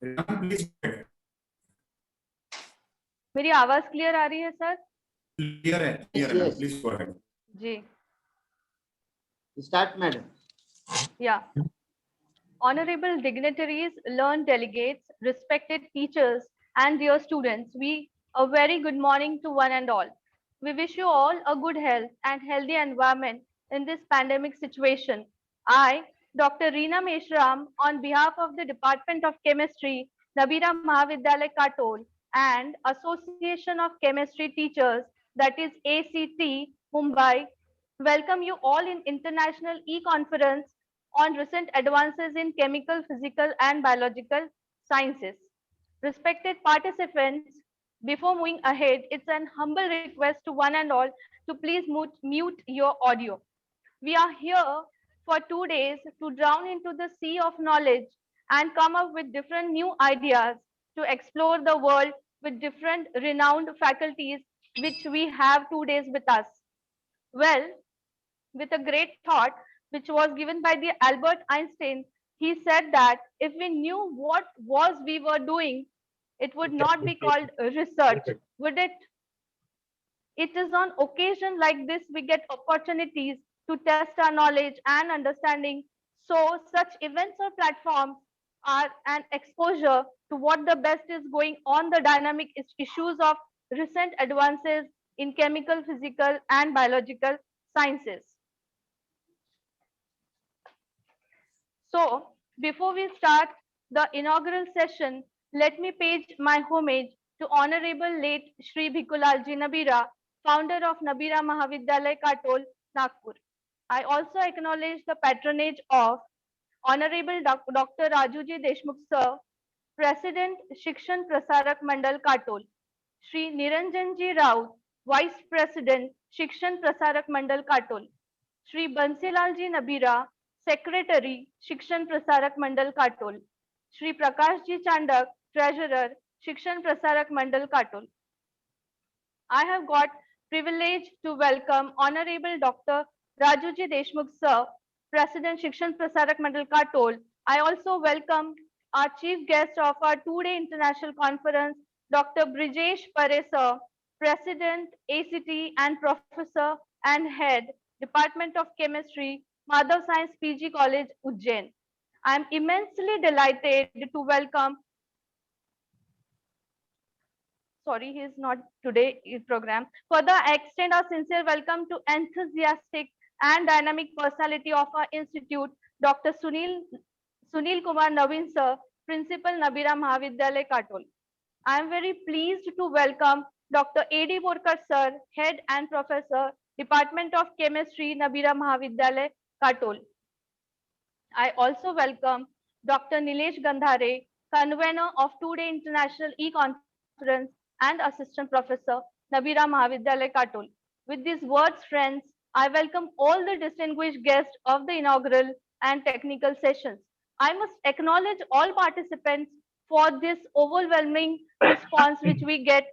Please go ahead. मेरी आवाज clear आ रही है सर? Clear है, clear है, Yes. please go ahead. जी, Start, madam. yeah. Honorable dignitaries, learned delegates, respected teachers, and dear students, a very good morning to one and all. We wish you all a good health and healthy environment in this pandemic situation. I, Dr. Reena Meshram, on behalf of the Department of Chemistry, Nabira Mahavidyalaya Katol, and Association of Chemistry Teachers, that is ACT, Mumbai, welcome you all in International E-Conference on recent advances in chemical, physical, and biological sciences. Respected participants, before moving ahead, it's an humble request to one and all to please mute your audio. We are here for 2 days to drown into the sea of knowledge and come up with different new ideas to explore the world with different renowned faculties which we have 2 days with us. Well, with a great thought which was given by the Albert Einstein, he said that if we knew what was we were doing, it would not be called research, would it? It is on occasion like this we get opportunities to test our knowledge and understanding. So such events or platforms are an exposure to what the best is going on the dynamic issues of recent advances in chemical, physical, and biological sciences. So, before we start the inaugural session, let me pay my homage to Honorable late Shri Bhikulalji Nabira, founder of Nabira Mahavidyalaya Katol, Nagpur. I also acknowledge the patronage of Honorable Dr. Rajuji Deshmukh Sir, President Shikshan Prasarak Mandal Katol, Shri Niranjanji Rao, Vice President Shikshan Prasarak Mandal Katol, Shri Bansilalji Nabira, Secretary, Shikshan Prasarak Mandal Katol, Shri Prakashji Chandak, Treasurer, Shikshan Prasarak Mandal Katol. I have got privilege to welcome Honorable Dr. Rajuji Deshmukh Sir, President Shikshan Prasarak Mandal Katol. I also welcome our chief guest of our 2-day international conference, Dr. Brijesh Pare Sir, President ACT and Professor and Head, Department of Chemistry, Madhav Science PG College, Ujjain. I am immensely delighted to welcome, sorry, he is not today in program. Further, I extend our sincere welcome to enthusiastic and dynamic personality of our institute, Dr. Sunil Kumar Naveen Sir, Principal Nabira Mahavidyalaya Katol. I am very pleased to welcome Dr. A.D. Borkar Sir, Head and Professor, Department of Chemistry, Nabira Mahavidyalaya Katol. I also welcome Dr. Nilesh Gandhare, convener of 2-day International E-Conference and Assistant Professor, Nabira Mahavidyalaya Katol. With these words, friends, I welcome all the distinguished guests of the inaugural and technical sessions. I must acknowledge all participants for this overwhelming response which we get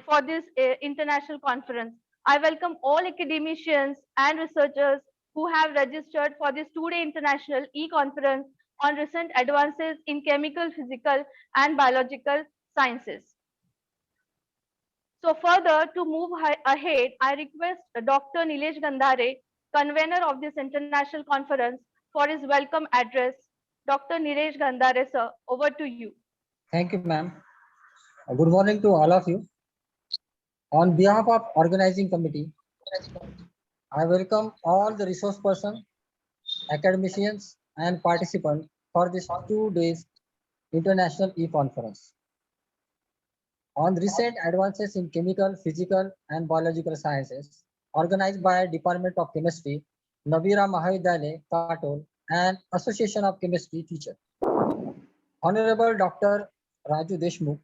for this international conference. I welcome all academicians and researchers who have registered for this 2-day international e-conference on recent advances in chemical, physical, and biological sciences. So further, to move ahead, I request Dr. Nilesh Gandhare, convener of this international conference, for his welcome address. Dr. Nilesh Gandhare, sir, over to you. Thank you, ma'am. Good morning to all of you. On behalf of organizing committee, I welcome all the resource persons, academicians, and participants for this 2 days international e-conference on recent advances in chemical, physical, and biological sciences, organized by Department of Chemistry, Nabira Mahavidyalaya Katol, and Association of Chemistry Teachers. Honorable Dr. Raju Deshmukh,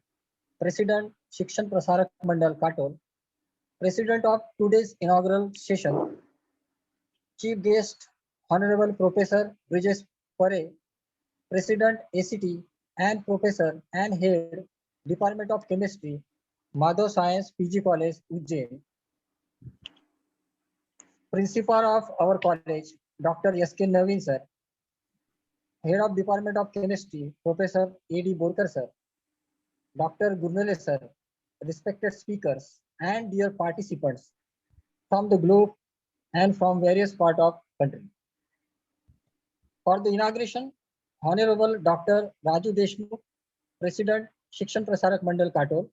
President Shikshan Prasarak Mandal Katol, President of today's inaugural session, Chief Guest Honorable Professor Brijesh Pare, President ACT and Professor and Head Department of Chemistry, Madhav Science PG College, Ujjain, Principal of our college, Dr. S.K. Naveen Sir, Head of Department of Chemistry, Professor A.D. Borkar sir, Dr. Gurnale sir, respected speakers, and dear participants from the globe and from various parts of country. For the inauguration, Honorable Dr. Raju Deshmukh, President Shikshan Prasarak Mandal Katol,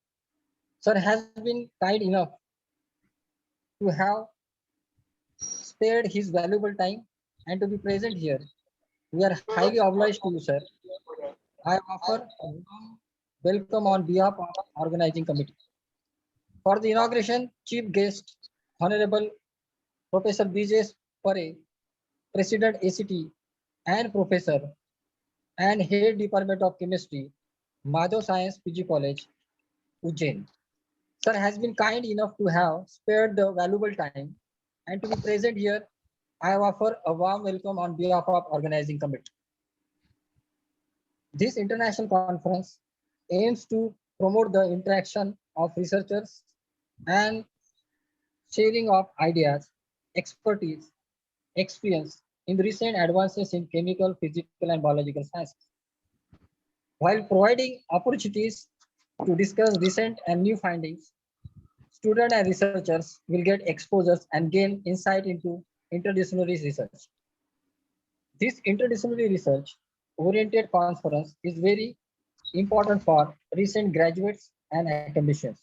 sir has been kind enough to have spared his valuable time and to be present here. We are highly obliged to you, sir. I offer a warm welcome on behalf of organizing committee. For the inauguration, chief guest, Honorable Professor B.J. Pare, President ACT and Professor and Head Department of Chemistry, Madhav Science PG College, Ujjain. Sir has been kind enough to have spared the valuable time and to be present here. I offer a warm welcome on behalf of organizing committee. This international conference aims to promote the interaction of researchers and sharing of ideas, expertise, experience in the recent advances in chemical, physical, and biological sciences, while providing opportunities to discuss recent and new findings. Students and researchers will get exposures and gain insight into interdisciplinary research. This interdisciplinary research oriented conference is very important for recent graduates and academicians.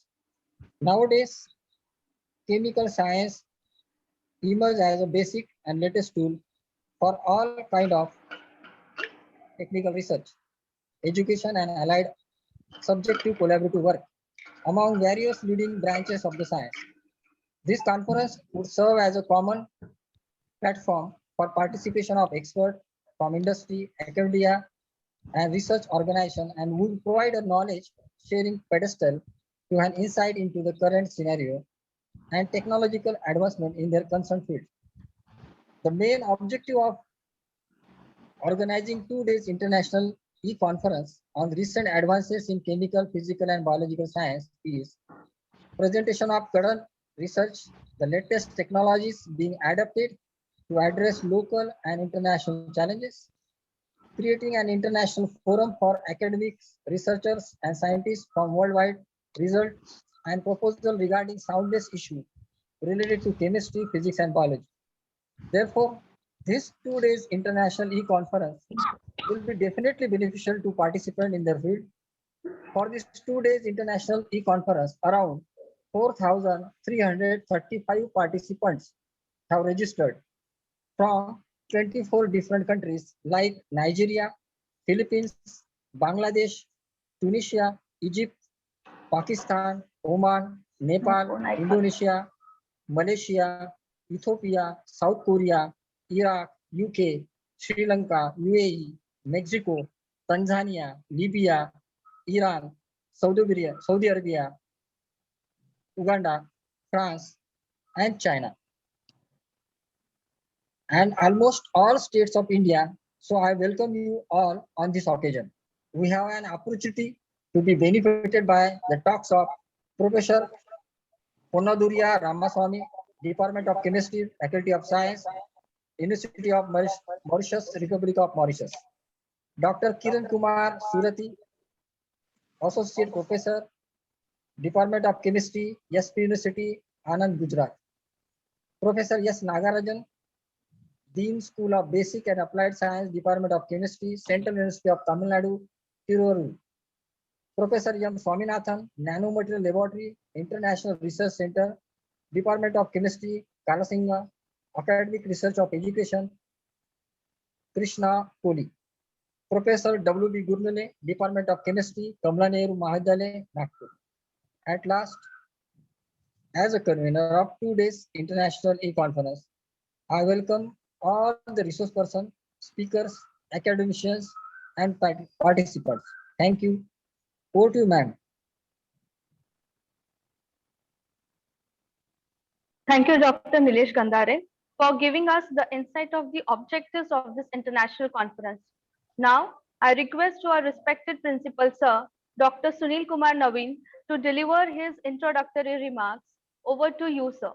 Nowadays, chemical science emerges as a basic and latest tool for all kind of technical research, education, and allied subjective collaborative work among various leading branches of the science. This conference would serve as a common platform for participation of experts from industry, academia, and research organization, and would provide a knowledge sharing pedestal to an insight into the current scenario and technological advancement in their concerned field. The main objective of organizing 2 days international e-conference on recent advances in chemical, physical, and biological science is presentation of current research, the latest technologies being adapted to address local and international challenges, creating an international forum for academics, researchers, and scientists from worldwide, result and proposal regarding soundness issue related to chemistry, physics, and biology. Therefore, this 2 days international e-conference will be definitely beneficial to participants in their field. For this 2 days international e-conference, around 4,335 participants have registered from 24 different countries like Nigeria, Philippines, Bangladesh, Tunisia, Egypt, Pakistan, Oman, Nepal, Indonesia, Malaysia, Ethiopia, South Korea, Iraq, UK, Sri Lanka, UAE, Mexico, Tanzania, Libya, Iran, Saudi Arabia, Uganda, France, and China, and almost all states of India. So I welcome you all on this occasion. We have an opportunity to be benefited by the talks of Professor Ponnadurai Ramaswami, Department of Chemistry, Faculty of Science, University of Mauritius Republic of Mauritius. Dr. Kiran Kumar Surati, Associate Professor, Department of Chemistry, SP University, Anand Gujrat. Professor S. Nagarajan, Dean School of Basic and Applied Science, Department of Chemistry, Central University of Tamil Nadu, Tiruru. Professor M. Swaminathan, Nanomaterial Laboratory, International Research Center, Department of Chemistry, Kalasinga, Academic Research of Education, Krishna Kohli. Professor W. B. Gurnale, Department of Chemistry, Kamla Nehru Mahavidyalaya, Nagpur. At last, as a convener of 2 days international e-conference, I welcome all the resource persons, speakers, academicians, and participants. Thank you. Over to you, ma'am. Thank you, Dr. Nilesh Gandhare, for giving us the insight of the objectives of this international conference. Now, I request our respected principal, Sir, Dr. Sunil Kumar Naveen, to deliver his introductory remarks. Over to you, sir.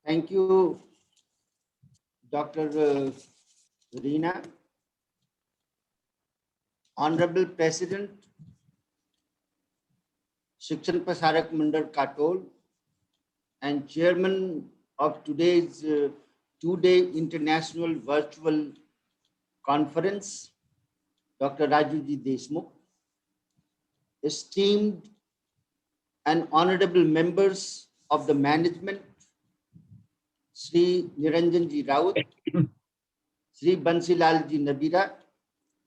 Thank you, Dr. Reena. Honorable President, Shikshan Prasarak Mandal Katol, and Chairman of today's two-day International Virtual Conference, Dr. Rajuji Deshmukh, esteemed and honorable members of the management, Sri Niranjanji Raut, Sri Bansilalji Nabira,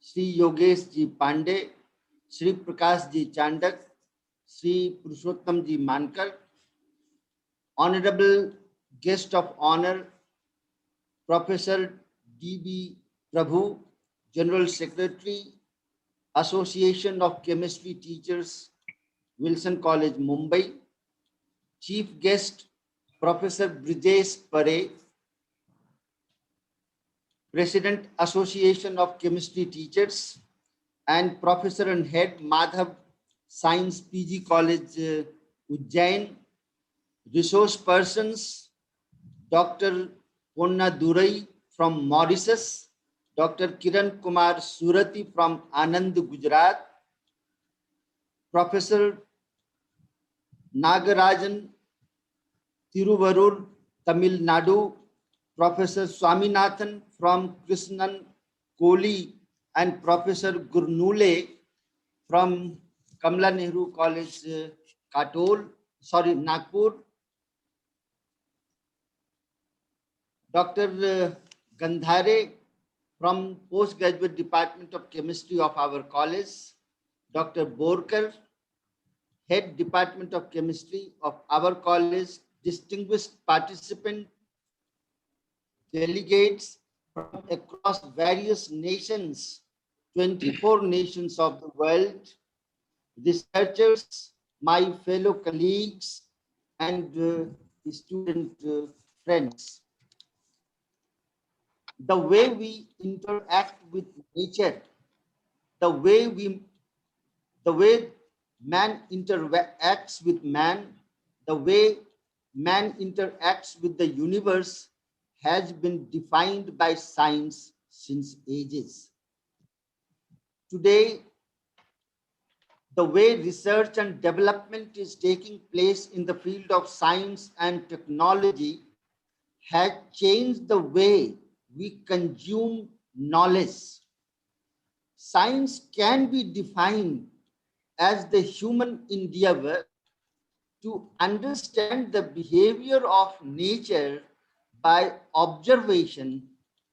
Sri Yogeshji Pandey, Sri Prakashji Chandak, Sri Purushottamji Mankar, Honorable Guest of Honor, Professor D.B. Prabhu, General Secretary, Association of Chemistry Teachers, Wilson College, Mumbai, Chief Guest, Professor Brijesh Pare, President, Association of Chemistry Teachers, and Professor and Head, Madhav Science PG College, Ujjain, resource persons, Dr. Ponnadurai from Mauritius, Dr. Kiran Kumar Surati from Anand Gujrat, Professor Nagarajan Tiruvarur, Tamil Nadu, Professor Swaminathan from Krishnan Koli, and Professor Gurnule from Kamala Nehru College, Nagpur, Dr. Gandhare from Postgraduate Department of Chemistry of our college, Dr. Borkar, Head Department of Chemistry of our college, distinguished participant, delegates from across various nations, 24 nations of the world, researchers, my fellow colleagues, and student friends. The way we interact with nature, the way man interacts with man, the way man interacts with the universe has been defined by science since ages. Today, the way research and development is taking place in the field of science and technology has changed the way we consume knowledge. Science can be defined as the human endeavor to understand the behavior of nature by observation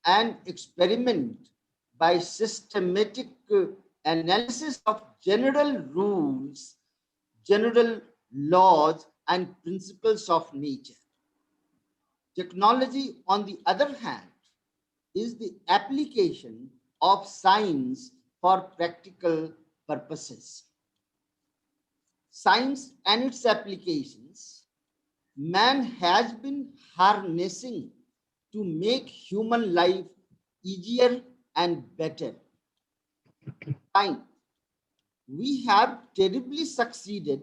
and experiment, by systematic analysis of general rules, general laws, and principles of nature. Technology, on the other hand, is the application of science for practical purposes. Science and its applications, man has been harnessing to make human life easier and better. Fine. We have terribly succeeded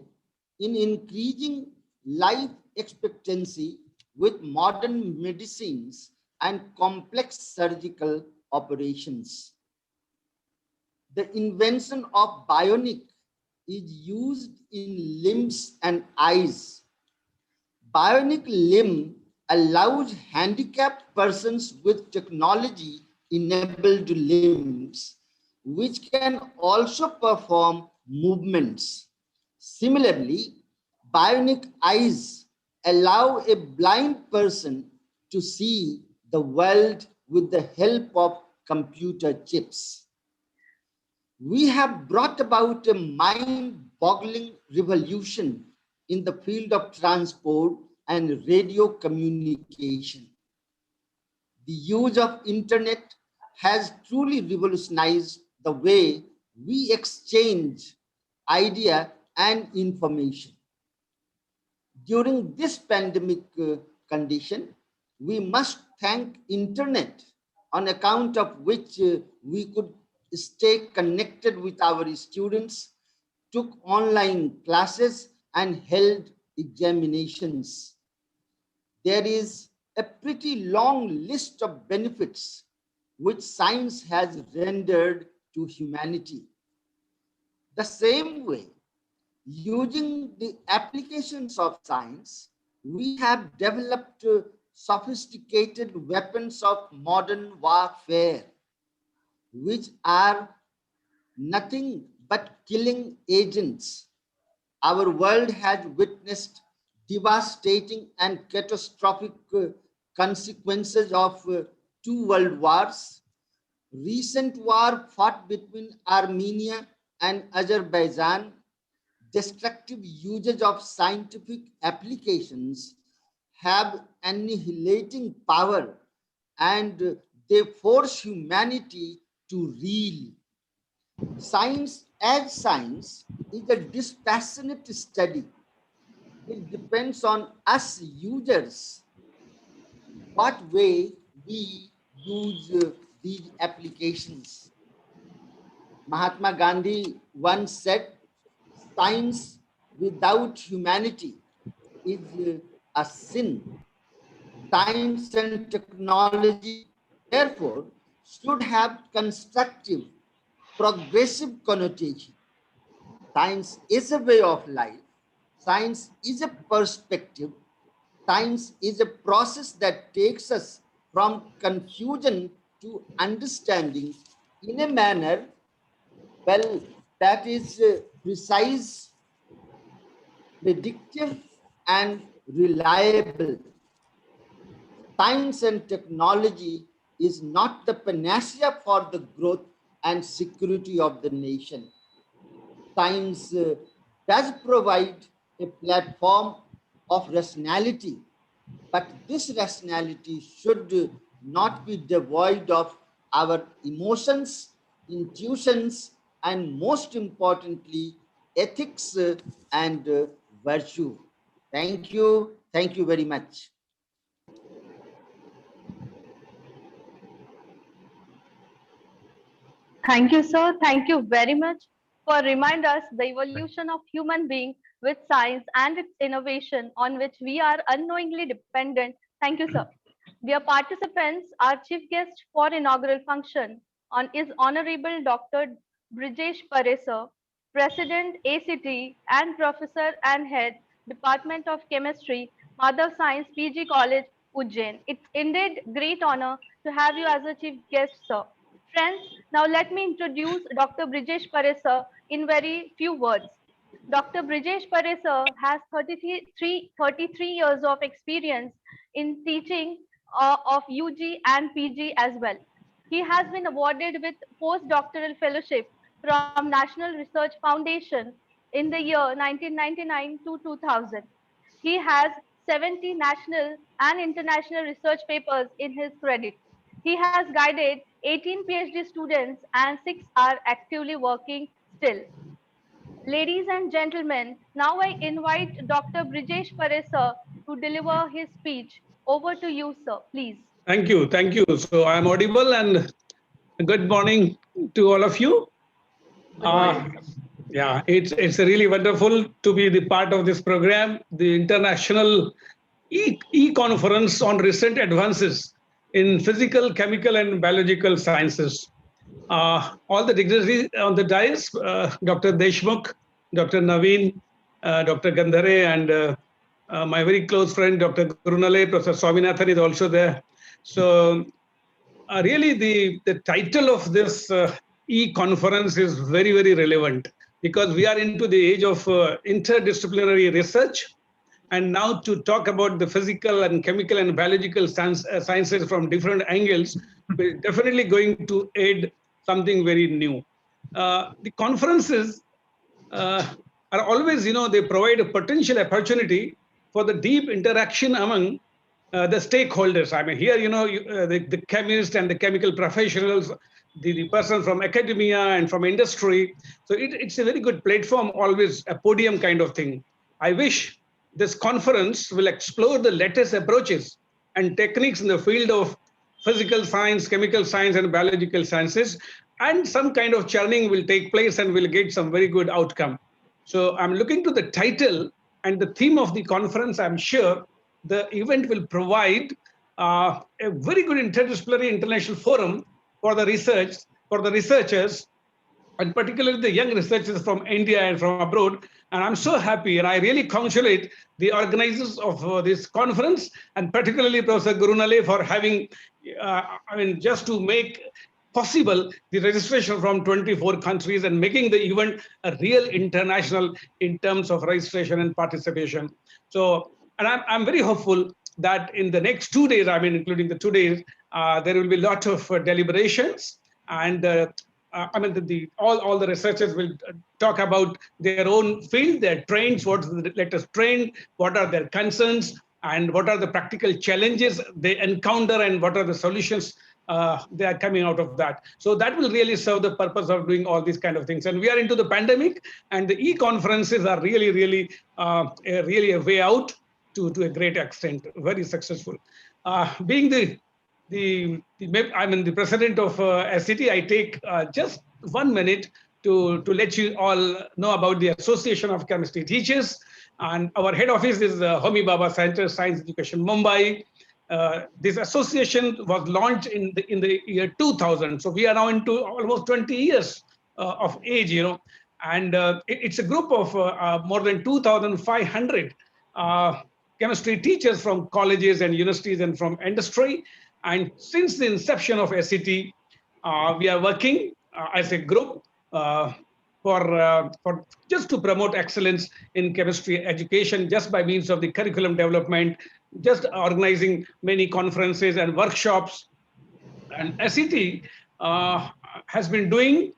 in increasing life expectancy with modern medicines and complex surgical operations. The invention of bionic is used in limbs and eyes. Bionic limb allows handicapped persons with technology-enabled limbs, which can also perform movements. Similarly, bionic eyes allow a blind person to see the world with the help of computer chips. We have brought about a mind-boggling revolution in the field of transport and radio communication. The use of internet has truly revolutionized the way we exchange idea and information. During this pandemic condition, we must thank internet, on account of which we could stay connected with our students, took online classes, and held examinations. There is a pretty long list of benefits which science has rendered to humanity. The same way, using the applications of science, we have developed sophisticated weapons of modern warfare, which are nothing but killing agents. Our world has witnessed devastating and catastrophic consequences of two world wars. Recent war fought between Armenia and Azerbaijan, destructive usage of scientific applications have annihilating power, and they force humanity to reel. Science as science is a dispassionate study. It depends on us users, what way we use these applications. Mahatma Gandhi once said, science without humanity is a sin. Science and technology, therefore, should have constructive, progressive connotation. Science is a way of life. Science is a perspective. Science is a process that takes us from confusion to understanding in a manner, well, that is precise, predictive, and reliable. Science and technology is not the panacea for the growth and security of the nation. Science does provide a platform of rationality, but this rationality should not be devoid of our emotions, intuitions, and most importantly, ethics and virtue. Thank you. Thank you very much. Thank you, sir. Thank you very much for remind us the evolution of human being with science and its innovation on which we are unknowingly dependent. Thank you, sir. Dear participants, our chief guest for inaugural function on is Honorable Dr. Brijesh Pare, sir, President ACT and Professor and Head Department of Chemistry, Mother Science PG College, Ujjain. It's indeed great honor to have you as a chief guest, sir. Friends, now let me introduce Dr. Brijesh Pare, sir, in very few words. Dr. Brijesh Pare, sir, has 33 years of experience in teaching of UG and PG as well. He has been awarded with postdoctoral fellowship from National Research Foundation in the year 1999 to 2000. He has 70 national and international research papers in his credit. He has guided 18 PhD students and 6 are actively working still. Ladies and gentlemen, now I invite Dr. Brijesh Pare, sir, to deliver his speech. Over to you, sir, please. Thank you. Thank you. So I'm audible, and good morning to all of you. Yeah, it's really wonderful to be the part of this program, the International E-Conference on Recent Advances in Physical, Chemical, and Biological Sciences. All the dignitaries on the dais, Dr. Deshmukh, Dr. Naveen, Dr. Gandhare, and my very close friend, Dr. Gurunale, Professor Swaminathan is also there. So really the title of this E-Conference is very, very relevant because we are into the age of interdisciplinary research. And now to talk about the physical and chemical and biological sciences from different angles, we're definitely going to aid something very new. The conferences are always, they provide a potential opportunity for the deep interaction among the stakeholders. I mean, here, the chemists and the chemical professionals, the person from academia and from industry. So it's a very good platform, always a podium kind of thing. I wish this conference will explore the latest approaches and techniques in the field of physical science, chemical science, and biological sciences, and some kind of churning will take place and we'll get some very good outcome. So I'm looking to the title and the theme of the conference. I'm sure the event will provide a very good interdisciplinary international forum for the researchers and particularly the young researchers from India and from abroad. And I'm so happy, and I really congratulate the organizers of this conference, and particularly Professor Gurunale for having, just to make possible the registration from 24 countries and making the event a real international in terms of registration and participation. So, and I'm very hopeful that in the next 2 days, including the 2 days, there will be a lot of deliberations, and all the researchers will talk about their own field, their trends, what's the latest trend, what are their concerns, and what are the practical challenges they encounter, and what are the solutions they are coming out of that. So that will really serve the purpose of doing all these kind of things. And we are into the pandemic, and the e-conferences are really a way out to a great extent, very successful. Being the president of SCT, I take just 1 minute to let you all know about the Association of Chemistry Teachers. And our head office is Homi Bhabha Center, Science Education, Mumbai. This association was launched in the year 2000. So we are now into almost 20 years of age, and it's a group of more than 2,500 chemistry teachers from colleges and universities and from industry. And since the inception of SCT, we are working as a group for just to promote excellence in chemistry education, just by means of the curriculum development, just organizing many conferences and workshops. And SCT has been doing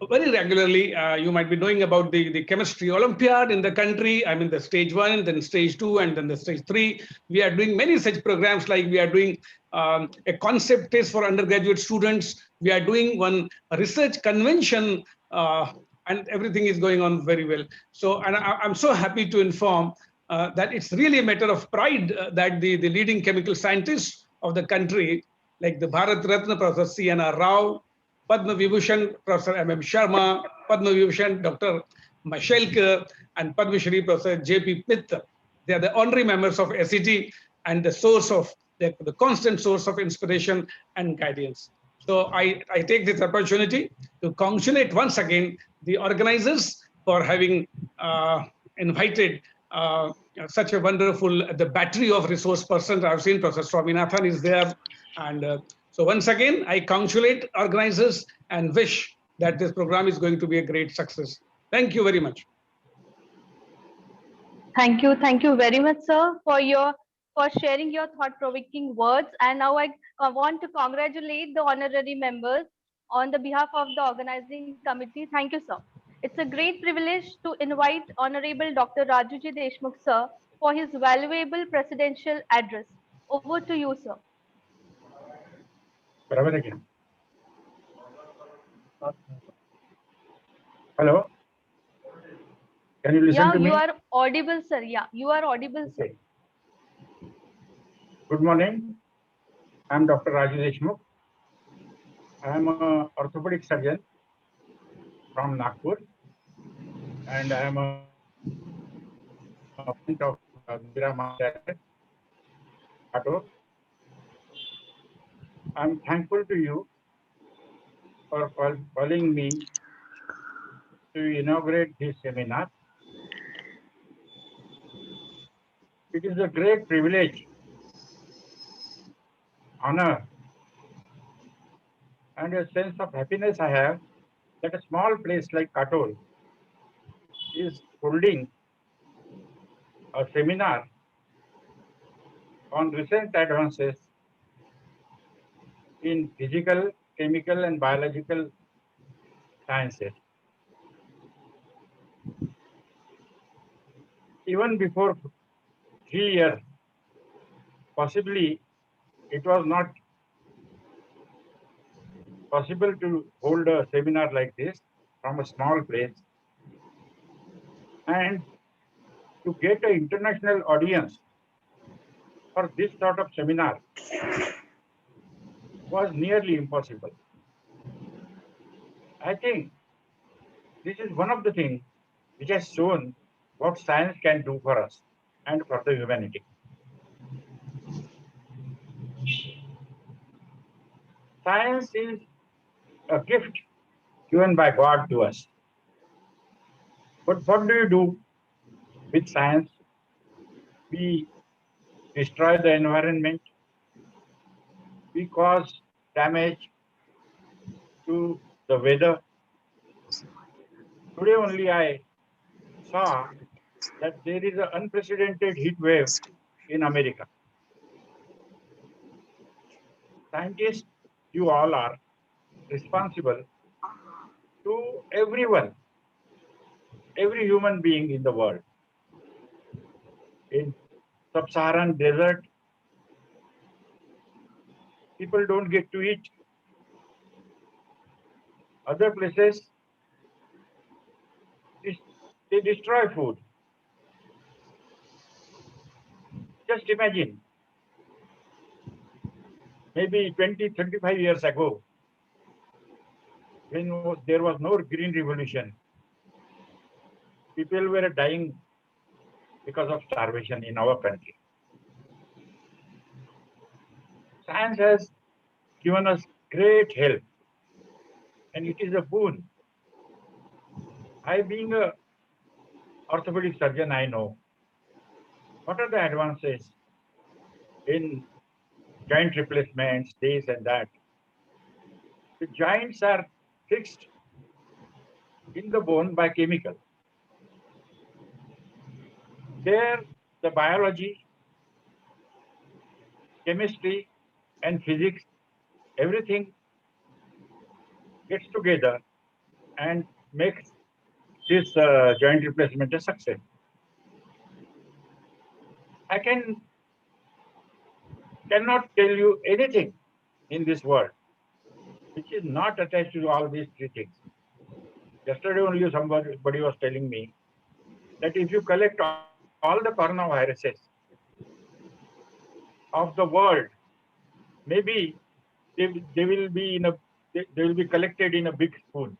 very regularly. You might be knowing about the chemistry Olympiad in the country. The stage 1, then stage 2, and then the stage 3. We are doing many such programs, like we are doing a concept test for undergraduate students. We are doing one research convention, and everything is going on very well. So, and I'm so happy to inform that it's really a matter of pride that the leading chemical scientists of the country, like the Bharat Ratna Professor C.N.R. Rao, Padma Vibhushan Professor M.M. Sharma, Padma Vibhushan Dr. Mashelkar, and Padma Shri Professor J.P. Mitta. They are the honorary members of SCT and the source of the constant source of inspiration and guidance. So I take this opportunity to congratulate once again the organizers for having invited such a wonderful, the battery of resource persons. I've seen Professor Swaminathan is there. And so once again, I congratulate organizers and wish that this program is going to be a great success. Thank you very much. Thank you very much, sir, for sharing your thought-provoking words. And now I want to congratulate the honorary members on the behalf of the organizing committee. Thank you, sir. It's a great privilege to invite Honorable Dr. Rajuji Deshmukh, sir, for his valuable presidential address. Over to you, sir. Hello. Can you listen to me? Yeah, you are audible, sir. Yeah, you are audible, sir. Okay. Good morning. I am Dr. Raju Deshmukh. I am an orthopedic surgeon from Nagpur, and I am a friend of Mauritius. I am thankful to you for calling me to inaugurate this seminar. It is a great privilege, honor, and a sense of happiness I have that a small place like Katol is holding a seminar on recent advances in physical, chemical, and biological sciences. Even before 3 years, possibly it was not possible to hold a seminar like this from a small place, and to get an international audience for this sort of seminar was nearly impossible. I think this is one of the things which has shown what science can do for us and for the humanity. Science is a gift given by God to us. But what do you do with science? We destroy the environment, we cause damage to the weather. Today only I saw that there is an unprecedented heat wave in America. Scientists, you all are responsible to everyone, every human being in the world. In sub-Saharan desert, people don't get to eat. Other places, they destroy food. Just imagine, maybe 20, 25 years ago, when there was no green revolution, people were dying because of starvation in our country. Science has given us great help, and it is a boon. I, being an orthopedic surgeon, I know what are the advances in joint replacements, this and that. The joints are fixed in the bone by chemical. There, the biology, chemistry, and physics, everything gets together and makes this joint replacement a success. I cannot tell you anything in this world which is not attached to all these three things. Yesterday only somebody was telling me that if you collect all the coronaviruses of the world, maybe they will be collected in a big spoon.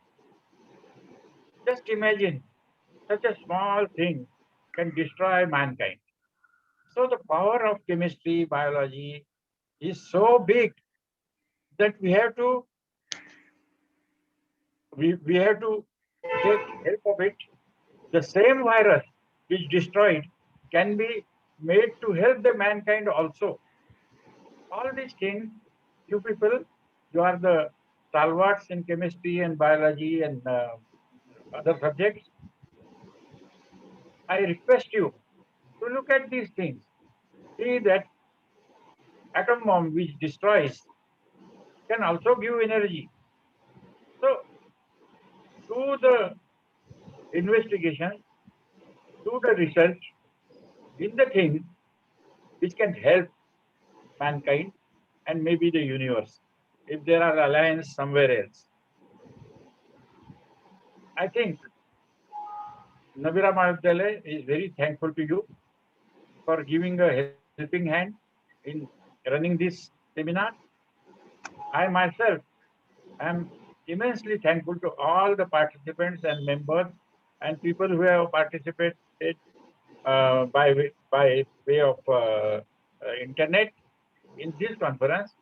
Just imagine, such a small thing can destroy mankind. So the power of chemistry, biology is so big that we have to take help of it. The same virus which destroyed can be made to help the mankind also. All these things, you people, you are the stalwarts in chemistry and biology and other subjects. I request you to look at these things. See that atom bomb which destroys can also give energy. So do the investigation, do the research in the things which can help mankind and maybe the universe, if there are alliances somewhere else. I think Nabira Mahavidyalaya is very thankful to you for giving a helping hand in running this seminar. I myself am immensely thankful to all the participants and members and people who have participated by way of internet in this conference.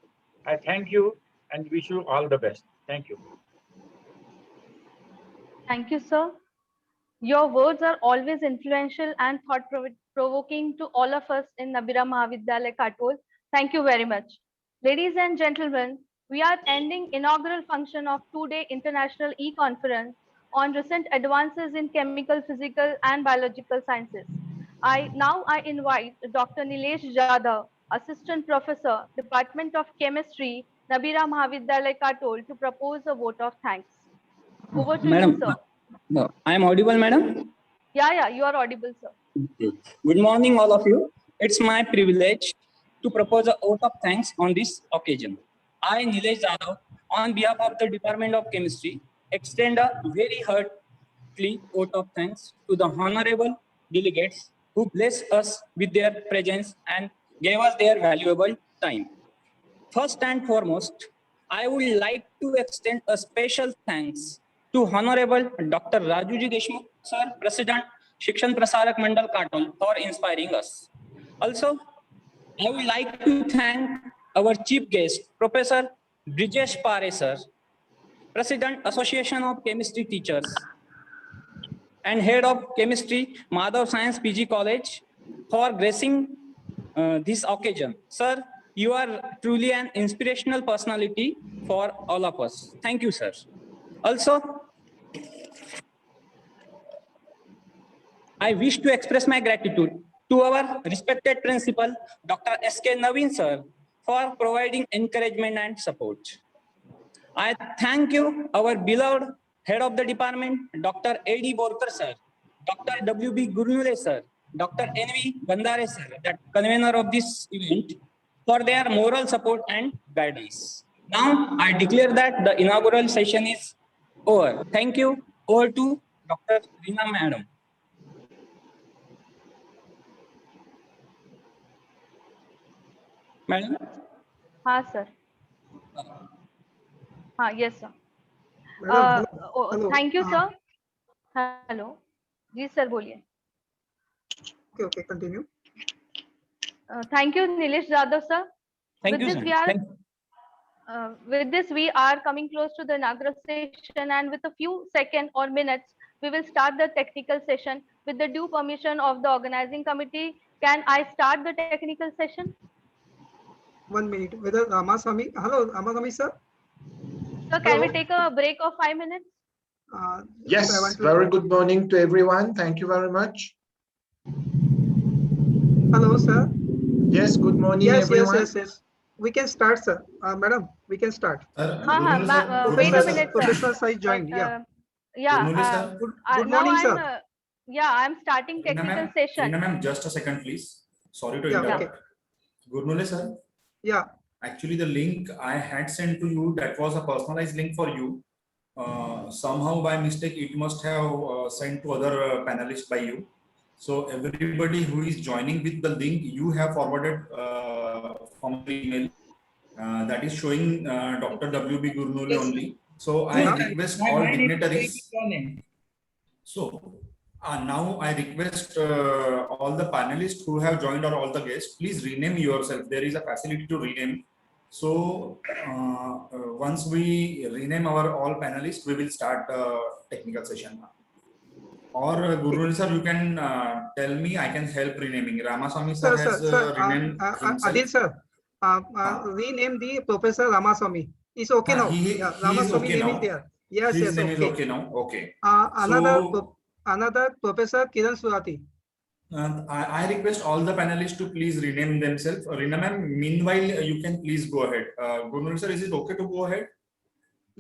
I thank you and wish you all the best. Thank you. Thank you, sir. Your words are always influential and thought-provoking to all of us in Nabira Mahavidyalaya Katol. Thank you very much. Ladies and gentlemen, we are ending inaugural function of two-day international e-conference on recent advances in chemical, physical, and biological sciences. I invite Dr. Nilesh Jadhav, Assistant Professor, Department of Chemistry, Nabira Mahavidyalaya Katol, to propose a vote of thanks. Over to Madam, you, sir. I am audible, madam? Yeah, you are audible, sir. Good morning, all of you. It's my privilege to propose a vote of thanks on this occasion. I, Nilesh Jadhav, on behalf of the Department of Chemistry, extend a very heartily vote of thanks to the honorable delegates who blessed us with their presence and gave us their valuable time. First and foremost, I would like to extend a special thanks to Honorable Dr. Rajuji Deshmukh, Sir, President, Shikshan Prasarak Mandal Katol, for inspiring us. Also, I would like to thank our chief guest, Professor Brijesh Pare, Sir, President, Association of Chemistry Teachers, and Head of Chemistry, Madhav Science PG College, for gracing this occasion. Sir, you are truly an inspirational personality for all of us. Thank you, sir. Also, I wish to express my gratitude to our respected principal, Dr. S.K. Naveen, sir, for providing encouragement and support. I thank you, our beloved head of the department, Dr. A.D. Borkar, sir, Dr. W.B. Gurnule, sir, Dr. N.V. Bandare, sir, the convener of this event, for their moral support and guidance. Now, I declare that the inaugural session is over. Thank you. Over to Dr. Reena, madam. Madam? हाँ सर. हाँ, yes sir. Madam, hello. Thank you sir. Hello. जी sir बोलिए. Okay, continue. Thank you Nilesh Jadhav sir. Thank you, With sir. this we are Thank with this we are coming close to the inaugural session, and with a few seconds or minutes we will start the technical session. With the due permission of the organizing committee, can I start the technical session? 1 minute. Whether Ramaswamy, hello, Ramaswamy sir. So can we take a break of 5 minutes? I Yes, want to- very good morning to everyone. Thank you very much. Hello, sir. Yes, good morning, Yes, everyone. yes. We can start, sir. Madam, we can start. Gurnule sir, Wait a Gurnule minute, sir. sir. Professor Sai joined. But, Yeah. Gurnule yeah. sir. Good Now morning, I'm sir. I'm starting technical session. Reena ma'am, just a second, please. Sorry to Yeah, interrupt. okay. Gurnule sir, Yeah. actually the link I had sent to you, that was a personalized link for you. Somehow by mistake it must have sent to other panelists by you. So everybody who is joining with the link you have forwarded from the email that is showing Dr. W.B. Gurnule Yes. only. So I request all dignitaries. So now I request all the panelists who have joined or all the guests, please rename yourself. There is a facility to rename. So once we rename our all panelists, we will start technical session. Or Guru sir, you can tell me, I can help renaming. Ramaswamy sir has renamed himself. Adil sir, rename the Professor Ramaswamy. It's okay now. He is Ramaswamy okay name now. is there. Yes, His name is okay. okay now. Okay. Another Professor Kiran Surati. I request all the panelists to please rename themselves. Reena ma'am, meanwhile, you can please go ahead. Gurnul sir, is it okay to go ahead?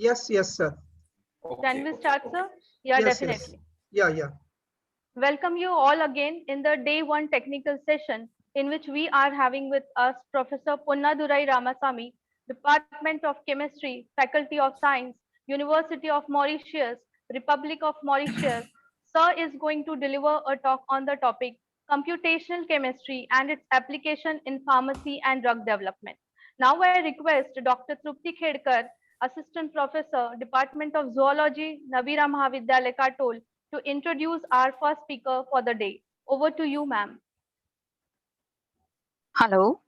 Yes, sir. Okay, Can we start, sir? Yeah, Yes, definitely. yes. Yeah. Welcome you all again in the day 1 technical session, in which we are having with us Professor Ponnadurai Ramaswami, Department of Chemistry, Faculty of Science, University of Mauritius, Republic of Mauritius. Sir is going to deliver a talk on the topic computational chemistry and its application in pharmacy and drug development. Now I request Dr. Trupti Khedkar, Assistant Professor, Department of Zoology, Navira Mahavidyalaya Katol, to introduce our first speaker for the day. Over to you, ma'am. Hello.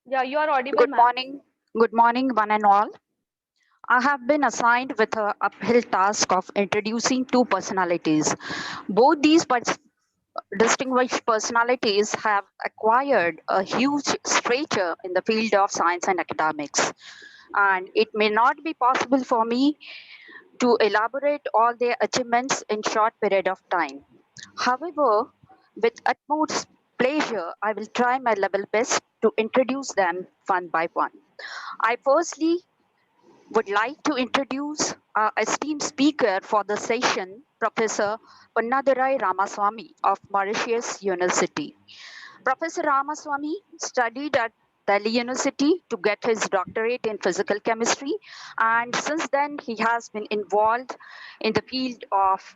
Yeah, you are audible, Good ma'am. morning. Good morning, one and all. I have been assigned with an uphill task of introducing two personalities. Both these distinguished personalities have acquired a huge stature in the field of science and academics. And it may not be possible for me to elaborate all their achievements in short period of time. However, with utmost pleasure, I will try my level best to introduce them one by one. I firstly would like to introduce our esteemed speaker for the session, Professor Ponnadurai Ramaswami of Mauritius University. Professor Ramaswamy studied at Delhi University to get his doctorate in physical chemistry, and since then he has been involved in the field of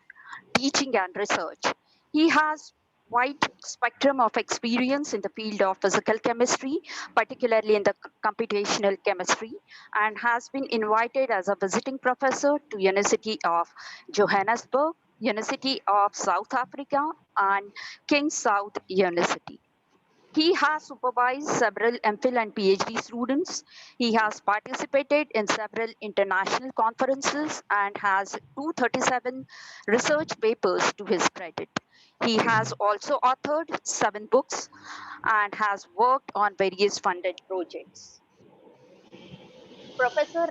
teaching and research. He has wide spectrum of experience in the field of physical chemistry, particularly in the computational chemistry, and has been invited as a visiting professor to University of Johannesburg, University of South Africa, and King South University. He has supervised several MPhil and PhD students. He has participated in several international conferences and has 237 research papers to his credit. He has also authored 7 books and has worked on various funded projects. Professor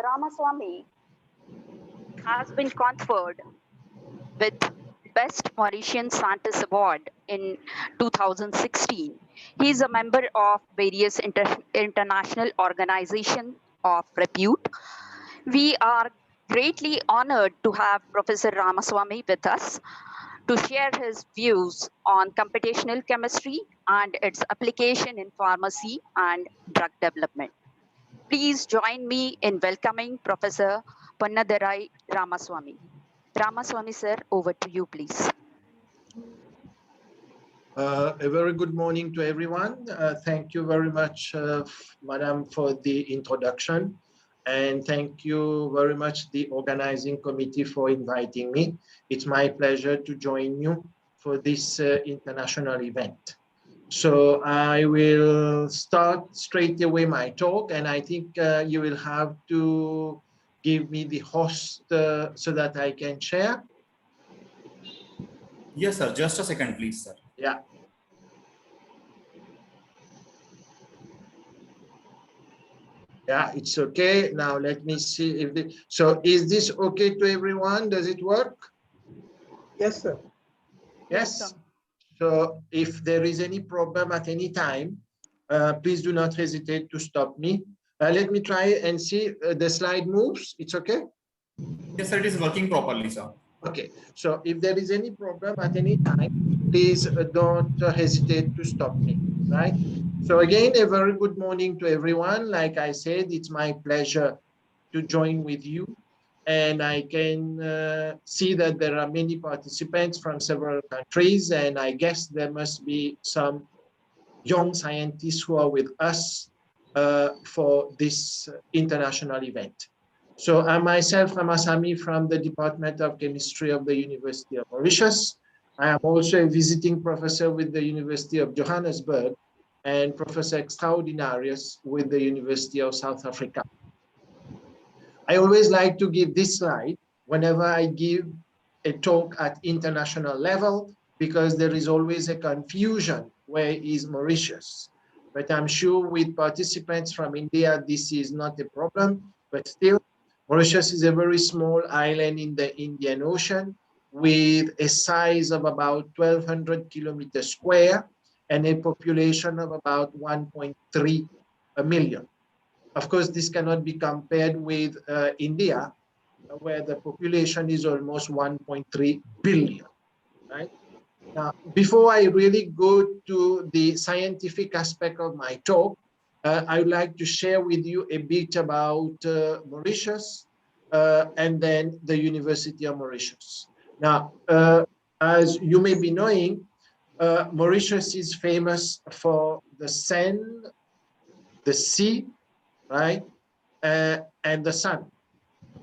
Ramaswamy has been conferred with Best Mauritian Scientist Award in 2016. He is a member of various international organizations of repute. We are greatly honored to have Professor Ramaswamy with us to share his views on computational chemistry and its application in pharmacy and drug development. Please join me in welcoming Professor Ponnadurai Ramaswamy. Ramaswamy sir, over to you, please. A very good morning to everyone. Thank you very much, Madam, for the introduction. And thank you very much, the organizing committee, for inviting me. It's my pleasure to join you for this international event. So I will start straight away my talk, and I think you will have to give me the host so that I can share. Yes, sir. Just a second, please, sir. Yeah. Yeah, it's okay. Now let me see if so is this okay to everyone? Does it work? Yes, sir. Yes. So if there is any problem at any time, please do not hesitate to stop me. Let me try and see the slide moves. It's okay? Yes, sir. It is working properly, sir. Okay. So if there is any problem at any time, please don't hesitate to stop me, right? So again, a very good morning to everyone. Like I said, it's my pleasure to join with you. And I can see that there are many participants from several countries, and I guess there must be some young scientists who are with us for this international event. So I myself, Ramaswamy, from the Department of Chemistry of the University of Mauritius. I am also a visiting professor with the University of Johannesburg and Professor Extraordinarius with the University of South Africa. I always like to give this slide whenever I give a talk at international level, because there is always a confusion, where is Mauritius? But I'm sure with participants from India, this is not a problem, but still, Mauritius is a very small island in the Indian Ocean with a size of about 1,200 kilometers square and a population of about 1.3 million. Of course, this cannot be compared with India, where the population is almost 1.3 billion, right? Now, before I really go to the scientific aspect of my talk, I would like to share with you a bit about Mauritius and then the University of Mauritius. Now, as you may be knowing, Mauritius is famous for the sand, the sea, right, and the sun.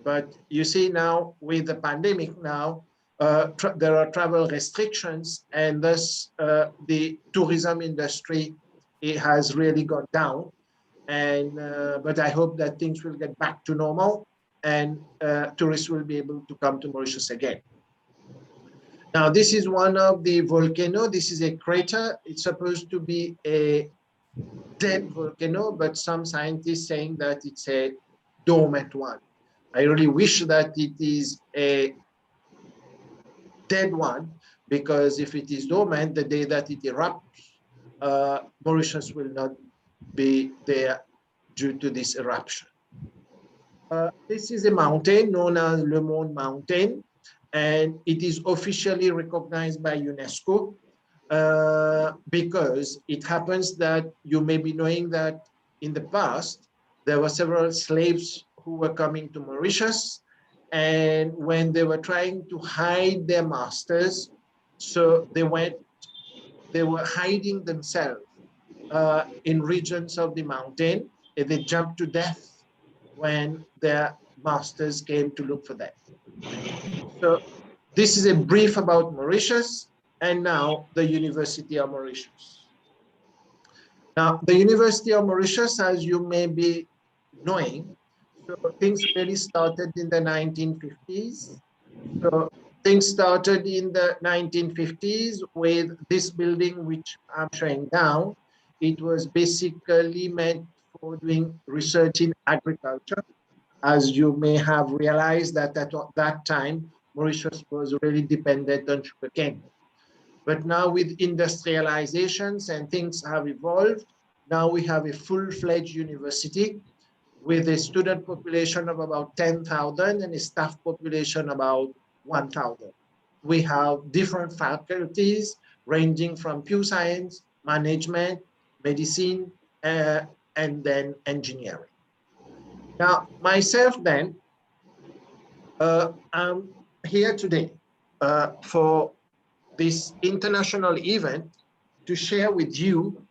But you see now with the pandemic now, there are travel restrictions, and thus the tourism industry, it has really gone down. And but I hope that things will get back to normal and tourists will be able to come to Mauritius again. Now, this is one of the volcano. This is a crater. It's supposed to be a dead volcano, but some scientists saying that it's a dormant one. I really wish that it is a dead one, because if it is dormant, the day that it erupts, Mauritius will not be there due to this eruption. This is a mountain known as Le Monde Mountain, and it is officially recognized by UNESCO because it happens that you may be knowing that in the past, there were several slaves who were coming to Mauritius, and when they were trying to hide their masters, so they were hiding themselves in regions of the mountain, and they jumped to death when their masters came to look for them. So this is a brief about Mauritius, and now the University of Mauritius. Now, the University of Mauritius, as you may be knowing, so things really started in the 1950s. So things started in the 1950s with this building, which I'm showing now. It was basically meant for doing research in agriculture. As you may have realized that at that time, Mauritius was really dependent on sugarcane. But now with industrializations and things have evolved, now we have a full-fledged university with a student population of about 10,000 and a staff population about 1,000. We have different faculties ranging from pure science, management, medicine, and then engineering. Now, myself then, I'm here today for this international event to share with you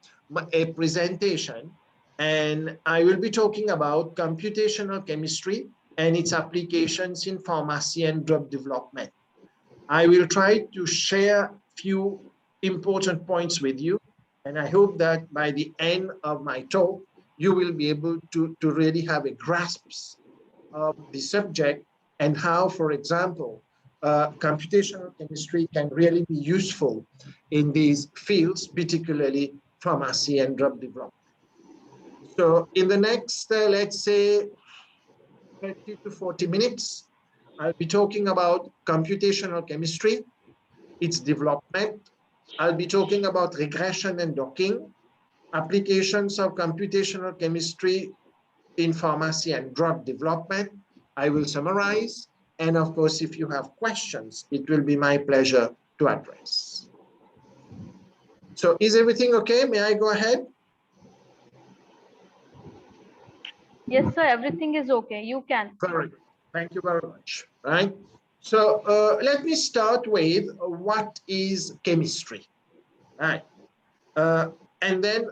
a presentation, and I will be talking about computational chemistry and its applications in pharmacy and drug development. I will try to share few important points with you, and I hope that by the end of my talk, you will be able to really have a grasp of the subject and how, for example, computational chemistry can really be useful in these fields, particularly pharmacy and drug development. So in the next, let's say, 30 to 40 minutes, I'll be talking about computational chemistry, its development. I'll be talking about regression and docking, applications of computational chemistry in pharmacy and drug development. I will summarize. And of course, if you have questions, it will be my pleasure to address. So is everything okay? May I go ahead? Yes, sir. Everything is okay. You can. Very good. Thank you very much. Right. So let me start with what is chemistry. Right. And then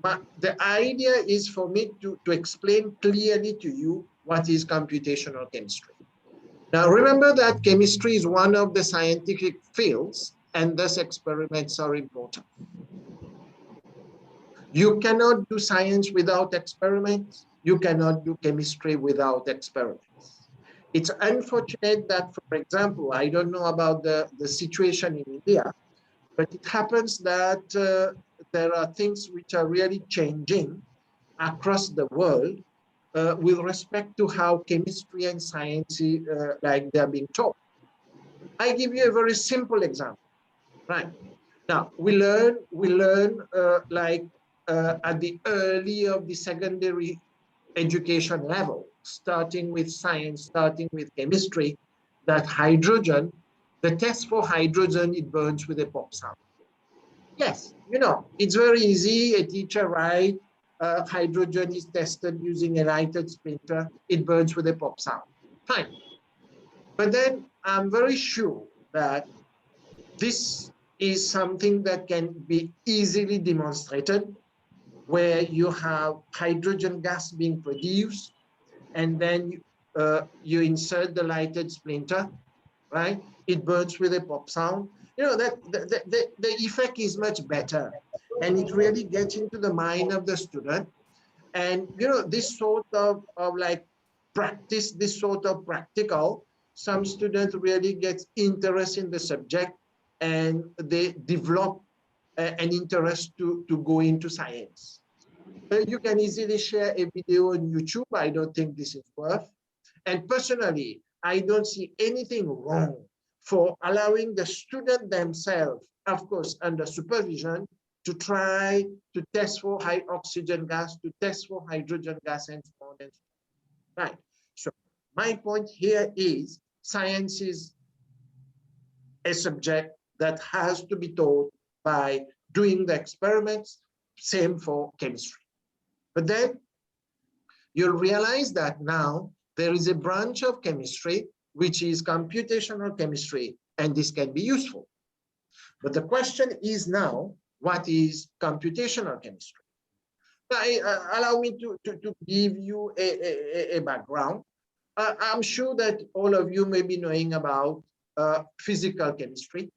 but the idea is for me to explain clearly to you what is computational chemistry. Now, remember that chemistry is one of the scientific fields, and thus experiments are important. You cannot do science without experiments. You cannot do chemistry without experiments. It's unfortunate that, for example, I don't know about the situation in India, but it happens that there are things which are really changing across the world with respect to how chemistry and science, like they're being taught. I give you a very simple example, right? Now, we learn at the early of the secondary education level, starting with science, starting with chemistry, that hydrogen, the test for hydrogen, it burns with a pop sound. Yes, you know, it's very easy. A teacher writes, hydrogen is tested using a lighted splinter. It burns with a pop sound. Fine. But then I'm very sure that this is something that can be easily demonstrated, where you have hydrogen gas being produced, and then you insert the lighted splinter, right? It burns with a pop sound. You know, that the effect is much better, and it really gets into the mind of the student. And, you know, this sort of like practice, this sort of practical, some students really get interest in the subject, and they develop an interest to go into science. You can easily share a video on YouTube. I don't think this is worth. And personally, I don't see anything wrong for allowing the student themselves, of course, under supervision, to try to test for high oxygen gas, to test for hydrogen gas, and so on and so on. Right. So my point here is science is a subject that has to be taught by doing the experiments, same for chemistry. But then you'll realize that now there is a branch of chemistry which is computational chemistry, and this can be useful. But the question is now, what is computational chemistry? Now, allow me to give you a background. I'm sure that all of you may be knowing about physical chemistry.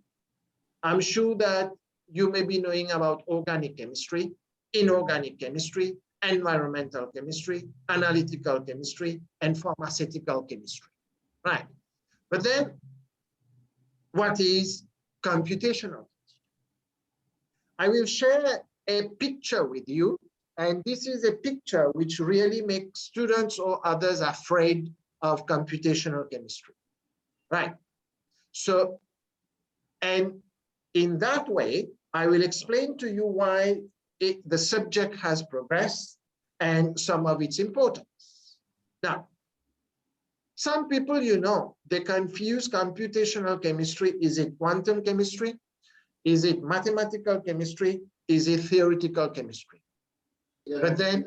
I'm sure that you may be knowing about organic chemistry. inorganic chemistry, environmental chemistry, analytical chemistry, and pharmaceutical chemistry, right? But then, what is computational? I will share a picture with you, and this is a picture which really makes students or others afraid of computational chemistry, right? So, and in that way, I will explain to you why the subject has progressed and some of its importance. Now, some people, you know, they confuse computational chemistry. Is it quantum chemistry? Is it mathematical chemistry? Is it theoretical chemistry? Yeah. But then,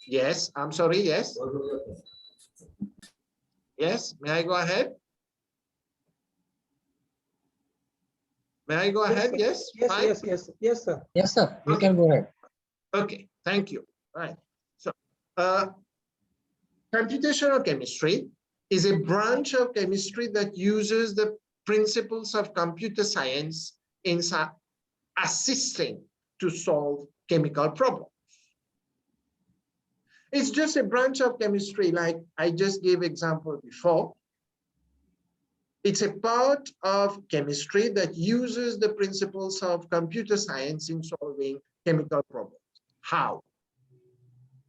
yes, I'm sorry, yes. Yes, may I go ahead? May I go ahead? Yes. Yes, yes, sir. Yes, sir. You can go ahead. Okay, thank you. Right. So, computational chemistry is a branch of chemistry that uses the principles of computer science in assisting to solve chemical problems. It's just a branch of chemistry, like I just gave example before. It's a part of chemistry that uses the principles of computer science in solving chemical problems. How?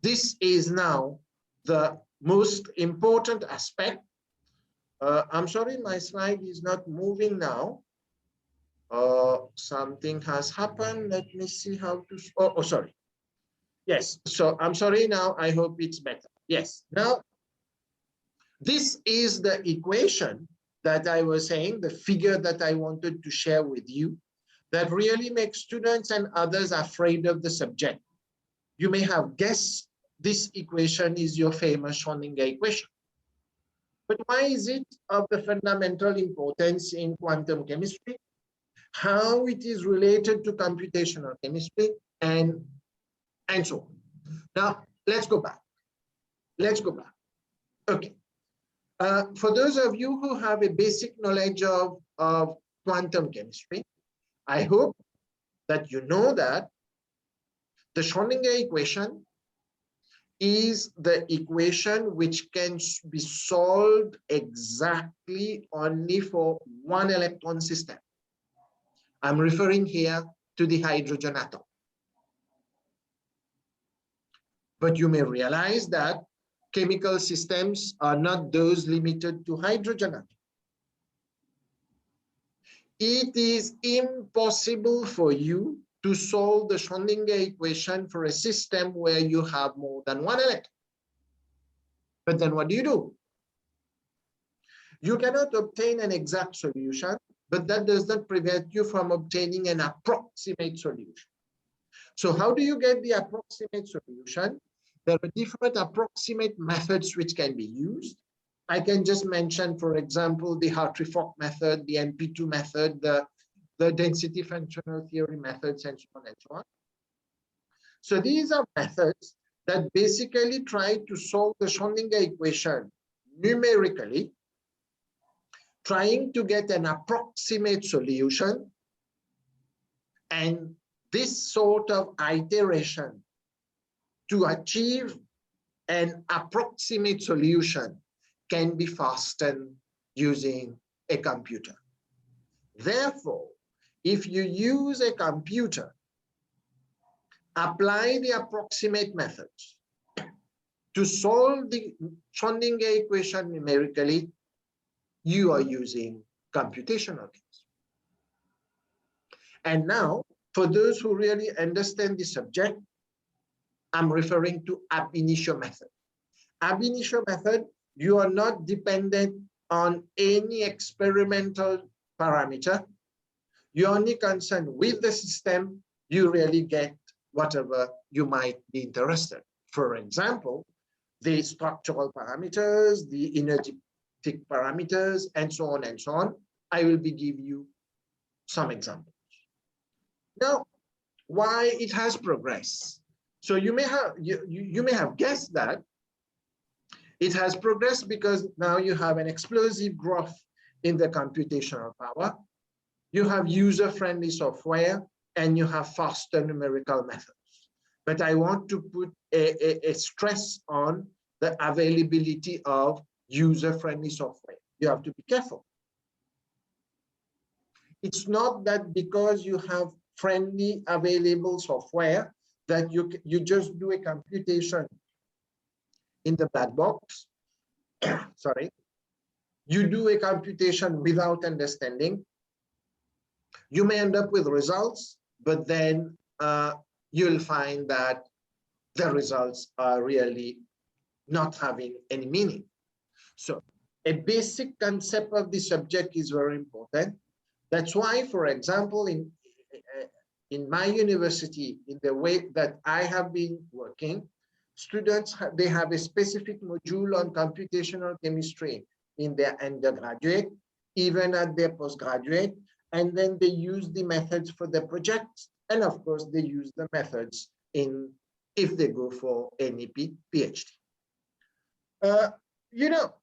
This is now the most important aspect. I'm sorry, my slide is not moving now. Something has happened. Let me see how to, oh, sorry. Yes, so I'm sorry now, I hope it's better. Yes, now, this is the equation that I was saying, the figure that I wanted to share with you, that really makes students and others afraid of the subject. You may have guessed this equation is your famous Schrödinger equation. But why is it of the fundamental importance in quantum chemistry? How it is related to computational chemistry and so on. Now, let's go back. Let's go back. Okay. For those of you who have a basic knowledge of quantum chemistry, I hope that you know that the Schrödinger equation is the equation which can be solved exactly only for one electron system. I'm referring here to the hydrogen atom. But you may realize that chemical systems are not those limited to hydrogen atom. It is impossible for you to solve the Schrödinger equation for a system where you have more than one electron. But then what do? You cannot obtain an exact solution, but that does not prevent you from obtaining an approximate solution. So how do you get the approximate solution? There are different approximate methods which can be used. I can just mention, for example, the Hartree-Fock method, the MP2 method, the density functional theory methods, and so on and so on. So these are methods that basically try to solve the Schrödinger equation numerically, trying to get an approximate solution. And this sort of iteration to achieve an approximate solution can be fastened using a computer. Therefore, if you use a computer, apply the approximate methods to solve the Schrödinger equation numerically, you are using computational chemistry. And now, for those who really understand the subject, I'm referring to ab initio method. Ab initio method, you are not dependent on any experimental parameter. You're only concerned with the system. You really get whatever you might be interested. For example, the structural parameters, the energetic parameters, and so on and so on. I will be giving you some examples. Now, why it has progressed? So you may have guessed that it has progressed because now you have an explosive growth in the computational power. You have user-friendly software, and you have faster numerical methods. but I want to put a stress on the availability of user-friendly software. You have to be careful. It's not that because you have friendly available software that you just do a computation in the black box. Sorry. You do a computation without understanding. You may end up with results, but then you'll find that the results are really not having any meaning. So a basic concept of the subject is very important. That's why, for example, in my university, in the way that I have been working, students, they have a specific module on computational chemistry in their undergraduate, even at their postgraduate, and then they use the methods for the projects. And of course, they use the methods if they go for NEP PhD. You know,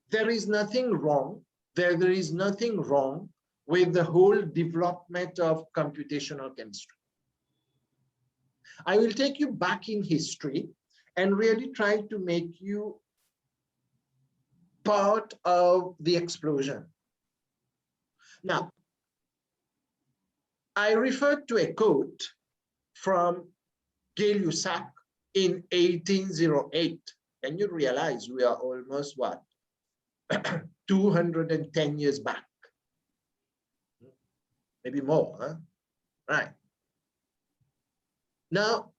there is nothing wrong. There is nothing wrong with the whole development of computational chemistry. I will take you back in history and really try to make you part of the explosion. Now, I referred to a quote from Gay-Lussac in 1808. Can you realize we are almost what? 210 years back. Maybe more, huh? Right. Now,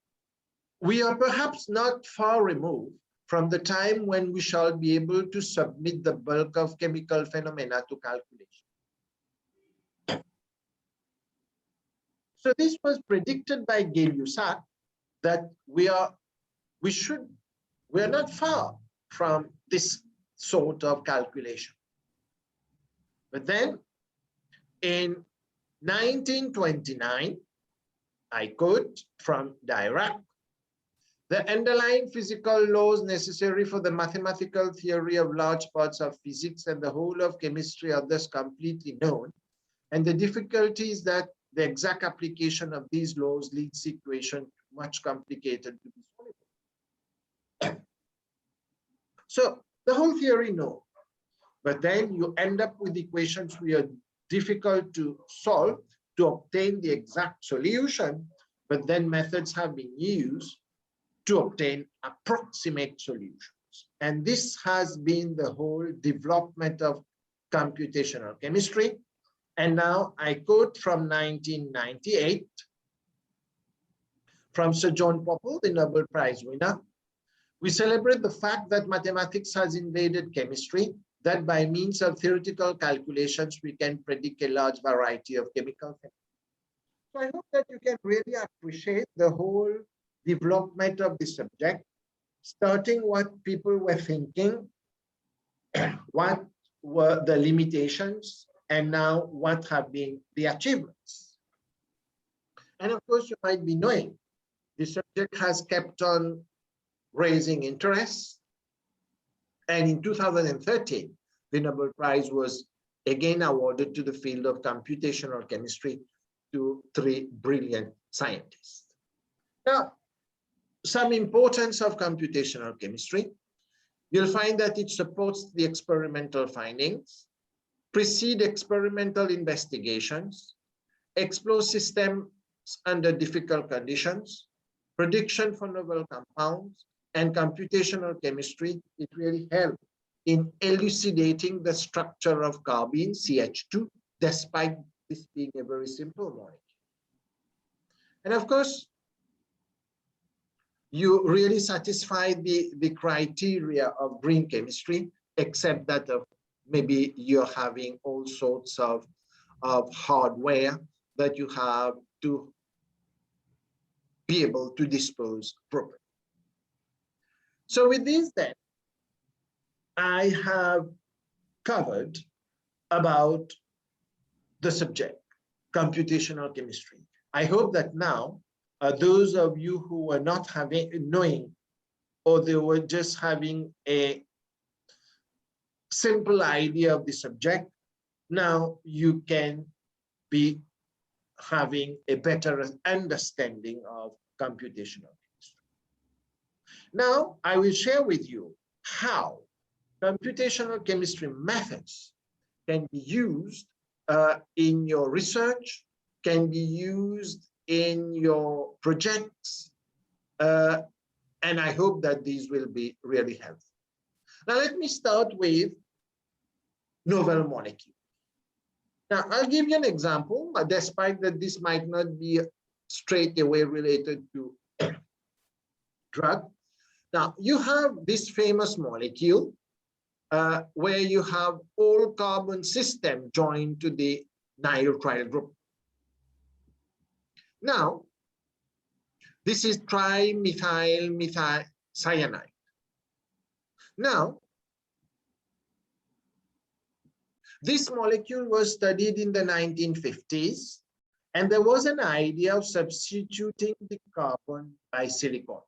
we are perhaps not far removed from the time when we shall be able to submit the bulk of chemical phenomena to calculation. So this was predicted by Gay-Lussac that we are not far from this sort of calculation. But then in 1929, I quote from Dirac, the underlying physical laws necessary for the mathematical theory of large parts of physics and the whole of chemistry are thus completely known, and the difficulty is that the exact application of these laws leads the equation much complicated to be solvable. So the whole theory, no, but then you end up with equations which are difficult to solve to obtain the exact solution, but then methods have been used to obtain approximate solutions. And this has been the whole development of computational chemistry. And now I quote from 1998 from Sir John Popple, the Nobel Prize winner. We celebrate the fact that mathematics has invaded chemistry, that by means of theoretical calculations, we can predict a large variety of chemical phenomena. So I hope that you can really appreciate the whole development of the subject, starting what people were thinking, what were the limitations, and now what have been the achievements. And of course, you might be knowing, the subject has kept on raising interest. And in 2013, the Nobel Prize was again awarded to the field of computational chemistry to 3 brilliant scientists. Now, some importance of computational chemistry. You'll find that it supports the experimental findings, precede experimental investigations, explore systems under difficult conditions, prediction for novel compounds, and computational chemistry. It really helped in elucidating the structure of carbene, CH2, despite this being a very simple molecule. And of course, you really satisfy the criteria of green chemistry, except that maybe you're having all sorts of hardware that you have to be able to dispose properly. So with this then, I have covered about the subject, computational chemistry. I hope that now, those of you who were not knowing, or they were just having a simple idea of the subject, now you can be having a better understanding of computational chemistry. Now, I will share with you how computational chemistry methods can be used in your research, can be used in your projects, and I hope that these will be really helpful. Now, let me start with novel molecule. Now, I'll give you an example, despite that this might not be straight away related to drug. Now, you have this famous molecule where you have all carbon system joined to the nitrile group. Now, this is trimethyl cyanide. Now, this molecule was studied in the 1950s, and there was an idea of substituting the carbon by silicon.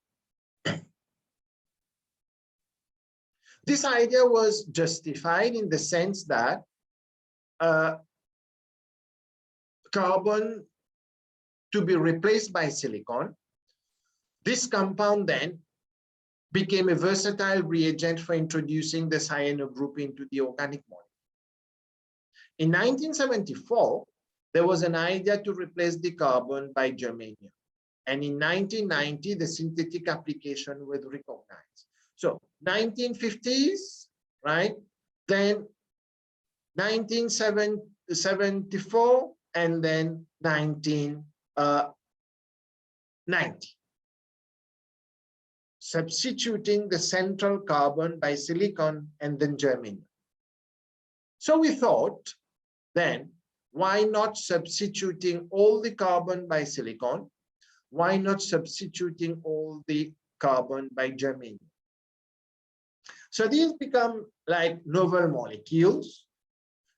This idea was justified in the sense that carbon to be replaced by silicon, this compound then became a versatile reagent for introducing the cyano group into the organic molecule. In 1974, there was an idea to replace the carbon by germanium. And in 1990, the synthetic application was recognized. So 1950s, right? Then 1974, and then 1990. Substituting the central carbon by silicon and then germanium. So we thought, then, why not substituting all the carbon by silicon? Why not substituting all the carbon by germanium? So these become like novel molecules.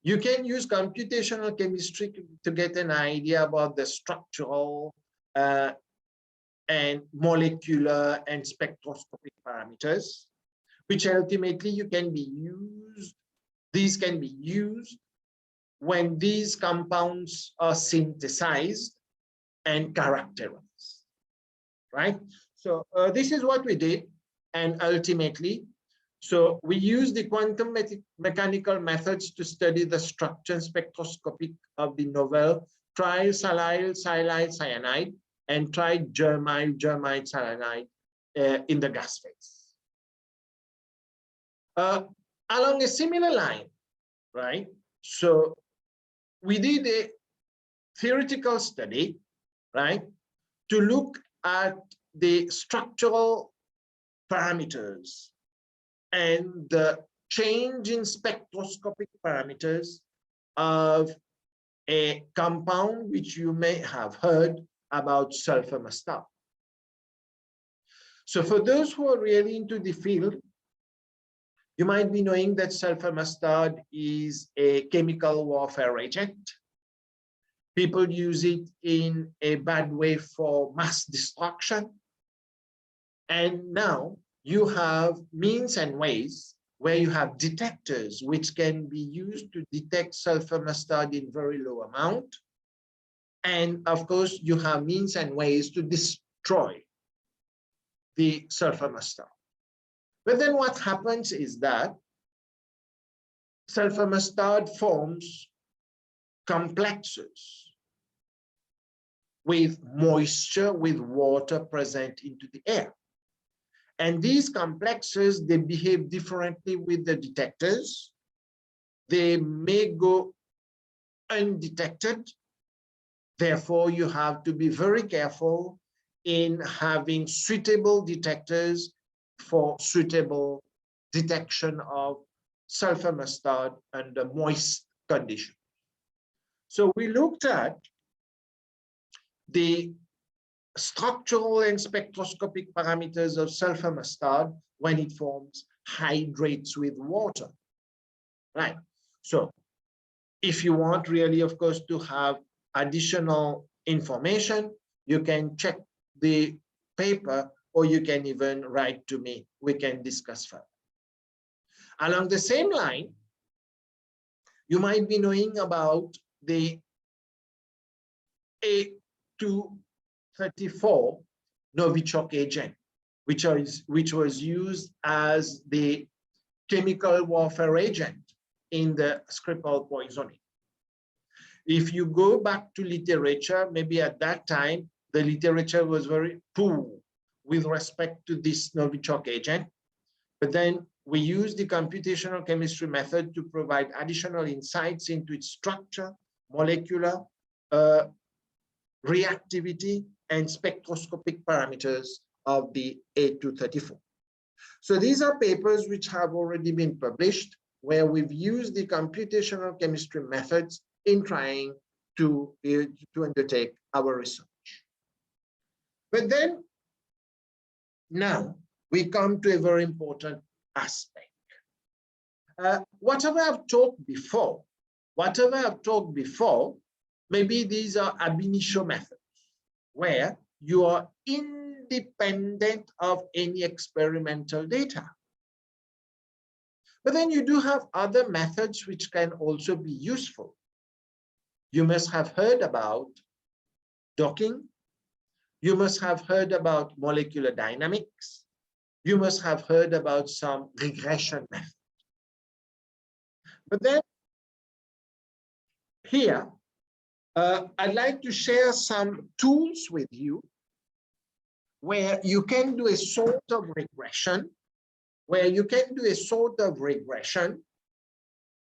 You can use computational chemistry to get an idea about the structural and molecular and spectroscopic parameters, which ultimately you can be used. These can be used when these compounds are synthesized and characterized, right? So this is what we did, and ultimately, so we use the quantum mechanical methods to study the structure and spectroscopic of the novel triacylyl cyanide and trigermyl cyanide in the gas phase. Along a similar line, right? So we did a theoretical study, right, to look at the structural parameters and the change in spectroscopic parameters of a compound which you may have heard about, sulfur mustard. So for those who are really into the field, you might be knowing that sulfur mustard is a chemical warfare agent. People use it in a bad way for mass destruction. And now you have means and ways where you have detectors which can be used to detect sulfur mustard in very low amount. And of course, you have means and ways to destroy the sulfur mustard. But then what happens is that sulfur mustard forms complexes with moisture, with water present into the air. And these complexes, they behave differently with the detectors. They may go undetected. Therefore, you have to be very careful in having suitable detectors for suitable detection of sulfur mustard under moist conditions. So we looked at the structural and spectroscopic parameters of sulfur mustard when it forms hydrates with water, right? So if you want really, of course, to have additional information, you can check the paper, or you can even write to me. We can discuss further. Along the same line, you might be knowing about the A234 Novichok agent, which was used as the chemical warfare agent in the Skripal poisoning. If you go back to literature, maybe at that time, the literature was very poor with respect to this Novichok agent. But then we use the computational chemistry method to provide additional insights into its structure, molecular reactivity, and spectroscopic parameters of the A234. So these are papers which have already been published, where we've used the computational chemistry methods in trying to undertake our research. But then now we come to a very important aspect. Whatever I've talked before, maybe these are ab initio methods, where you are independent of any experimental data. But then you do have other methods which can also be useful. You must have heard about docking. You must have heard about molecular dynamics. You must have heard about some regression methods. But then here, I'd like to share some tools with you where you can do a sort of regression,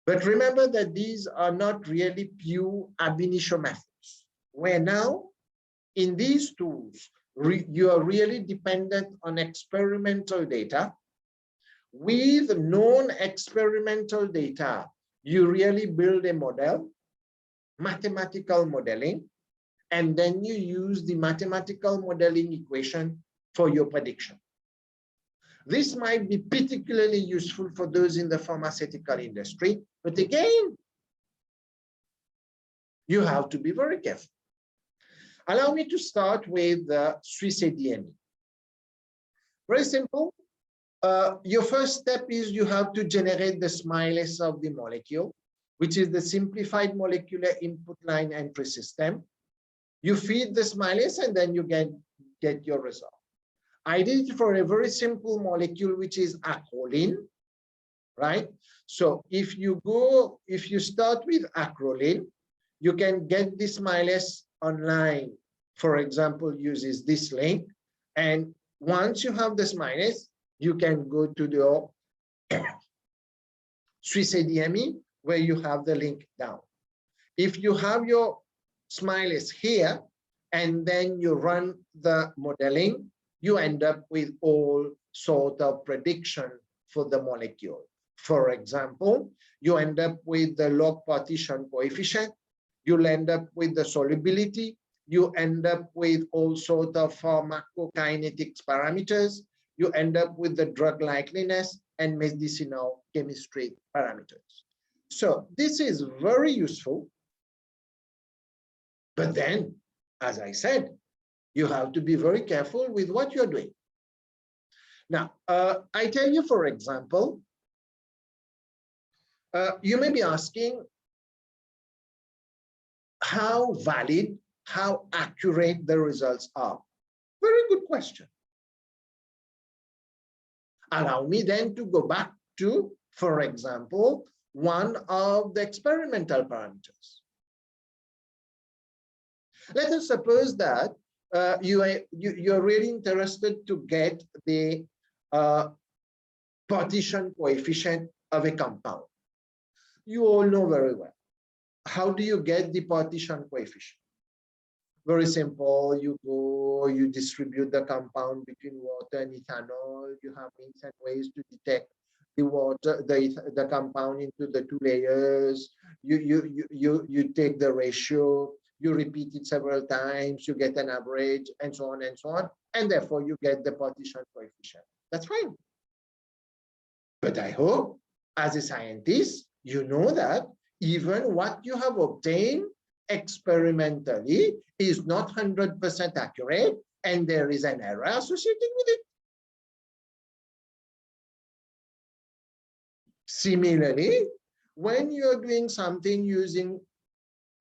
but remember that these are not really pure ab initio methods, where now in these tools, you are really dependent on experimental data. With known experimental data, you really build a model, mathematical modeling, and then you use the mathematical modeling equation for your prediction. This might be particularly useful for those in the pharmaceutical industry, but again, you have to be very careful. Allow me to start with the Swiss ADME. Very simple. Your first step is you have to generate the smileys of the molecule, which is the simplified molecular input line entry system. You feed the smileys and then you get your result. I did it for a very simple molecule, which is acrolein, right? So if you start with acrolein, you can get the smileys online, for example, uses this link. And once you have the smileys, you can go to the Swiss ADME, where you have the link down. If you have your smileys here, and then you run the modeling, you end up with all sort of prediction for the molecule. For example, you end up with the log partition coefficient, you'll end up with the solubility, you end up with all sort of pharmacokinetics parameters, you end up with the drug likeliness and medicinal chemistry parameters. So this is very useful. But then, as I said, you have to be very careful with what you're doing. Now, I tell you, for example, you may be asking how valid, how accurate the results are. Very good question. Allow me then to go back to, for example, one of the experimental parameters. Let us suppose that you're really interested to get the partition coefficient of a compound. You all know very well. How do you get the partition coefficient? Very simple. You go, you distribute the compound between water and ethanol. You have means and ways to detect the water, the compound into the two layers. You take the ratio, you repeat it several times, you get an average, and so on and so on. And therefore you get the partition coefficient. That's fine. But I hope, as a scientist, you know that even what you have obtained experimentally is not 100% accurate, and there is an error associated with it. Similarly, when you're doing something using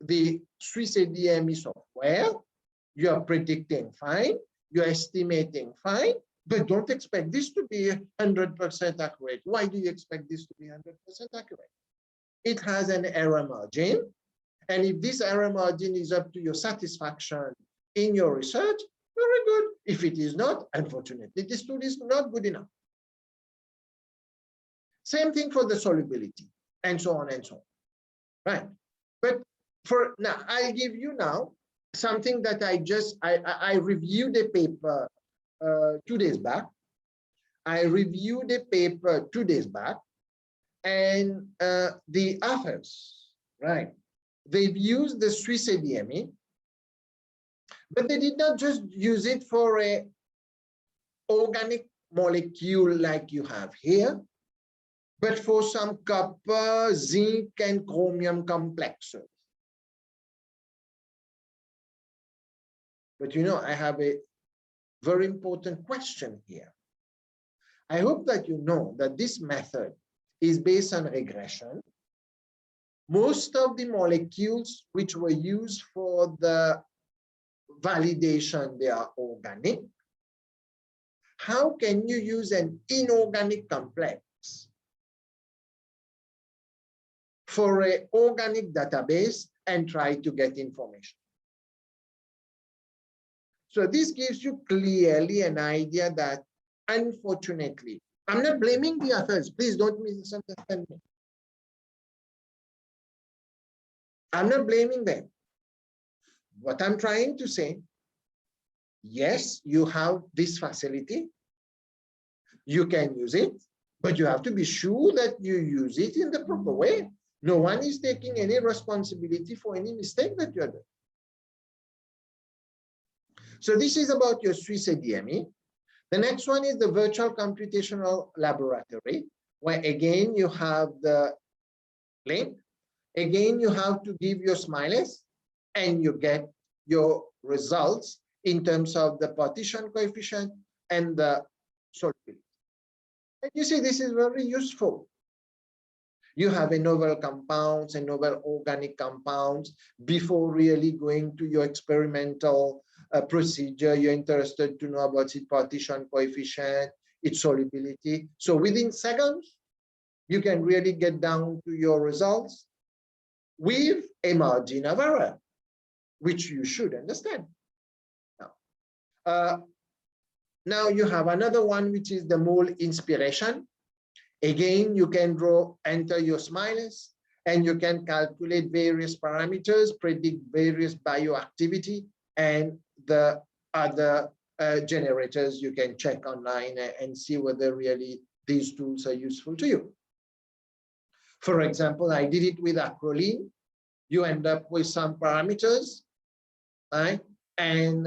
the Swiss ADME software, you are predicting fine, you're estimating, fine, but don't expect this to be 100% accurate. Why do you expect this to be 100% accurate? It has an error margin. And if this error margin is up to your satisfaction in your research, very good. If it is not, unfortunately, this tool is not good enough. Same thing for the solubility, and so on and so on. Right. But for now, I'll give you now something that I reviewed a paper 2 days back. I reviewed a paper 2 days back, and the authors, right, they've used the Swiss ADME, but they did not just use it for a organic molecule like you have here, but for some copper, zinc, and chromium complexes. But you know, I have a very important question here. I hope that you know that this method is based on regression. Most of the molecules which were used for the validation, they are organic. How can you use an inorganic complex for an organic database and try to get information? So this gives you clearly an idea that, unfortunately, I'm not blaming the authors. Please don't misunderstand me. I'm not blaming them. What I'm trying to say, yes, you have this facility. You can use it, but you have to be sure that you use it in the proper way. No one is taking any responsibility for any mistake that you're doing. So this is about your Swiss ADME. The next one is the virtual computational laboratory, where again, you have the link. Again, you have to give your smileys and you get your results in terms of the partition coefficient and the solubility. And you see, this is very useful. You have a novel compounds and novel organic compounds before really going to your experimental procedure. You're interested to know about its partition coefficient, its solubility. So within seconds, you can really get down to your results with a margin of error, which you should understand. Now you have another one, which is the mole inspiration. Again, you can enter your smileys, and you can calculate various parameters, predict various bioactivity, and the other generators you can check online and see whether really these tools are useful to you. For example, I did it with acrolein. You end up with some parameters, right? And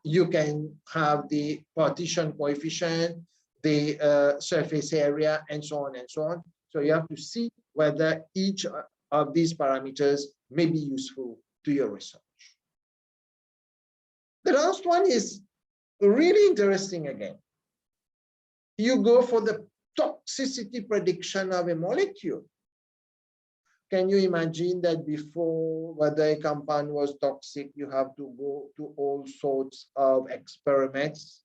you can have the partition coefficient, the surface area, and so on and so on. So you have to see whether each of these parameters may be useful to your research. The last one is really interesting again. You go for the toxicity prediction of a molecule. Can you imagine that before whether a compound was toxic, you have to go to all sorts of experiments,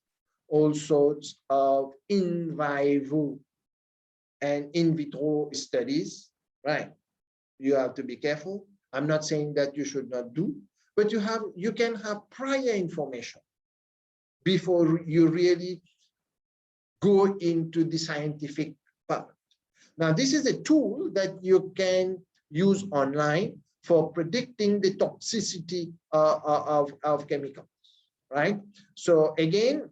all sorts of in vivo and in vitro studies, right? You have to be careful. I'm not saying that you should not do, but you can have prior information before you really go into the scientific part. Now, this is a tool that you can use online for predicting the toxicity of chemicals, right? So again,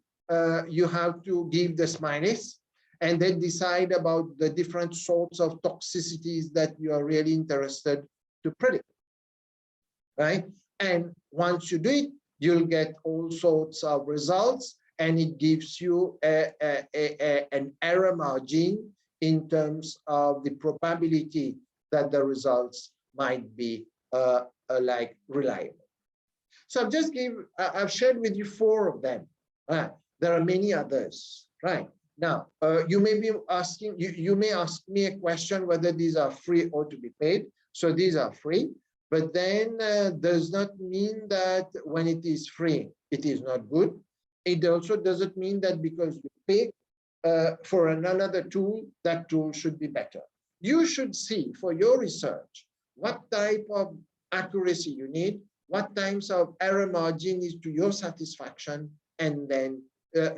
you have to give the smileys and then decide about the different sorts of toxicities that you are really interested to predict, right? And once you do it, you'll get all sorts of results, and it gives you an error margin in terms of the probability that the results might be like reliable. So I've shared with you 4 of them. There are many others, right? Now, you may be asking, you may ask me a question whether these are free or to be paid. So these are free, but then does not mean that when it is free, it is not good. it also doesn't mean that because you pay for another tool, that tool should be better. You should see for your research what type of accuracy you need, what types of error margin is to your satisfaction, and then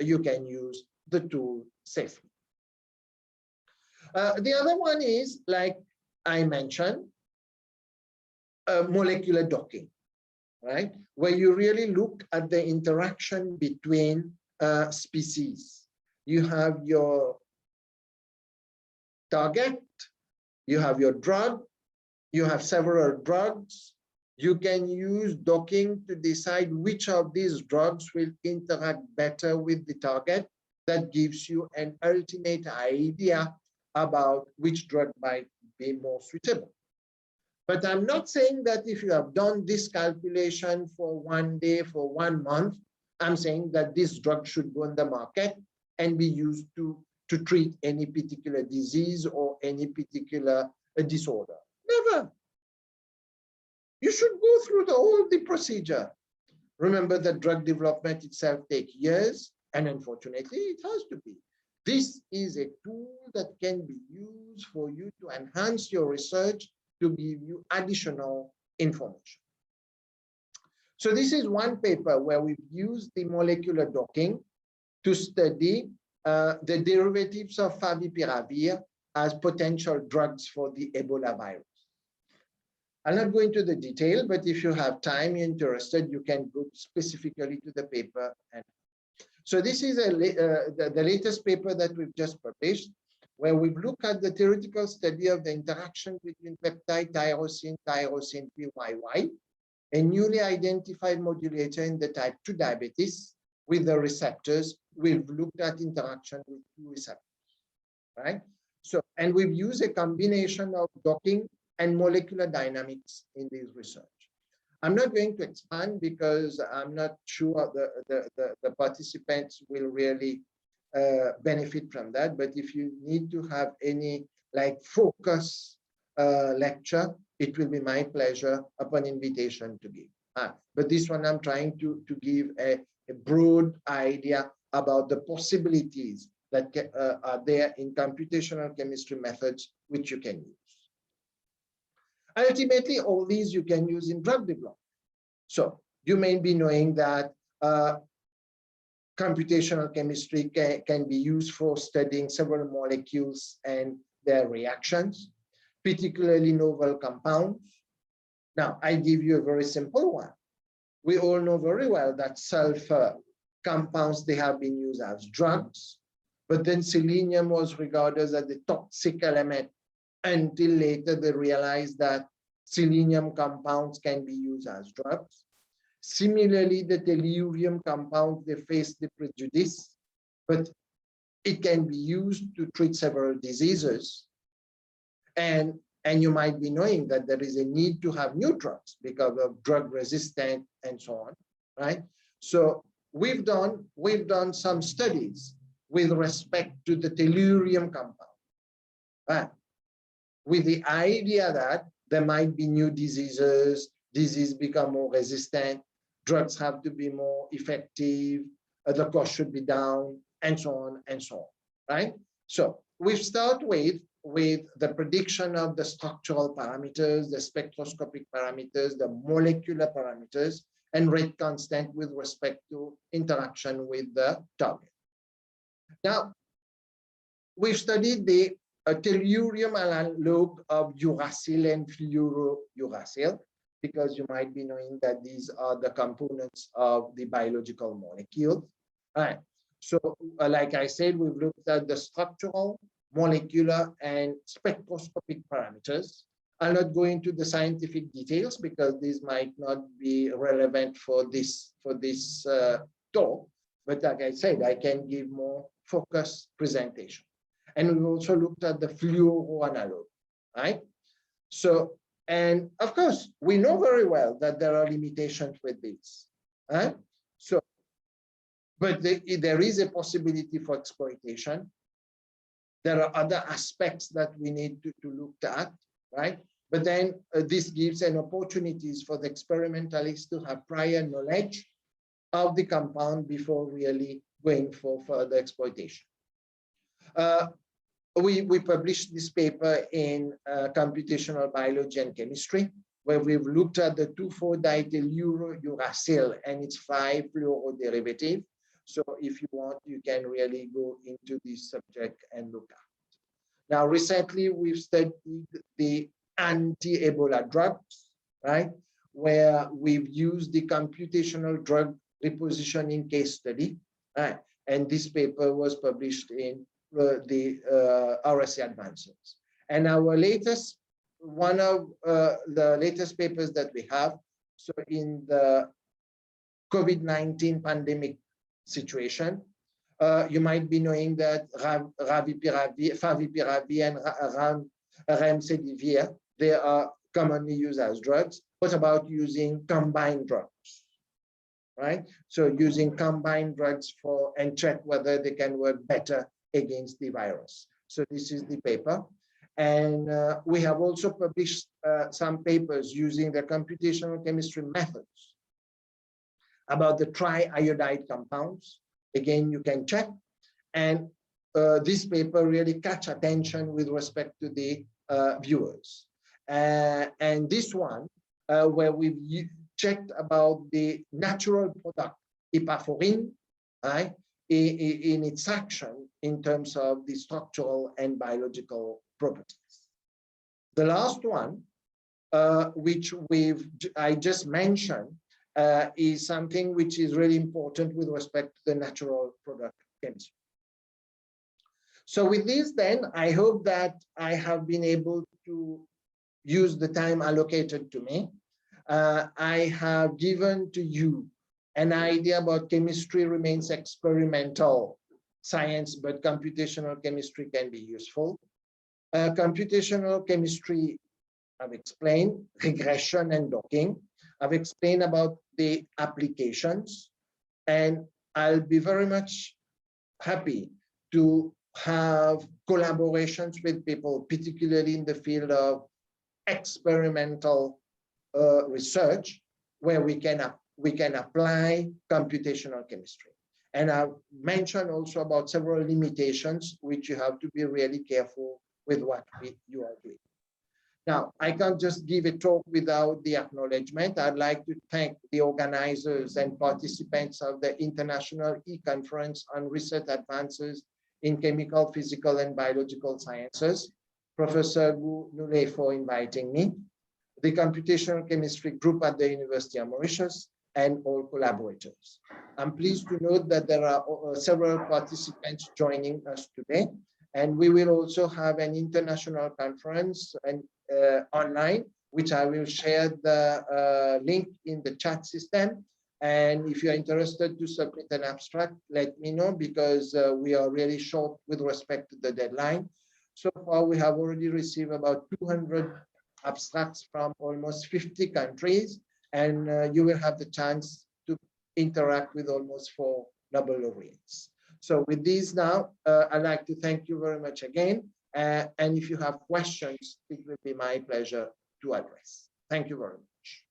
you can use the tool safely. The other one is, like I mentioned, molecular docking, right? Where you really look at the interaction between species. You have your target, you have your drug, you have several drugs. You can use docking to decide which of these drugs will interact better with the target. That gives you an ultimate idea about which drug might be more suitable. But I'm not saying that if you have done this calculation for 1 day, for 1 month, I'm saying that this drug should go on the market and be used to treat any particular disease or any particular disorder. Never. You should go through the procedure. Remember that drug development itself takes years, and unfortunately, it has to be. This is a tool that can be used for you to enhance your research, to give you additional information. So this is one paper where we've used the molecular docking to study the derivatives of favipiravir as potential drugs for the Ebola virus. I'll not go into the detail, but if you have time, you're interested, you can go specifically to the paper. And so this is the latest paper that we've just published, where we've looked at the theoretical study of the interaction between peptide tyrosine PYY, a newly identified modulator in the type 2 diabetes with the receptors. We've looked at interaction with 2 receptors, right? So, and we've used a combination of docking and molecular dynamics in this research. I'm not going to expand because I'm not sure the participants will really benefit from that. But if you need to have any like focus lecture, it will be my pleasure upon invitation to give. But this one I'm trying to give a broad idea about the possibilities that are there in computational chemistry methods which you can use. Ultimately, all these you can use in drug development. So you may be knowing that computational chemistry can be used for studying several molecules and their reactions, particularly novel compounds. Now, I give you a very simple one. We all know very well that sulfur compounds, they have been used as drugs, but then selenium was regarded as the toxic element until later they realized that selenium compounds can be used as drugs. Similarly, the tellurium compounds, they face the prejudice, but it can be used to treat several diseases. And you might be knowing that there is a need to have new drugs because of drug resistance and so on, right? So we've done some studies with respect to the tellurium compound, right? With the idea that there might be new diseases, disease become more resistant, drugs have to be more effective, the cost should be down, and so on and so on, right? So we start with the prediction of the structural parameters, the spectroscopic parameters, the molecular parameters, and rate constant with respect to interaction with the target. Now, we've studied the tellurium analog of uracil and fluorouracil, because you might be knowing that these are the components of the biological molecule. All right. So, like I said, we've looked at the structural, molecular, and spectroscopic parameters. I'll not go into the scientific details because these might not be relevant for this talk. But like I said, I can give more focused presentation. And we also looked at the fluoroanalog, right? So, and of course, we know very well that there are limitations with this, right? So, but there is a possibility for exploitation. There are other aspects that we need to look at, right? But then this gives an opportunities for the experimentalists to have prior knowledge of the compound before really going for further exploitation. We published this paper in computational biology and chemistry, where we've looked at the 2,4-diethyl and its 5-fluoroderivative. So if you want, you can really go into this subject and look at it. Now, recently, we've studied the anti-Ebola drugs, right? Where we've used the computational drug repositioning case study, right? And this paper was published in the RSA Advances. And our latest, one of the latest papers that we have, so in the COVID-19 pandemic situation, you might be knowing that favipiravir and remdesivir, they are commonly used as drugs. What about using combined drugs, right? So using combined drugs for and check whether they can work better against the virus. So this is the paper. And we have also published some papers using the computational chemistry methods about the triiodide compounds. Again, you can check. And this paper really catch attention with respect to the viewers. And this one, where we've checked about the natural product, ipafourin, right, in its action in terms of the structural and biological properties. The last one, which I just mentioned, is something which is really important with respect to the natural product chemistry. So with this, then, I hope that I have been able to use the time allocated to me. I have given to you an idea about chemistry remains experimental science, but computational chemistry can be useful. Computational chemistry, I've explained, regression and docking. I've explained about the applications, and I'll be very much happy to have collaborations with people, particularly in the field of experimental research, where we can apply computational chemistry. And I've mentioned also about several limitations, which you have to be really careful with what you are doing. Now, I can't just give a talk without the acknowledgement. I'd like to thank the organizers and participants of the International E-Conference on Research Advances in Chemical, Physical, and Biological Sciences, Professor Gu Nule, for inviting me, the Computational Chemistry Group at the University of Mauritius, and all collaborators. I'm pleased to note that there are several participants joining us today, and we will also have an international conference and online, which I will share the link in the chat system. And if you're interested to submit an abstract, let me know, because we are really short with respect to the deadline. So far, we have already received about 200 abstracts from almost 50 countries, and you will have the chance to interact with almost 4 Nobel laureates. So with these now, I'd like to thank you very much again. And if you have questions, it will be my pleasure to address. Thank you very much.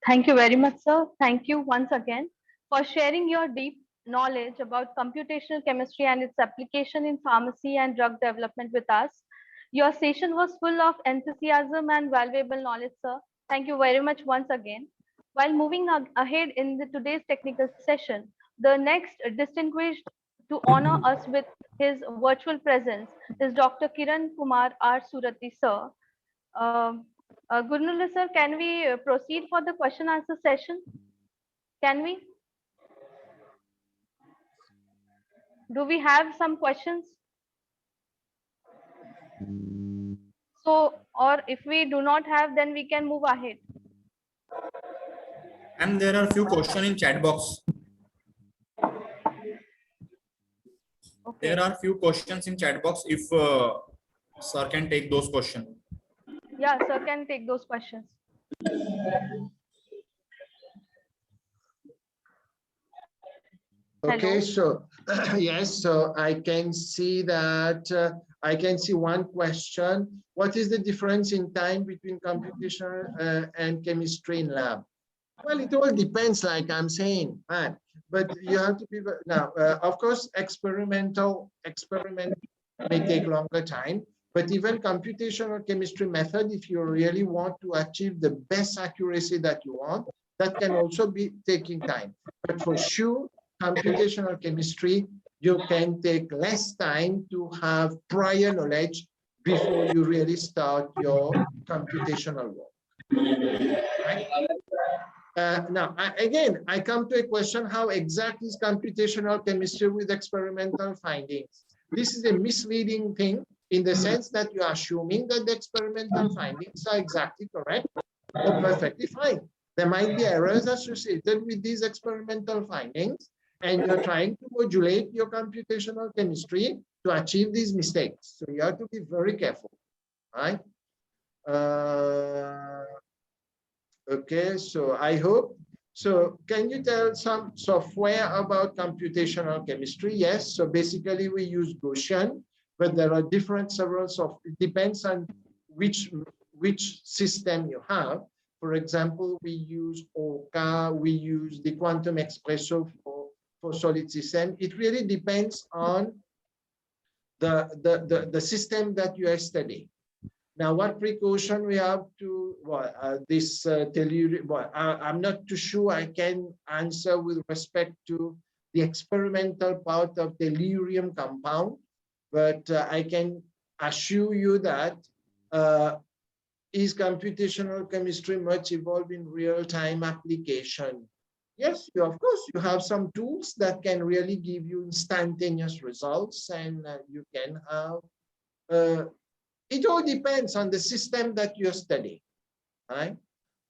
Thank you very much, sir. Thank you once again for sharing your deep knowledge about computational chemistry and its application in pharmacy and drug development with us. Your session was full of enthusiasm and valuable knowledge, sir. Thank you very much once again. While moving ahead in today's technical session, the next distinguished to honor us with his virtual presence is Dr. Kiran Kumar R.Surati, sir. Gurnula, sir, can we proceed for the question answer session? Can we? Do we have some questions? So, or if we do not have, then we can move ahead. And there are few questions in chat box. Okay. There are few questions in chat box. If sir can take those questions. Yeah, sir can take those questions. Okay, so yes, so I can see that I can see one question. What is the difference in time between computational and chemistry in lab? Well, it all depends, like I'm saying, man. But you have to be now. Of course, experiment may take longer time. But even computational chemistry method, if you really want to achieve the best accuracy that you want, that can also be taking time. But for sure, computational chemistry, you can take less time to have prior knowledge before you really start your computational work. Right? Now, again, I come to a question, how exact is computational chemistry with experimental findings? This is a misleading thing in the sense that you are assuming that the experimental findings are exactly correct or perfectly fine. There might be errors associated with these experimental findings, and you're trying to modulate your computational chemistry to achieve these mistakes. So you have to be very careful, right? Okay, so I hope. So can you tell some software about computational chemistry? Yes, so basically we use Gaussian, but there are several software. It depends on which system you have. For example, we use OCA, we use the Quantum Espresso for solid system. It really depends on the system that you are studying. Now, what precaution we have to tellurium? Well, I'm not too sure I can answer with respect to the experimental part of tellurium compound, but I can assure you that is computational chemistry much evolved in real-time application? Yes, of course, you have some tools that can really give you instantaneous results, and you can have. It all depends on the system that you're studying, right?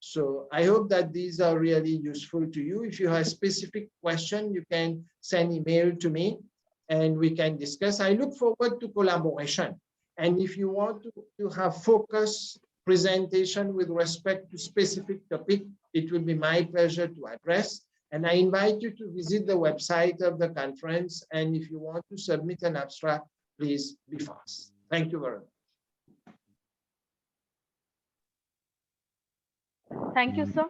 So I hope that these are really useful to you. If you have a specific question, you can send email to me and we can discuss. I look forward to collaboration. And if you want to have focused presentation with respect to specific topic, it will be my pleasure to address. And I invite you to visit the website of the conference. And if you want to submit an abstract, please be fast. Thank you very much. Thank you, sir.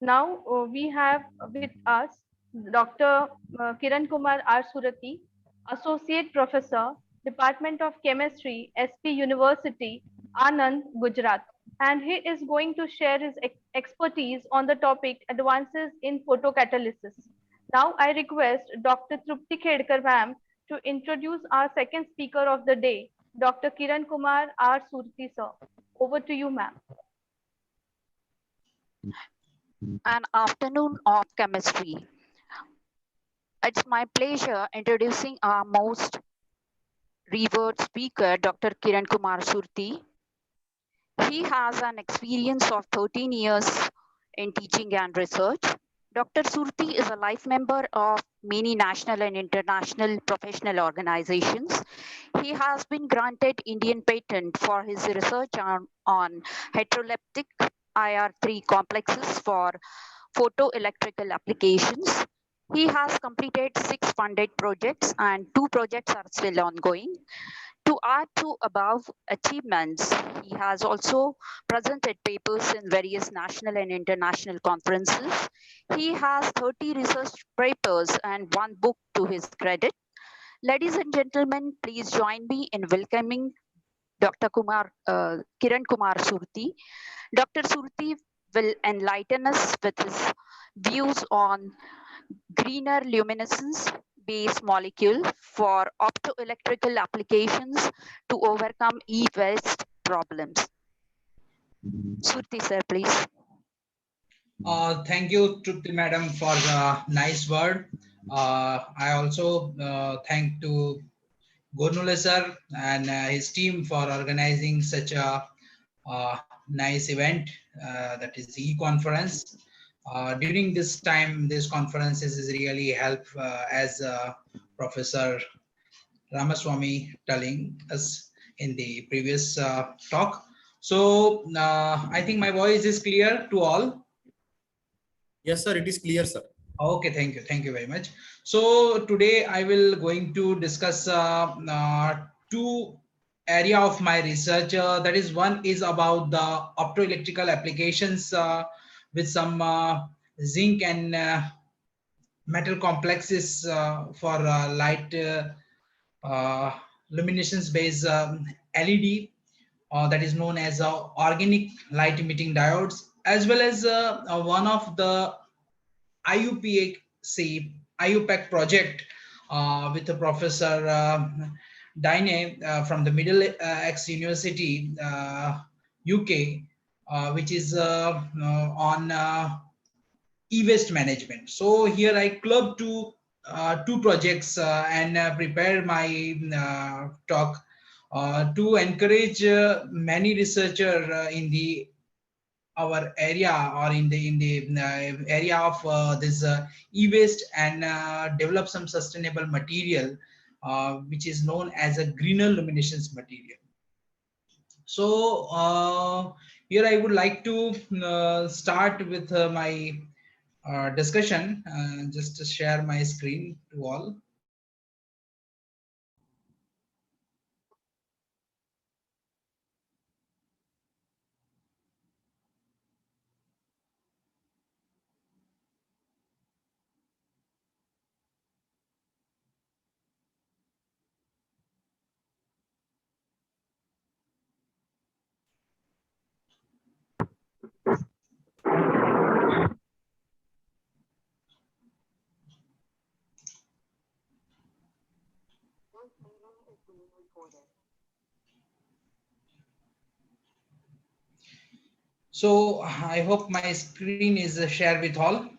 Now we have with us Dr. Kiran Kumar R.Surati, Associate Professor, Department of Chemistry, SP University, Anand Gujrat, and he is going to share his expertise on the topic Advances in Photocatalysis. Now I request Dr. Trupti Khedkar ma'am to introduce our second speaker of the day, Dr. Kiran Kumar R.Surati, sir. Over to you, ma'am. An afternoon of chemistry. It's my pleasure introducing our most revered speaker, Dr. Kiran Kumar Surti. He has an experience of 13 years in teaching and research. Dr. Surti is a life member of many national and international professional organizations. He has been granted Indian patent for his research on heteroleptic IR3 complexes for photoelectrical applications. He has completed 6 funded projects and 2 projects are still ongoing. To add to above achievements, he has also presented papers in various national and international conferences. He has 30 research papers and 1 book to his credit. Ladies and gentlemen, please join me in welcoming Dr. Kiran Kumar Surti. Dr. Surti will enlighten us with his views on greener luminescence-based molecule for opto-electrical applications to overcome e-waste problems. Surti sir, please. Thank you, Trupti madam, for the nice word. I also thank to Gornule sir and his team for organizing such a nice event, that is the e-conference. During this time, this conferences is really help as Professor Ramaswamy telling us in the previous talk. So I think my voice is clear to all. Yes, sir. It is clear, sir. Okay, thank you very much. So today I will going to discuss two area of my research. That is, one is about the optoelectrical applications with some zinc and metal complexes for light uh, luminescence based LED, that is known as organic light emitting diodes, as well as one of the IUPAC IUPAC project with the Professor Dine from the Middlesex University, UK, which is on e-waste management. So here I clubbed two projects and prepared my talk to encourage many researchers in the our area or in the area of this e-waste and develop some sustainable material which is known as a greener luminescence material. So here I would like to start with my discussion, just to share my screen to all. So I hope my screen is shared with all.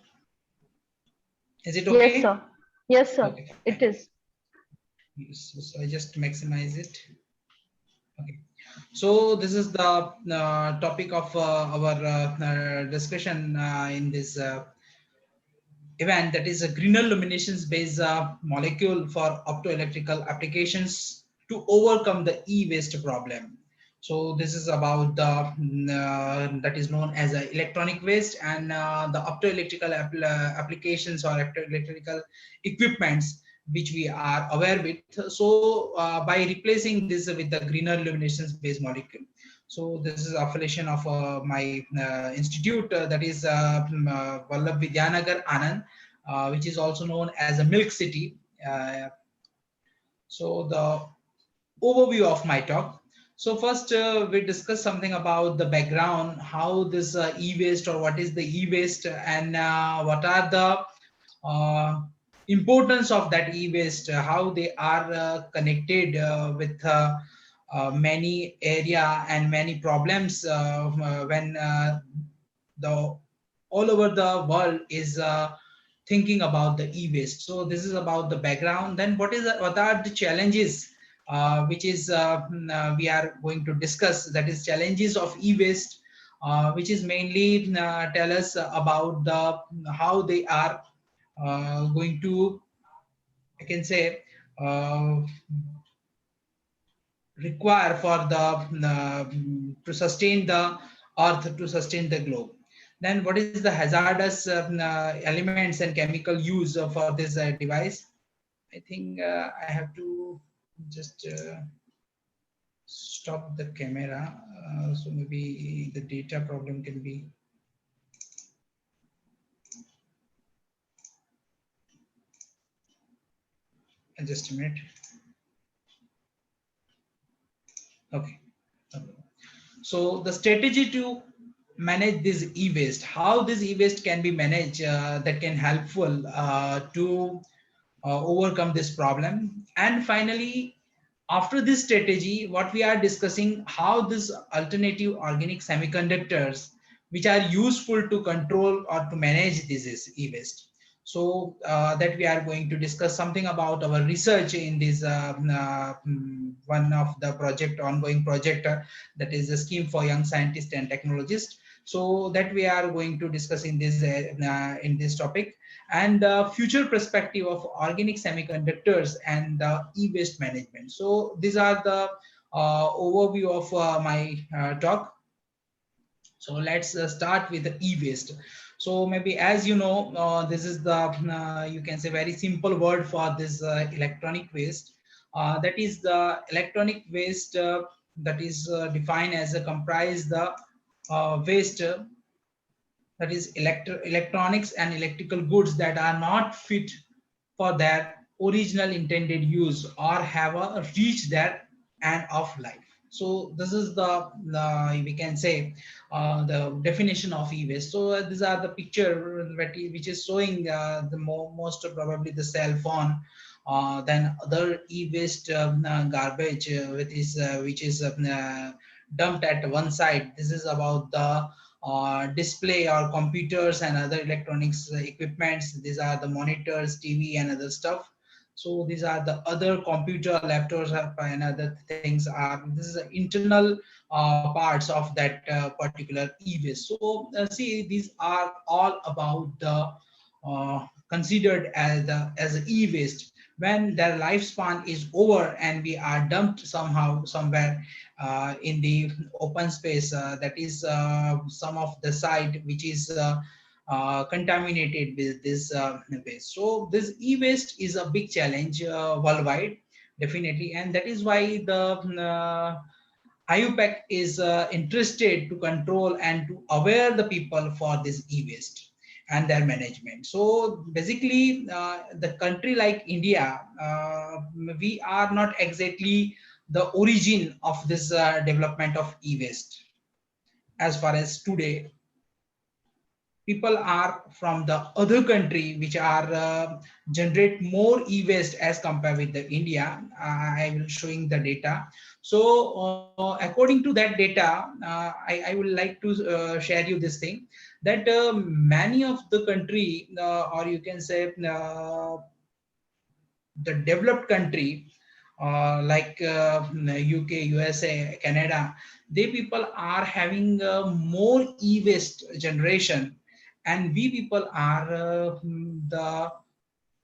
Is it okay? Yes, sir. Yes, sir. Okay, it is. So I just maximize it. Okay. So this is the topic of our discussion in this event, that is a greener luminescence based molecule for optoelectrical applications to overcome the e-waste problem. So this is about the that is known as electronic waste and the optoelectrical applications or optoelectrical equipments which we are aware with. So by replacing this with the greener luminescence based molecule. So this is affiliation of my institute, that is Vallabh Vidyanagar Anand, which is also known as a Milk City. So the overview of my talk. So first we discuss something about the background, how this e-waste, or what is the e-waste, and what are the importance of that e-waste, how they are connected with many area and many problems when the all over the world is thinking about the e-waste. So this is about the background. Then what are the challenges which is we are going to discuss, that is challenges of e-waste, which is mainly tell us about the how they are going to, I can say, require for the to sustain the earth, to sustain the globe. Then what is the hazardous elements and chemical use for this device? I think I have to just stop the camera, so maybe the data problem can be. Just a minute. Okay. So the strategy to manage this e-waste, how this e-waste can be managed, that can helpful to overcome this problem. And finally, after this strategy, what we are discussing, how this alternative organic semiconductors, which are useful to control or to manage this e-waste. So that we are going to discuss something about our research in this one of the ongoing project, that is a scheme for young scientists and technologists. So that we are going to discuss in this topic, and future perspective of organic semiconductors and e-waste management. So these are the overview of my talk. So let's start with the e-waste. So maybe, as you know, this is the you can say very simple word for this electronic waste. That is the electronic waste that is defined as a comprise the waste that is electronics and electrical goods that are not fit for their original intended use or have reached their end of life. So this is the we can say the definition of e-waste. So these are the picture which is showing the most probably the cell phone, then other e-waste garbage which is dumped at one side. This is about the display or computers and other electronics equipments. These are the monitors, TV and other stuff. So these are the other computer, laptops and other things are, this is the internal parts of that particular e-waste. So see, these are all about the considered as e-waste when their lifespan is over and we are dumped somehow somewhere in the open space, that is some of the site which is contaminated with this waste. So this e-waste is a big challenge worldwide, definitely, and that is why the IUPAC is interested to control and to aware the people for this e-waste and their management. So basically, the country like India, we are not exactly the origin of this development of e-waste. As far as today, people are from the other country which are generate more e-waste as compared with the India. I will showing the data. So according to that data, I will like to share you this thing that many of the country or you can say the developed country like UK, USA, Canada, they people are having more e-waste generation, and we people are the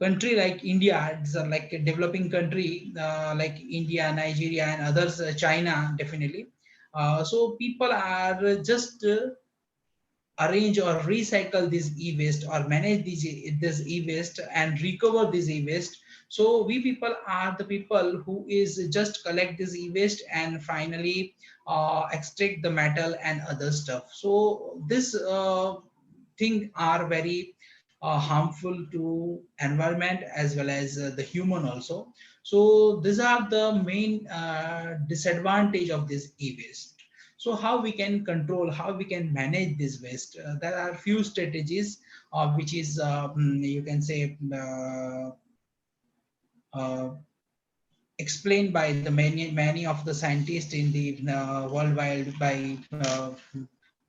country like India. It's like a developing country like India, Nigeria, and others, China, definitely. So people are just arrange or recycle this e-waste or manage this e-waste and recover this e-waste. So we people are the people who is just collect this e-waste and finally extract the metal and other stuff. So this thing are very harmful to environment as well as the human also. So these are the main disadvantage of this e-waste. So how we can control, how we can manage this waste? There are few strategies which is you can say explained by the many of the scientists in the worldwide by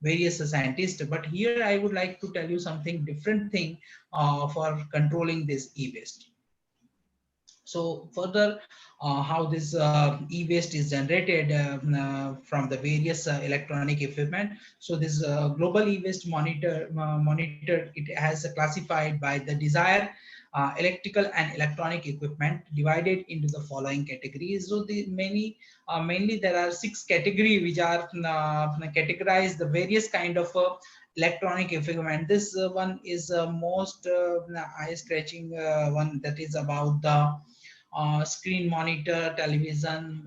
various scientists. But here I would like to tell you something different thing for controlling this e-waste. So further, how this e-waste is generated from the various electronic equipment. So this global e-waste monitor, it has classified by the desired electrical and electronic equipment divided into the following categories. So the mainly there are 6 categories which are categorized the various kind of electronic equipment. This one is most eye-scratching one, that is about the screen monitor, television,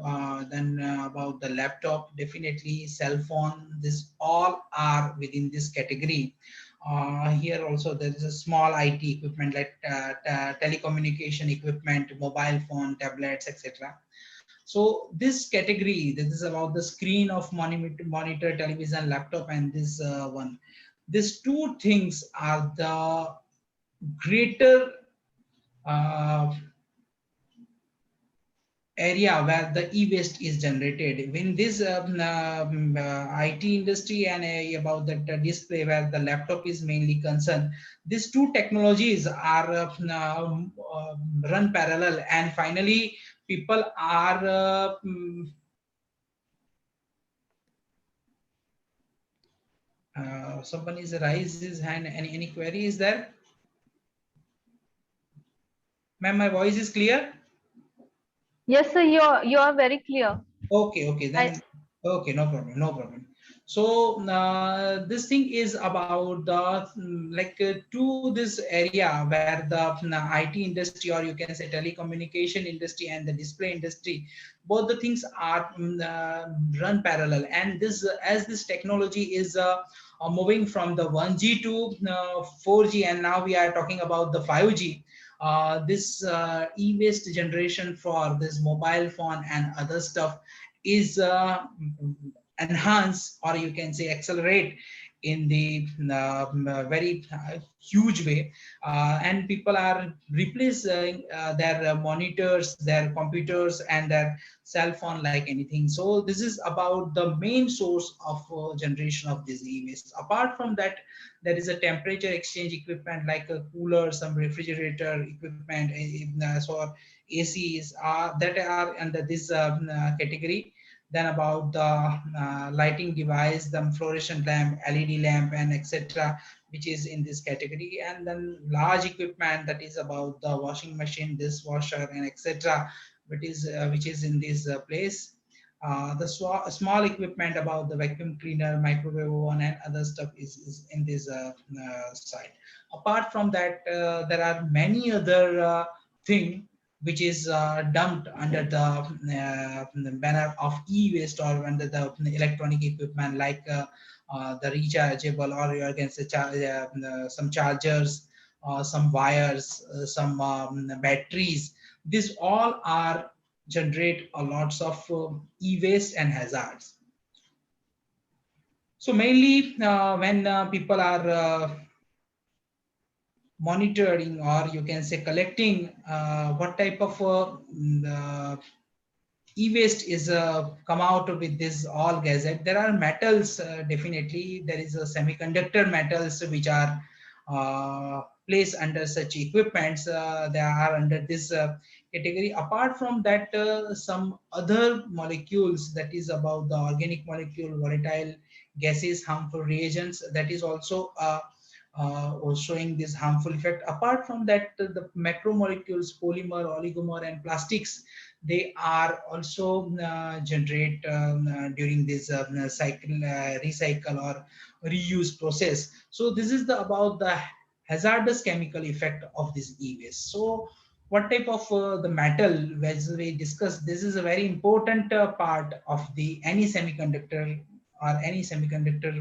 then about the laptop, definitely cell phone. This all are within this category. Here also there is a small IT equipment like telecommunication equipment, mobile phone, tablets, etc. So this category, this is about the screen of monitor, television, laptop, and this one. These two things are the greater area where the e-waste is generated. In this IT industry and about the display where the laptop is mainly concerned, these two technologies are run parallel, and finally people are someone is raised his hand. Any query is there? Ma'am, my voice is clear? Yes, sir, you are very clear. Okay, then okay, no problem. So this thing is about the to this area where the IT industry, or you can say telecommunication industry and the display industry, both the things are run parallel. And this as this technology is moving from the 1G to 4G, and now we are talking about the 5G. This e-waste generation for this mobile phone and other stuff is enhance, or you can say accelerate in the very huge way, and people are replacing their monitors, their computers and their cell phone like anything. So this is about the main source of generation of this e-waste. Apart from that, there is a temperature exchange equipment like a cooler, some refrigerator equipment, so ACs that are under this category. Then about the lighting device, the fluorescent lamp, LED lamp, and etc., which is in this category. And then large equipment, that is about the washing machine, dishwasher, and etc., which is in this place. The small equipment about the vacuum cleaner, microwave oven, and other stuff is in this side. Apart from that, there are many other things which is dumped under the banner of e-waste, or under the electronic equipment like the rechargeable, or you can say some chargers, some wires, some batteries. These all are generate a lots of e-waste and hazards. So mainly when people are monitoring, or you can say collecting what type of e-waste is come out with this all gadget. There are metals, definitely there is a semiconductor metals which are placed under such equipments. They are under this category. Apart from that, some other molecules, that is about the organic molecule, volatile gases, harmful reagents, that is also showing this harmful effect. Apart from that, the macromolecules, polymer, oligomer, and plastics, they are also generate during this recycle or reuse process. So this is the about the hazardous chemical effect of this e-waste. So what type of the metal, as we discussed, this is a very important part of the any semiconductor or any semiconductor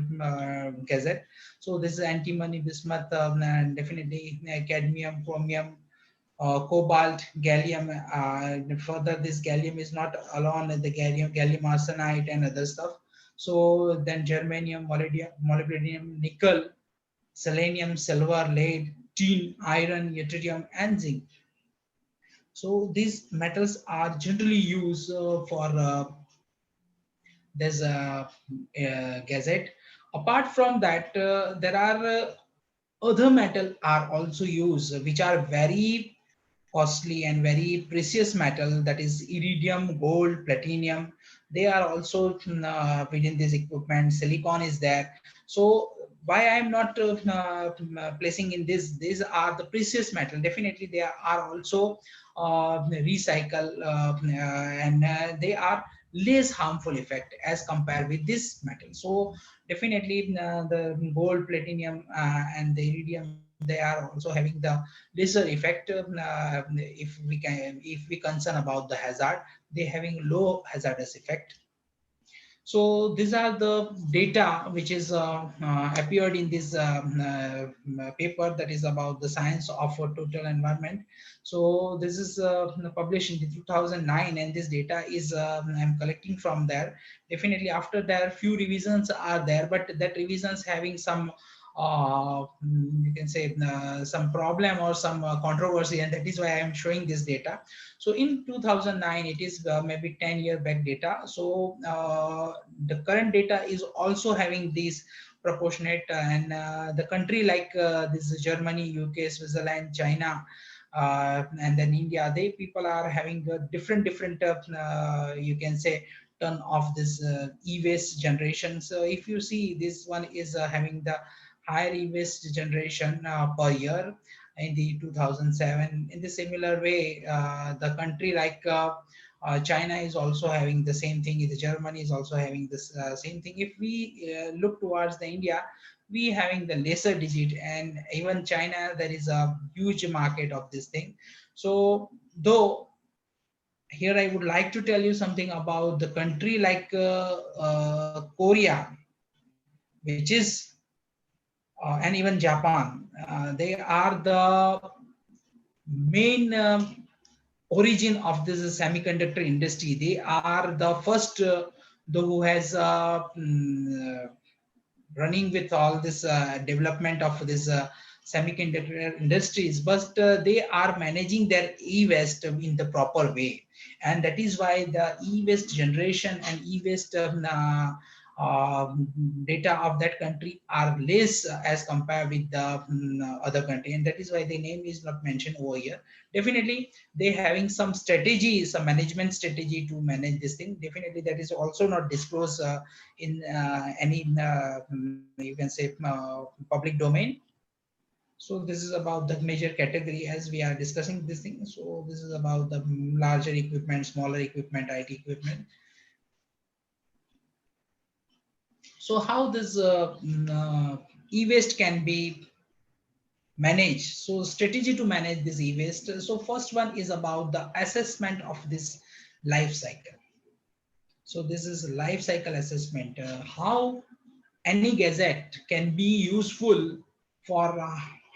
gadget. So this is antimony, bismuth, and definitely cadmium, chromium, cobalt, gallium. Further, this gallium is not alone, the gallium arsenide and other stuff. So then germanium, molybdenum, nickel, selenium, silver, lead, tin, iron, yttrium, and zinc. So these metals are generally used for this gadget. Apart from that, there are other metal are also used, which are very costly and very precious metal, that is iridium, gold, platinum. They are also within this equipment. Silicon is there. So why I am not placing in this, these are the precious metal. Definitely they are also recycle and they are less harmful effect as compared with this metal. So definitely the gold, platinum, and the iridium, they are also having the lesser effect. If we concern about the hazard, they having low hazardous effect. So these are the data which is appeared in this paper, that is about the science of total environment. So this is published in 2009, and this data is I'm collecting from there. Definitely after there few revisions are there, but that revisions having some you can say some problem or some controversy, and that is why I am showing this data. So in 2009, it is maybe 10-year back data. So the current data is also having these proportionate, and the country like this is Germany, UK, Switzerland, China, and then India, they people are having different you can say ton of this e-waste generation. So if you see, this one is having the higher e-waste generation per year in the 2007. In the similar way, the country like China is also having the same thing. Germany is also having this same thing. If we look towards the India, we having the lesser digit, and even China, there is a huge market of this thing. So though here I would like to tell you something about the country like Korea, which is and even Japan. They are the main origin of this semiconductor industry. They are the first who has running with all this development of this semiconductor industries, but they are managing their e-waste in the proper way, and that is why the e-waste generation and e-waste data of that country are less as compared with the other country, and that is why the name is not mentioned over here. Definitely they having some strategy, some management strategy to manage this thing. Definitely that is also not disclosed in any you can say public domain. So this is about the major category as we are discussing this thing. So this is about the larger equipment, smaller equipment, IT equipment. So how this e-waste can be managed? So strategy to manage this e-waste. So first one is about the assessment of this life cycle. So this is life cycle assessment. How any gadget can be useful for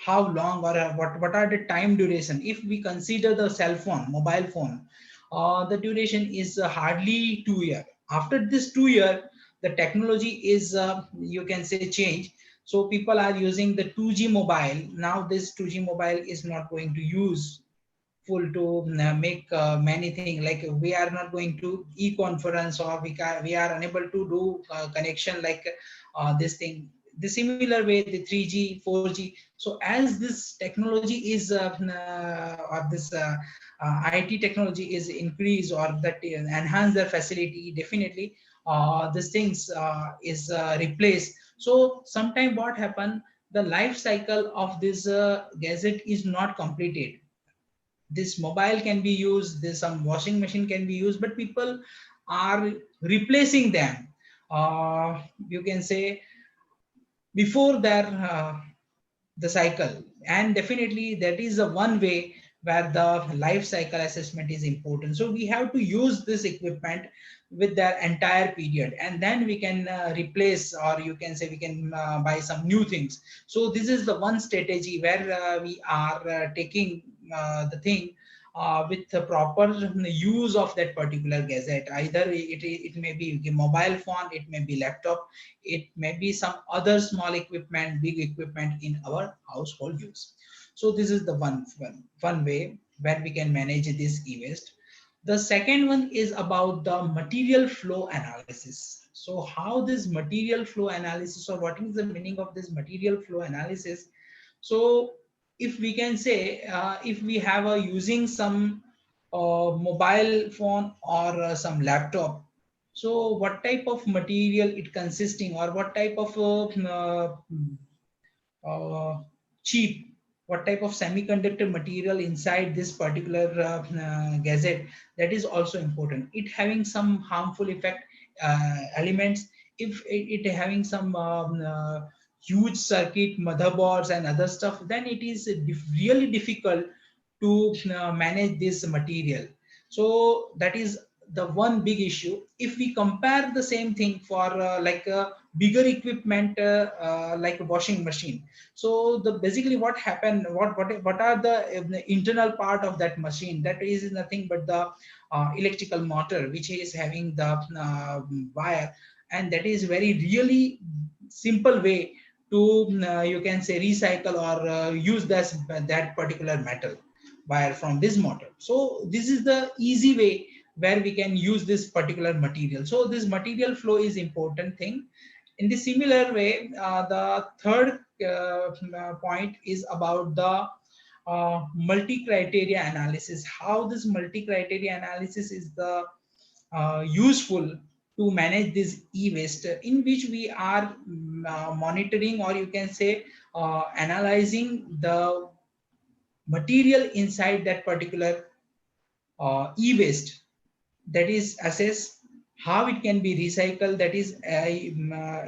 how long, or what are the time duration. If we consider the cell phone, mobile phone, the duration is hardly 2 years. After this 2 years, the technology is you can say change. So people are using the 2G mobile. Now this 2G mobile is not going to use full to make many things, like we are not going to e-conference, or we are unable to do connection like this thing. The similar way, the 3G 4G. So as this technology is or this IT technology is increased, or that enhance their facility, definitely these things is replaced. So sometime what happen, the life cycle of this gadget is not completed. This mobile can be used, this some washing machine can be used, but people are replacing them you can say before their the cycle. And definitely that is the one way where the life cycle assessment is important. So we have to use this equipment with their entire period, and then we can replace, or you can say we can buy some new things. So this is the one strategy where we are taking the thing with the proper use of that particular gadget. Either it may be a mobile phone, it may be laptop, it may be some other small equipment, big equipment in our household use. So this is the one way where we can manage this e-waste. The second one is about the material flow analysis. So how this material flow analysis, or what is the meaning of this material flow analysis? So if we can say if we have a using some mobile phone or some laptop, so what type of material it consisting, or what type of cheap, what type of semiconductor material inside this particular gadget, that is also important. It having some harmful effect elements, if it having some huge circuit motherboards and other stuff, then it is really difficult to manage this material. So that is the one big issue. If we compare the same thing for like a bigger equipment like a washing machine, so the basically what happened, what are the internal part of that machine? That is nothing but the electrical motor, which is having the wire, and that is very really simple way to you can say recycle or use that particular metal wire from this motor. So this is the easy way where we can use this particular material. So this material flow is important thing. In the similar way, the third point is about the multi-criteria analysis. How this multi-criteria analysis is the useful to manage this e-waste, in which we are monitoring, or you can say analyzing the material inside that particular e-waste. that is assess how it can be recycled, that is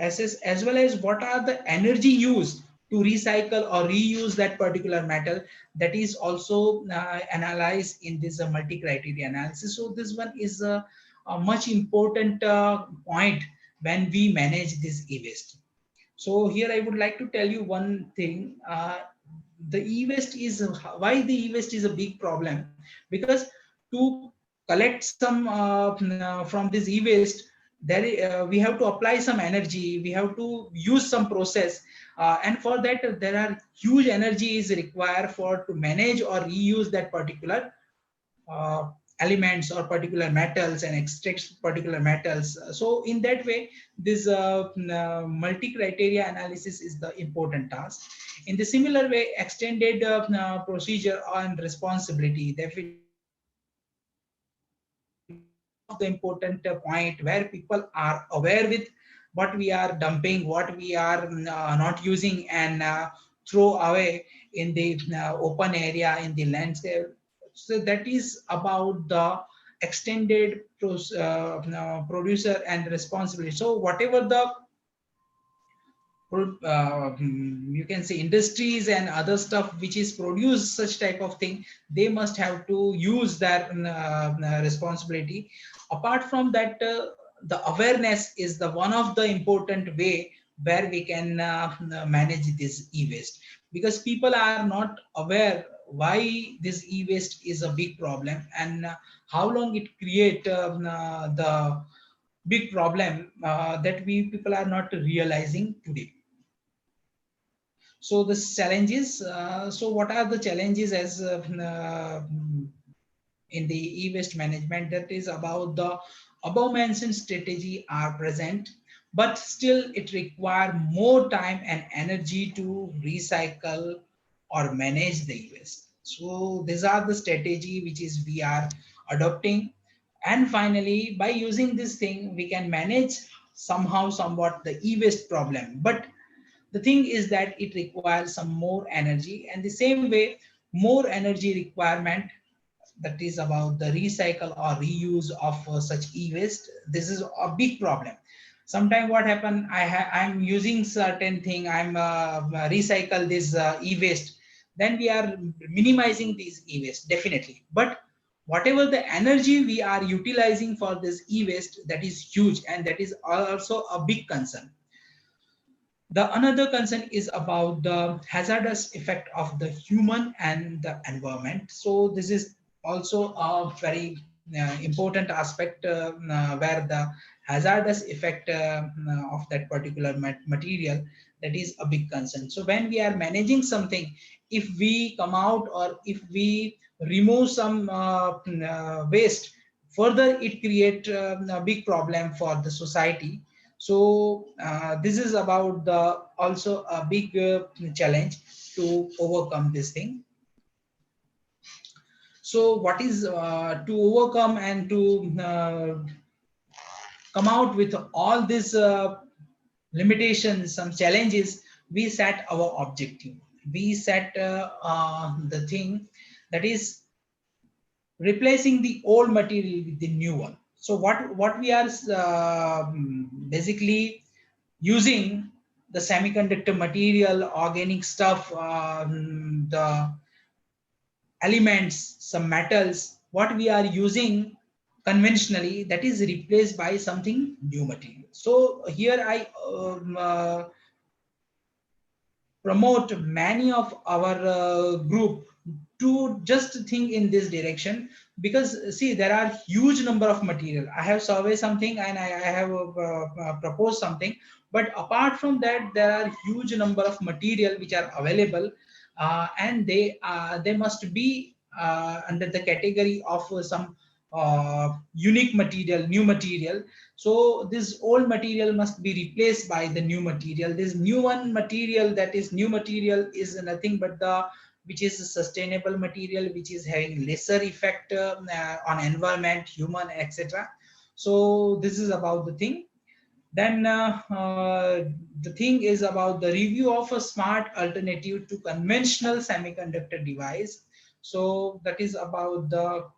assess, as well as what are the energy used to recycle or reuse that particular metal, that is also analyzed in this multi-criteria analysis. So this one is a much important point when we manage this e-waste. So here I would like to tell you one thing. The e-waste is, why the e-waste is a big problem, because to collect some from this e-waste, there we have to apply some energy, we have to use some process, and for that there are huge energy is required for to manage or reuse that particular elements or particular metals and extract particular metals. So in that way, this multi-criteria analysis is the important task. In the similar way, extended procedure on responsibility, the important point where people are aware with what we are dumping, what we are not using and throw away in the open area, in the landscape. So that is about the extended producer and responsibility. So whatever the you can say industries and other stuff which is produce such type of thing, they must have to use that responsibility. Apart from that, the awareness is the one of the important way where we can manage this e-waste, because people are not aware why this e-waste is a big problem and how long it create the big problem that we people are not realizing today. So the challenges, so what are the challenges as in the e-waste management? That is about the above mentioned strategy are present, but still it require more time and energy to recycle or manage the e-waste. So these are the strategy which is we are adopting. And finally, by using this thing, we can manage somehow somewhat the e-waste problem. But the thing is that it requires some more energy, and the same way more energy requirement, that is about the recycle or reuse of such e-waste. This is a big problem. Sometimes what happen, I'm using certain thing, I'm recycle this e-waste, then we are minimizing these e-waste definitely, but whatever the energy we are utilizing for this e-waste, that is huge, and that is also a big concern. The another concern is about the hazardous effect of the human and the environment. So this is also a very important aspect where the hazardous effect of that particular material, that is a big concern. So when we are managing something, if we come out or if we remove some waste, further it create a big problem for the society. So this is about the also a big challenge to overcome this thing. So what is to overcome and to come out with all these limitations, some challenges, we set our objective. We set the thing, that is replacing the old material with the new one. So what we are basically using the semiconductor material, organic stuff, the elements, some metals, what we are using conventionally, that is replaced by something new material. So here I promote many of our group to just think in this direction, because see, there are huge number of material. I have surveyed something and I have proposed something, but apart from that, there are huge number of material which are available, and they must be under the category of some unique material, new material. So this old material must be replaced by the new material. This new one material, that is new material, is nothing but the which is a sustainable material, which is having lesser effect on environment, human, etc. So this is about the thing. Then the thing is about the review of a smart alternative to conventional semiconductor device. So that is about the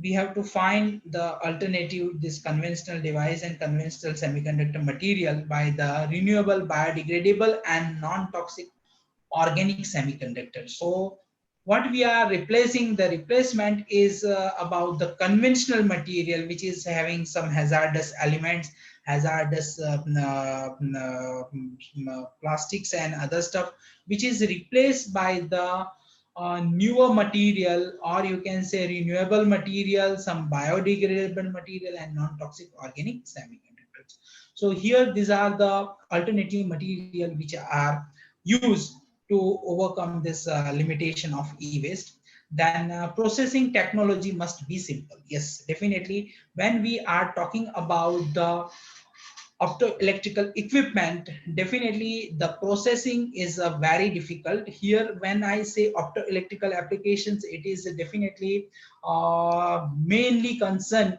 we have to find the alternative, this conventional device and conventional semiconductor material by the renewable, biodegradable and non-toxic organic semiconductor. So what we are replacing, the replacement is about the conventional material, which is having some hazardous elements, hazardous plastics and other stuff, which is replaced by the newer material, or you can say renewable material, some biodegradable material and non-toxic organic semiconductors. So here these are the alternative material which are used to overcome this limitation of e-waste. Then processing technology must be simple. Yes, definitely. When we are talking about the opto-electrical equipment, definitely the processing is very difficult. Here, when I say opto-electrical applications, it is definitely mainly concerned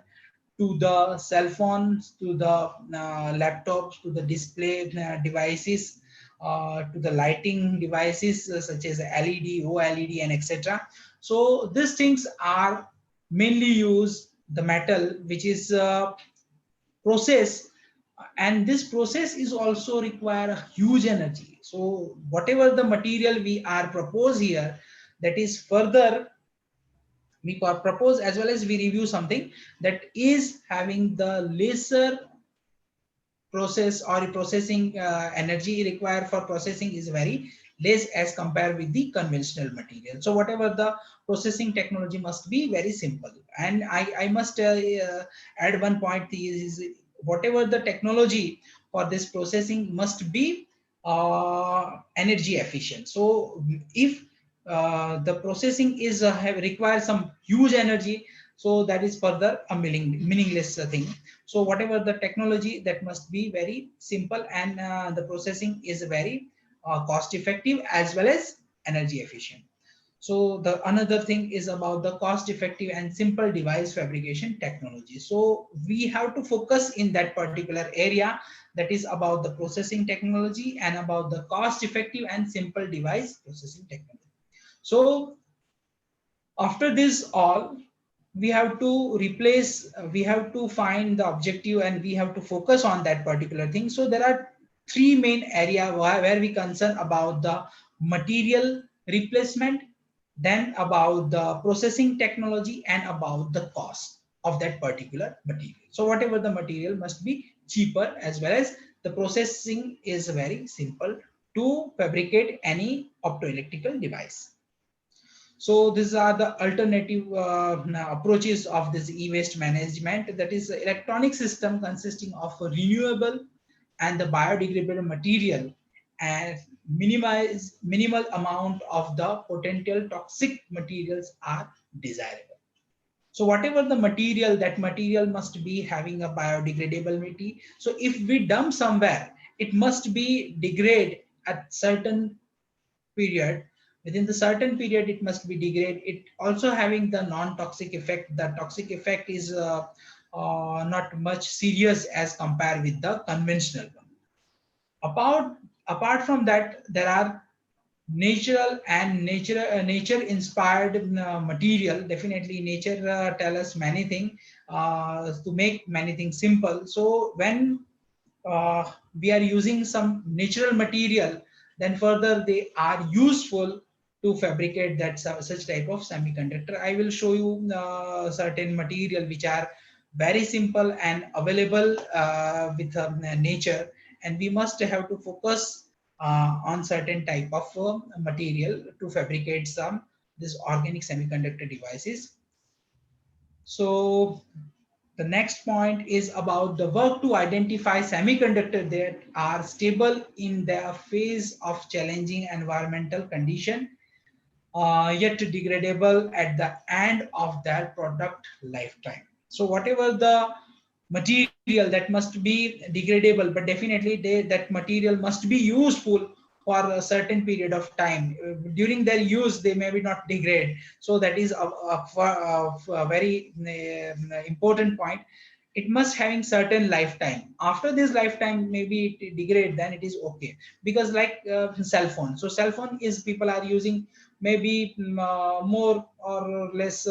to the cell phones, to the laptops, to the display devices, to the lighting devices such as LED, OLED, and etc. So these things are mainly use the metal, which is process, and this process is also require a huge energy. So whatever the material we are propose here, that is further we propose as well as we review something that is having the lesser process or processing energy required for processing is very less as compared with the conventional material. So whatever the processing technology must be very simple. And I must add one point is whatever the technology for this processing must be energy efficient. So if the processing is require some huge energy, so that is further a meaningless thing. So whatever the technology, that must be very simple, and the processing is very cost effective as well as energy efficient. So the another thing is about the cost effective and simple device fabrication technology. So we have to focus in that particular area, that is about the processing technology and about the cost effective and simple device processing technology. So after this all, we have to replace, we have to find the objective and we have to focus on that particular thing. So there are three main areas where we concern about the material replacement, then about the processing technology, and about the cost of that particular material. So whatever the material must be cheaper, as well as the processing is very simple to fabricate any optoelectrical device. So these are the alternative approaches of this e-waste management, that is electronic system consisting of a renewable and the biodegradable material, and minimal amount of the potential toxic materials are desirable. So whatever the material, that material must be having a biodegradability. So if we dump somewhere, it must be degrade at certain period. Within the certain period, it must be degraded. It also having the non-toxic effect. The toxic effect is not much serious as compared with the conventional one. Apart from that, there are natural and nature inspired material. Definitely nature tell us many things to make many things simple. So when we are using some natural material, then further they are useful to fabricate that such type of semiconductor. I will show you certain material which are very simple and available with nature, and we must have to focus on certain type of material to fabricate some this organic semiconductor devices. So the next point is about the work to identify semiconductors that are stable in their phase of challenging environmental condition, yet degradable at the end of their product lifetime. So whatever the material, that must be degradable, but definitely that material must be useful for a certain period of time. During their use, they may be not degrade. So that is a very important point. It must having certain lifetime. After this lifetime, maybe it degrade, then it is okay. Because like cell phone. So cell phone is people are using maybe more or less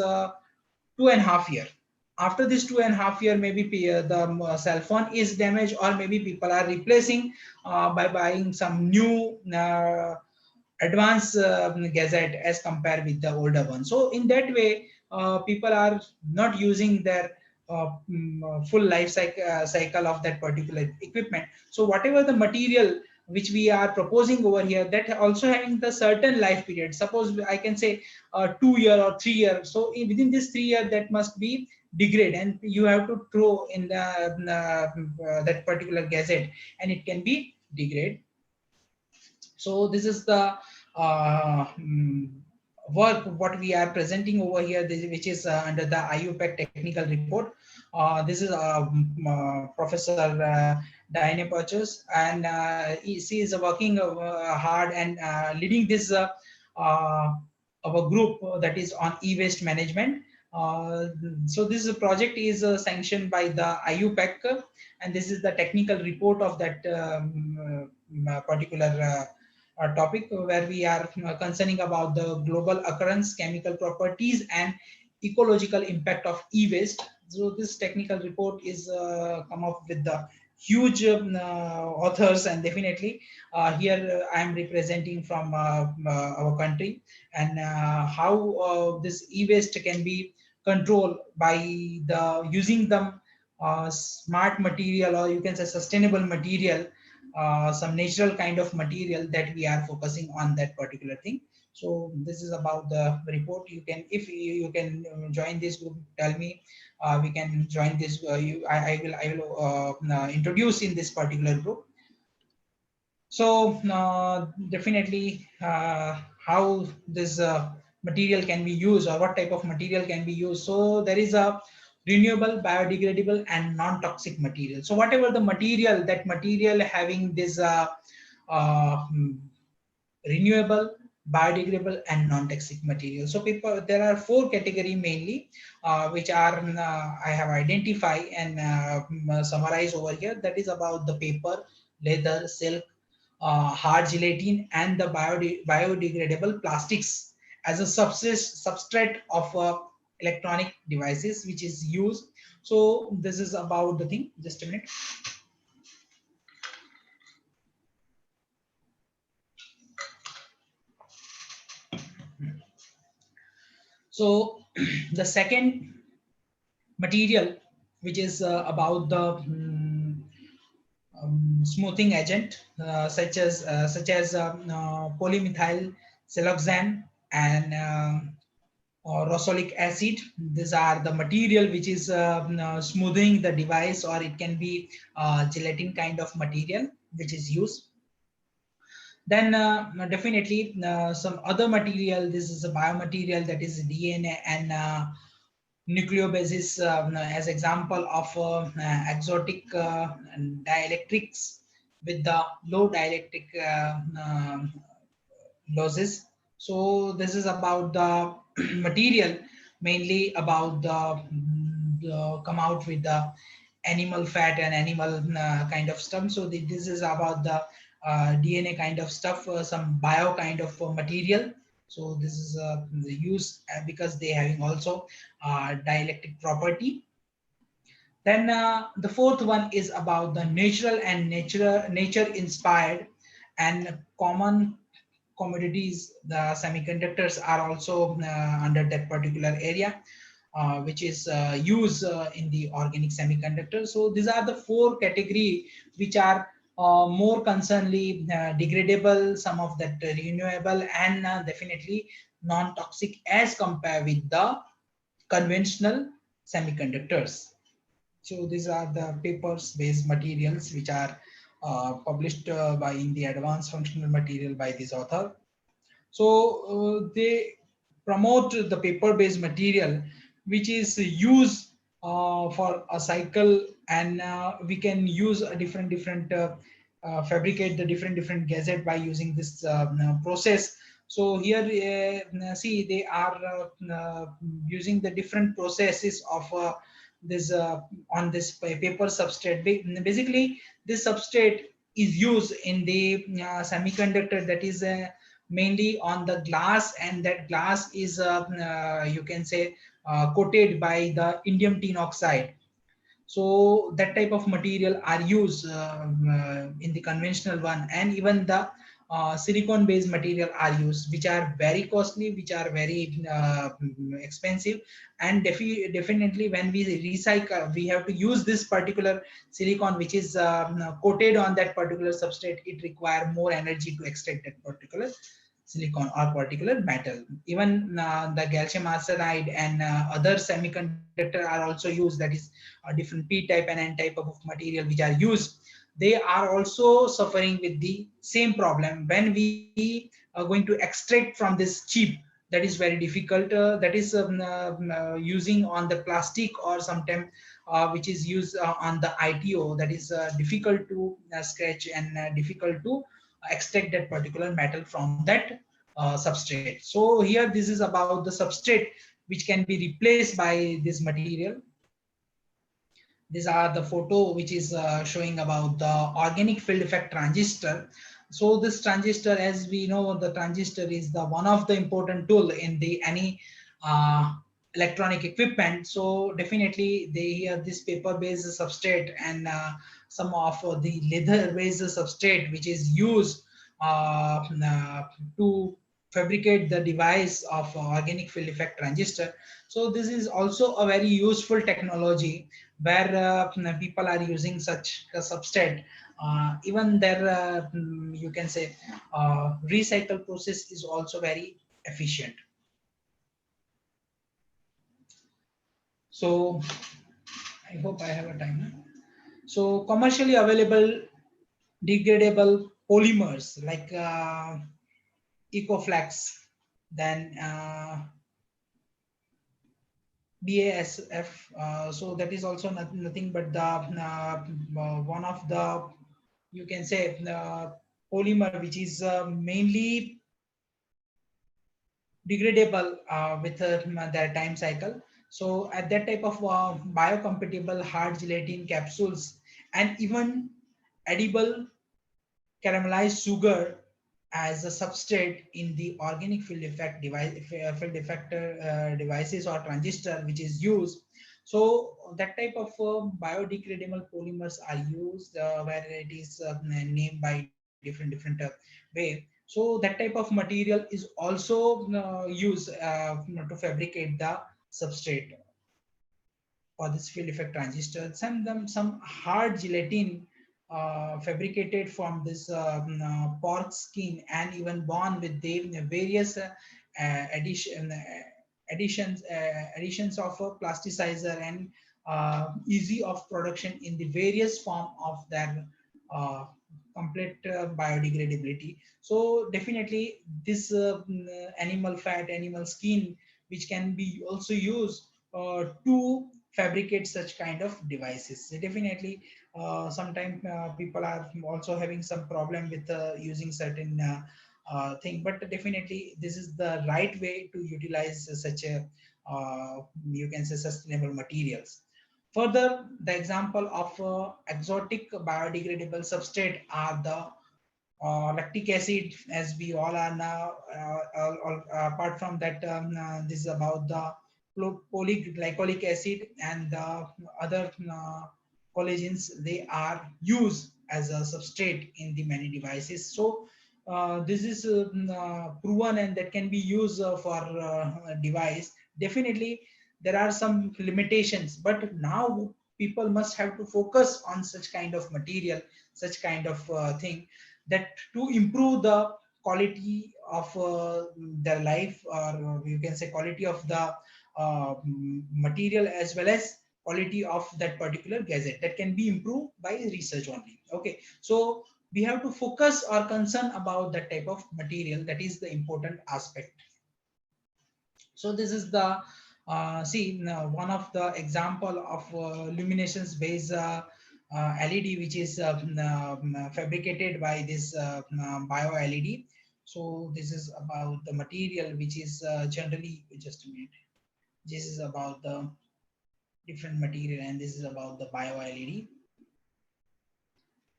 2.5 years. After this 2.5 years, maybe the cell phone is damaged, or maybe people are replacing by buying some new advanced gadget as compared with the older one. So in that way, people are not using their full life cycle of that particular equipment. So whatever the material which we are proposing over here, that also having the certain life period. Suppose I can say 2 years or 3 years. So within this 3 years, that must be degrade, and you have to throw in that particular gadget, and it can be degrade. So this is the work what we are presenting over here, which is under the IUPAC technical report. This is Professor Diane Purchase, and she is working hard and leading this our group that is on e-waste management. So this project is sanctioned by the IUPAC, and this is the technical report of that particular topic, where we are concerning about the global occurrence, chemical properties, and ecological impact of e-waste. So this technical report is come up with the huge authors, and definitely here I am representing from our country, and how this e-waste can be controlled by the using them smart material, or you can say sustainable material, some natural kind of material that we are focusing on that particular thing. So this is about the report. You can, if you can join this group, tell me. We can join this. I will introduce in this particular group. So definitely how this material can be used, or what type of material can be used. So there is a renewable, biodegradable, and non-toxic material. So whatever the material, that material having this renewable, biodegradable, and non-toxic material. So people, there are 4 categories mainly, which are I have identified and summarized over here. That is about the paper, leather, silk, hard gelatin, and the biodegradable plastics as a substrate of electronic devices which is used. So this is about the thing. Just a minute. So the second material, which is about the smoothing agent, such as polymethyl siloxane and rosolic acid. These are the material which is smoothing the device, or it can be gelatin kind of material which is used. Then definitely some other material. This is a biomaterial, that is DNA and nucleobases, as example of exotic dielectrics with the low dielectric losses. So this is about the material, mainly about the come out with the animal fat and animal kind of stuff. So this is about the DNA kind of stuff, some bio kind of material. So this is the use because they having also dielectric property. Then the fourth one is about the natural and nature inspired and common commodities. The semiconductors are also under that particular area, which is used in the organic semiconductor. So these are the 4 categories which are more concernly degradable, some of that renewable, and definitely non-toxic as compared with the conventional semiconductors. So these are the papers-based materials which are published by in the advanced functional material by this author. So they promote the paper-based material which is used for a cycle, and we can use a different fabricate the different gadget by using this process. So here see, they are using the different processes of this on this paper substrate. Basically this substrate is used in the semiconductor, that is mainly on the glass, and that glass is you can say coated by the indium tin oxide. So that type of material are used in the conventional one, and even the silicon based material are used, which are very costly, which are very expensive, and definitely when we recycle, we have to use this particular silicon which is coated on that particular substrate. It require more energy to extract that particular silicon or particular metal. Even the gallium arsenide and other semiconductor are also used, that is a different p type and n type of material which are used. They are also suffering with the same problem when we are going to extract from this chip. That is very difficult. That is using on the plastic, or sometimes which is used on the ITO. That is difficult to scratch and difficult to extract that particular metal from that substrate. So here this is about the substrate which can be replaced by this material. These are the photo which is showing about the organic field effect transistor. So this transistor, as we know, the transistor is the one of the important tool in the any electronic equipment. So definitely they have this paper based substrate and some of the leather based substrate which is used to fabricate the device of organic field effect transistor. So this is also a very useful technology where people are using such a substrate. Even their you can say recycle process is also very efficient. So I hope I have a time. So commercially available degradable polymers like Ecoflex, then BASF. So that is also nothing but the one of the, you can say, polymer which is mainly degradable with their time cycle. So at that type of biocompatible hard gelatin capsules and even edible caramelized sugar as a substrate in the organic field effect device, field effector devices or transistor which is used. So that type of biodegradable polymers are used where it is named by different way. So that type of material is also used to fabricate the substrate for this field effect transistor. Some hard gelatin fabricated from this pork skin and even born with the various additions of a plasticizer and easy of production in the various form of their complete biodegradability. So definitely this animal fat, animal skin, which can be also used to fabricate such kind of devices. So definitely sometimes people are also having some problem with using certain thing, but definitely this is the right way to utilize such a you can say sustainable materials. Further, the example of exotic biodegradable substrate are the lactic acid, as we all are now. Apart from that, this is about the polyglycolic acid and the other collagens. They are used as a substrate in the many devices. So this is proven and that can be used for a device. Definitely there are some limitations, but now people must have to focus on such kind of material, such kind of thing, that to improve the quality of their life, or you can say quality of the material as well as quality of that particular gadget, that can be improved by research only. Okay, so we have to focus our concern about that type of material. That is the important aspect. So this is the see one of the example of luminescence based LED which is fabricated by this bio LED. So this is about the material which is generally, just a minute, this is about the different material and this is about the bio LED.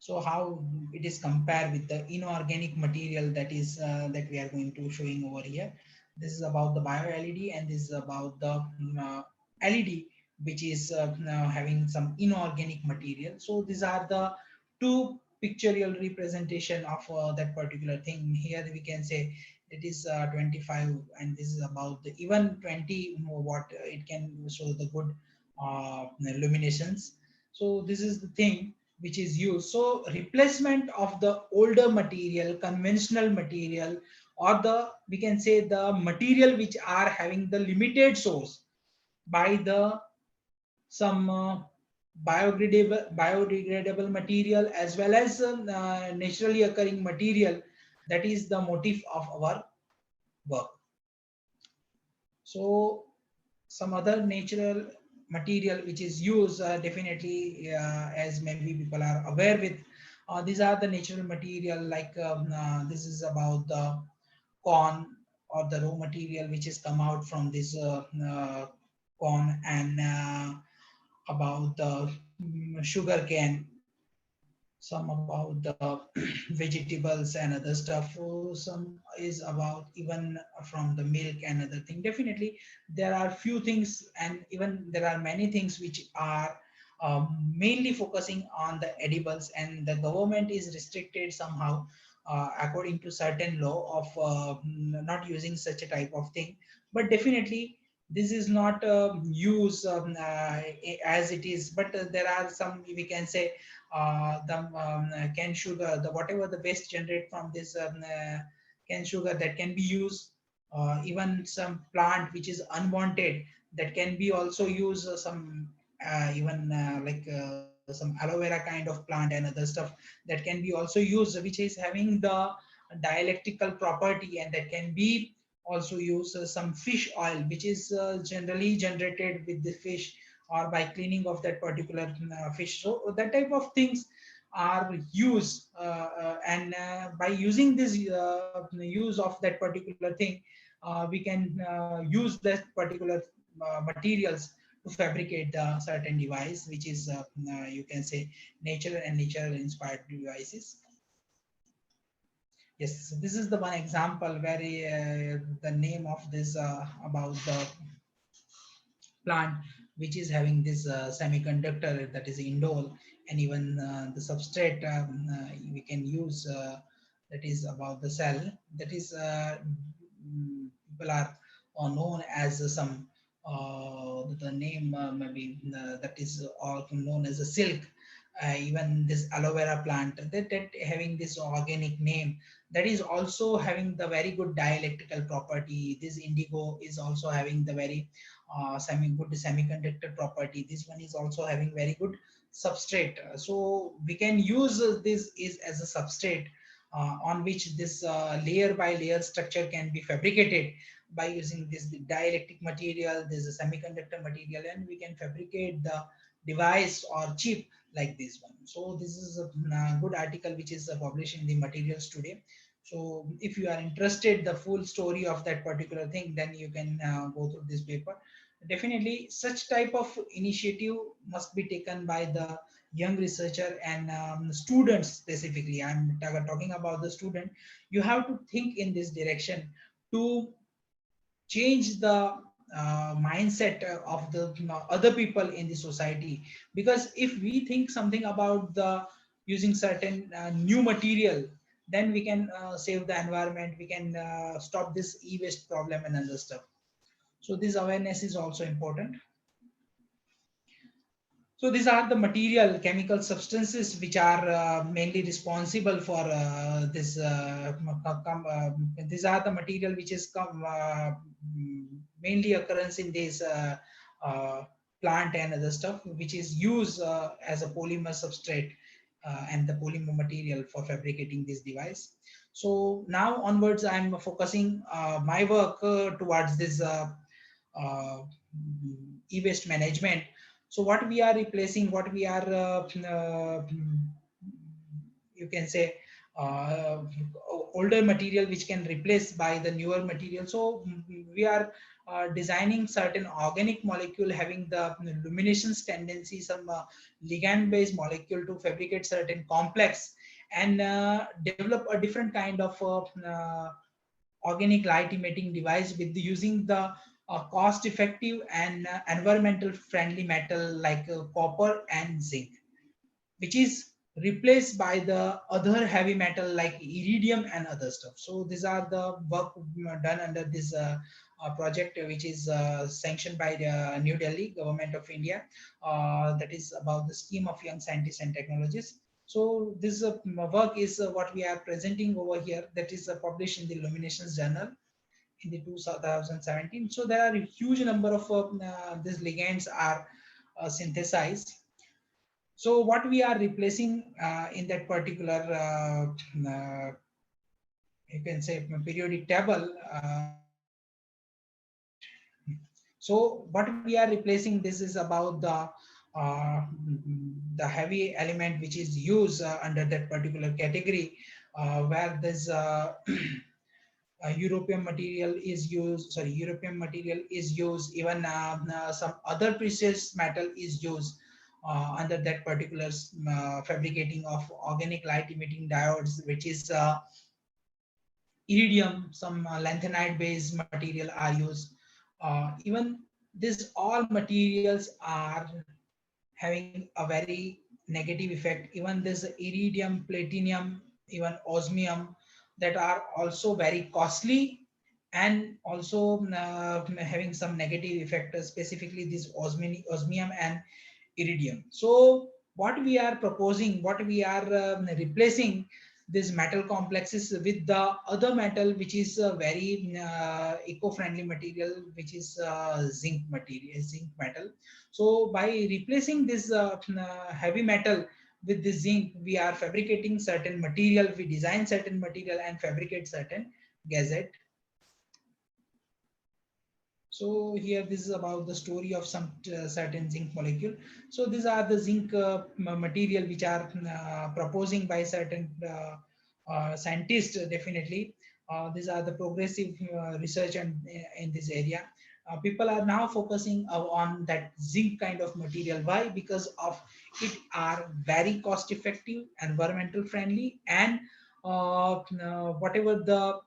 So how it is compared with the inorganic material, that is that we are going to showing over here. This is about the bio LED, and this is about the LED, which is having some inorganic material. So these are the two pictorial representation of that particular thing. Here we can say it is 25, and this is about the even 20 watt. It can show the good luminescence. So this is the thing which is used. So replacement of the older material, conventional material, or the, we can say, the material which are having the limited source by the some biodegradable material, as well as naturally occurring material. That is the motif of our work. So some other natural material which is used, definitely, as maybe people are aware with, these are the natural material, like this is about the corn, or the raw material which is come out from this corn, and about the sugar cane, some about the vegetables and other stuff. Some is about even from the milk and other thing. Definitely there are few things, and even there are many things which are mainly focusing on the edibles, and the government is restricted somehow according to certain law of not using such a type of thing. But definitely this is not used as it is, but there are some, we can say, the cane sugar, the whatever the waste generate from this cane sugar, that can be used. Even some plant which is unwanted, that can be also used. Some even like some aloe vera kind of plant and other stuff, that can be also used, which is having the dialectical property, and that can be also use some fish oil, which is generally generated with the fish, or by cleaning of that particular fish. So that type of things are used, and by using this use of that particular thing, we can use that particular materials to fabricate the certain device, which is you can say nature and nature inspired devices. Yes, so this is the one example where the name of this about the plant which is having this semiconductor, that is indole, and even the substrate we can use, that is about the cell, that is people are known as some the name maybe that is all known as a silk. Even this aloe vera plant, that having this organic name, that is also having the very good dialectical property. This indigo is also having the very good semiconductor property. This one is also having very good substrate. So we can use this is as a substrate on which this layer by layer structure can be fabricated by using this dielectric material. There's a semiconductor material, and we can fabricate the device or chip like this one. So this is a good article which is published in the materials today. So if you are interested the full story of that particular thing, then you can go through this paper. Definitely such type of initiative must be taken by the young researcher and students. Specifically, I'm talking about the student. You have to think in this direction to change the mindset of the other people in the society. Because if we think something about the using certain new material, then we can save the environment, we can stop this e-waste problem and other stuff. So this awareness is also important. So these are the material chemical substances which are mainly responsible for this. These are the material which is mainly occurrence in this plant and other stuff, which is used as a polymer substrate and the polymer material for fabricating this device. So now onwards, I'm focusing my work towards this e-waste management. So what we are replacing, what we are you can say older material which can replace by the newer material. So we are designing certain organic molecule having the luminescence tendency, some ligand based molecule to fabricate certain complex and develop a different kind of organic light emitting device with using the cost effective and environmental friendly metal like copper and zinc, which is replaced by the other heavy metal like iridium and other stuff. So these are the work done under this project, which is sanctioned by the New Delhi government of India, that is about the scheme of young scientists and technologists. So this work is what we are presenting over here, that is published in the Luminescence journal in the 2017. So there are a huge number of these ligands are synthesized. So what we are replacing in that particular, you can say, periodic table. So what we are replacing, this is about the heavy element which is used under that particular category, where this European material is used. Sorry, European material is used. Even some other precious metal is used under that particular fabricating of organic light emitting diodes, which is iridium. Some lanthanide based material are used. Even these all materials are having a very negative effect. Even this iridium, platinum, even osmium, that are also very costly and also having some negative effect, specifically this osmium and iridium. So what we are proposing, what we are replacing this metal complexes with the other metal, which is a very eco-friendly material, which is zinc metal. So by replacing this heavy metal with the zinc, we are fabricating certain material, we design certain material and fabricate certain gadget. So here this is about the story of some certain zinc molecule. So these are the zinc material which are proposing by certain scientists, definitely. These are the progressive research and in this area. People are now focusing on that zinc kind of material. Why? Because of it are very cost effective, environmental friendly, and whatever the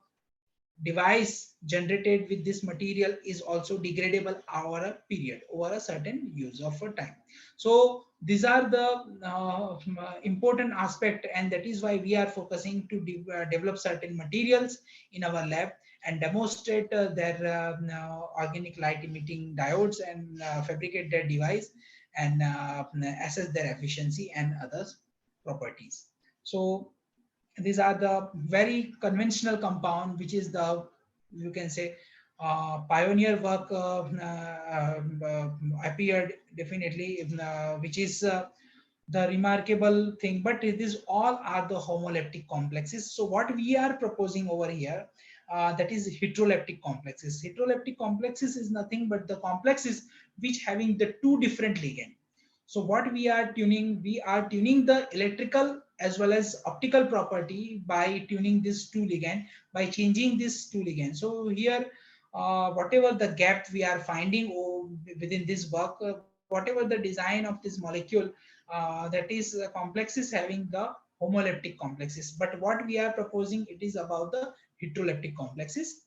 device generated with this material is also degradable over a period, over a certain use of a time. So these are the important aspect, and that is why we are focusing to develop certain materials in our lab and demonstrate their organic light emitting diodes and fabricate their device and assess their efficiency and other properties. So these are the very conventional compound, which is the, you can say, pioneer work appeared, definitely, which is the remarkable thing. But these all are the homoleptic complexes. So what we are proposing over here, that is heteroleptic complexes. Heteroleptic complexes is nothing but the complexes which having the two different ligands. So what we are tuning the electrical as well as optical property by tuning this two ligand, by changing this two ligand. So here, whatever the gap we are finding within this work, whatever the design of this molecule, that is complexes having the homoleptic complexes. But what we are proposing, it is about the heteroleptic complexes,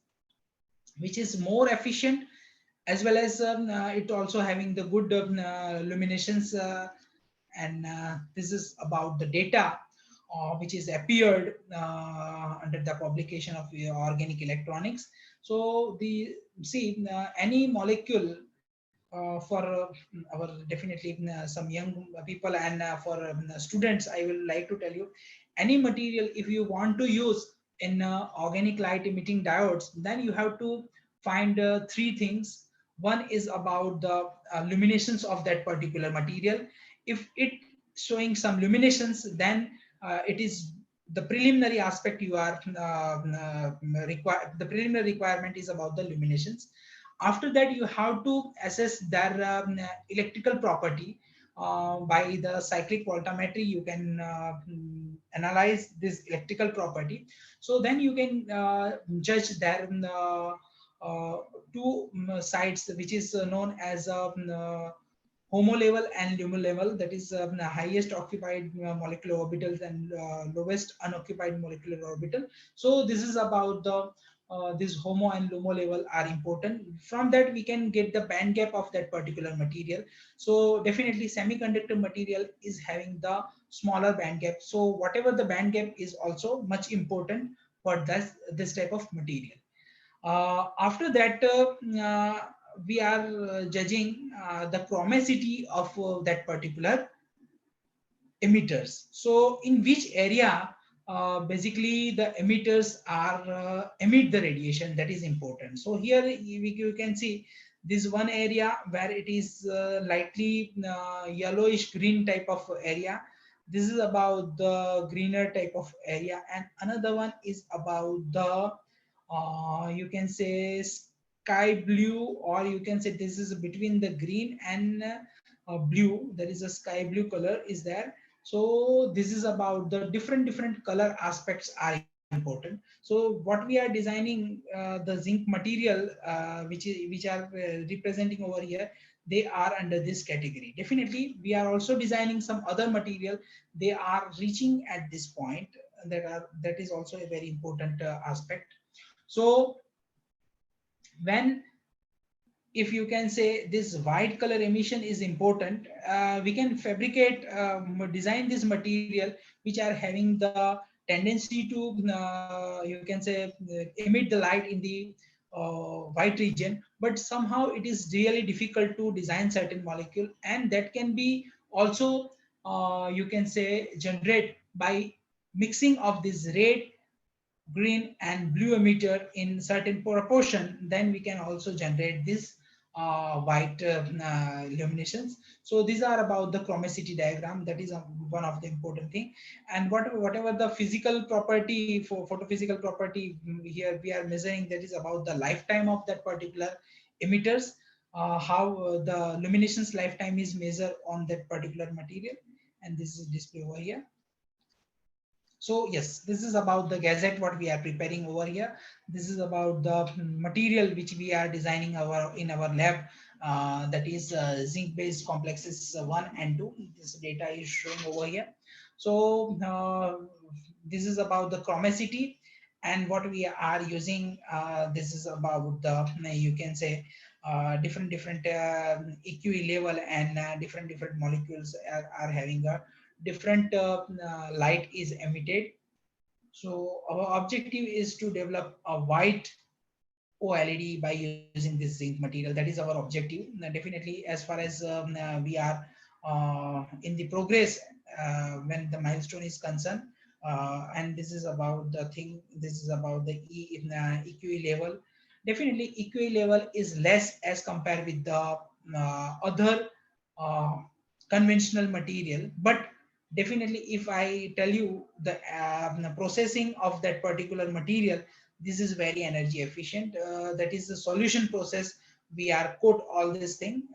which is more efficient, as well as it also having the good luminescence, and this is about the data which is appeared under the publication of organic electronics. So the any molecule for our definitely some young people and for students, I will like to tell you, any material if you want to use in organic light emitting diodes, then you have to find three things. One is about the luminescence of that particular material. If it showing some luminescence, then it is the preliminary aspect you are the preliminary requirement is about the luminescence. After that, you have to assess their electrical property by the cyclic voltammetry. You can analyze this electrical property. So then you can judge their two sites, which is known as HOMO level and LUMO level, that is the highest occupied molecular orbitals and lowest unoccupied molecular orbital. So this is about the this HOMO and LUMO level are important. From that we can get the band gap of that particular material. So definitely semiconductor material is having the smaller band gap. So whatever the band gap is also much important for this type of material. After that, we are judging the chromacity of that particular emitters. So in which area basically the emitters are emit the radiation, that is important. So here you can see this one area where it is lightly yellowish green type of area. This is about the greener type of area, and another one is about the you can say sky blue, or you can say this is between the green and blue. There is a sky blue color is there. So this is about the different color aspects are important. So what we are designing the zinc material which are representing over here, they are under this category. Definitely we are also designing some other material, they are reaching at this point, that is also a very important aspect. So when, if you can say this white color emission is important, we can fabricate design this material which are having the tendency to you can say emit the light in the white region, but somehow it is really difficult to design certain molecule, and that can be also you can say generate by mixing of this red, green and blue emitter in certain proportion. Then we can also generate this white illuminations. So these are about the chromacity diagram, that is one of the important thing. And whatever the physical property, for photophysical property, here we are measuring, that is about the lifetime of that particular emitters, how the luminescence lifetime is measured on that particular material, and this is displayed over here. So yes, this is about the gazette what we are preparing over here. This is about the material which we are designing in our lab, that is zinc based complexes 1 and 2. This data is showing over here. So this is about the chromacity, and what we are using, this is about the, you can say different EQE level, and different molecules are having a different light is emitted. So our objective is to develop a white OLED by using this zinc material. That is our objective. Definitely, as far as we are in the progress when the milestone is concerned, and this is about the thing. This is about the EQE level. Definitely, EQE level is less as compared with the other conventional material, but definitely if I tell you the processing of that particular material, this is very energy efficient. That is the solution process. We are coat all this thing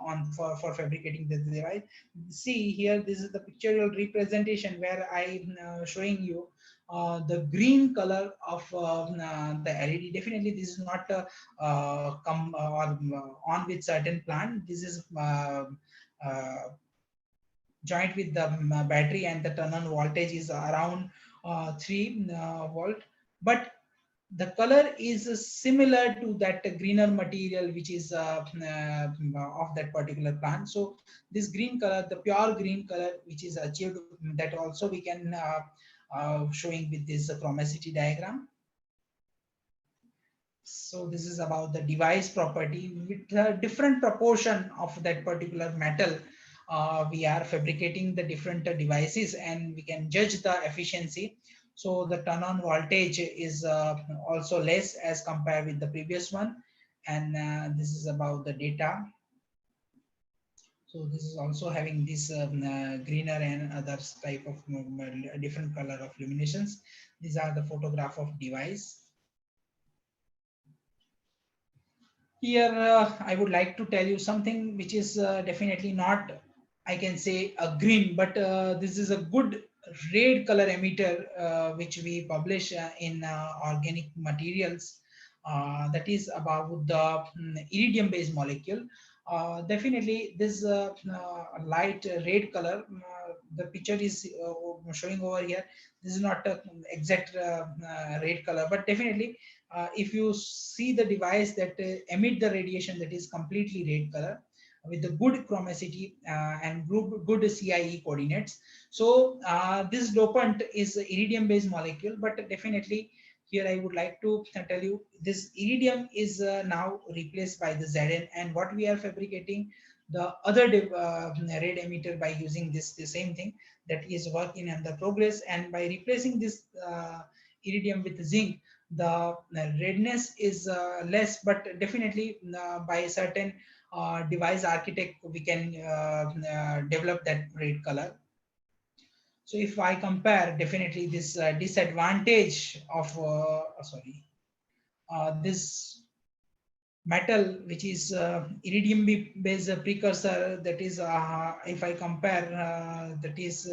on for fabricating the device. See here, this is the pictorial representation where I showing you the green color of the LED. Definitely this is not come or on with certain plant. This is joint with the battery, and the turn on voltage is around 3 volt, but the color is similar to that greener material which is of that particular plant. So this green color, the pure green color which is achieved, that also we can showing with this chromacity diagram. So this is about the device property with a different proportion of that particular metal. We are fabricating the different devices, and we can judge the efficiency. So the turn on voltage is also less as compared with the previous one, and this is about the data. So this is also having this greener and other type of different color of illuminations. These are the photograph of device. Here I would like to tell you something which is definitely not, I can say, a green, but this is a good red color emitter which we publish in organic materials. That is about the iridium based molecule. Definitely this light red color the picture is showing over here. This is not a exact red color, but definitely if you see the device that emit the radiation that is completely red color with the good chromacity and good CIE coordinates. So this dopant is iridium based molecule, but definitely here I would like to tell you this iridium is now replaced by the Zn, and what we are fabricating the other red emitter by using the same thing that is working in the progress, and by replacing this iridium with zinc, the redness is less, but definitely by certain device architect we can develop that red color. So if I compare, definitely this disadvantage of this metal, which is iridium based precursor, that is if I compare that is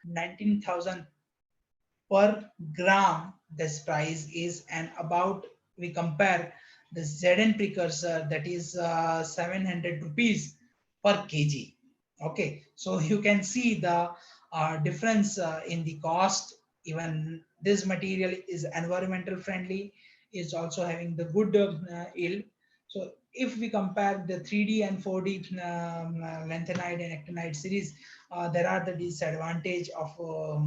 19,000 per gram this price is, and about we compare the Zn precursor that is 700 rupees per kg. Okay, so you can see the difference in the cost. Even this material is environmental friendly, is also having the good yield. So if we compare the 3D and 4D lanthanide and actinide series, there are the disadvantage of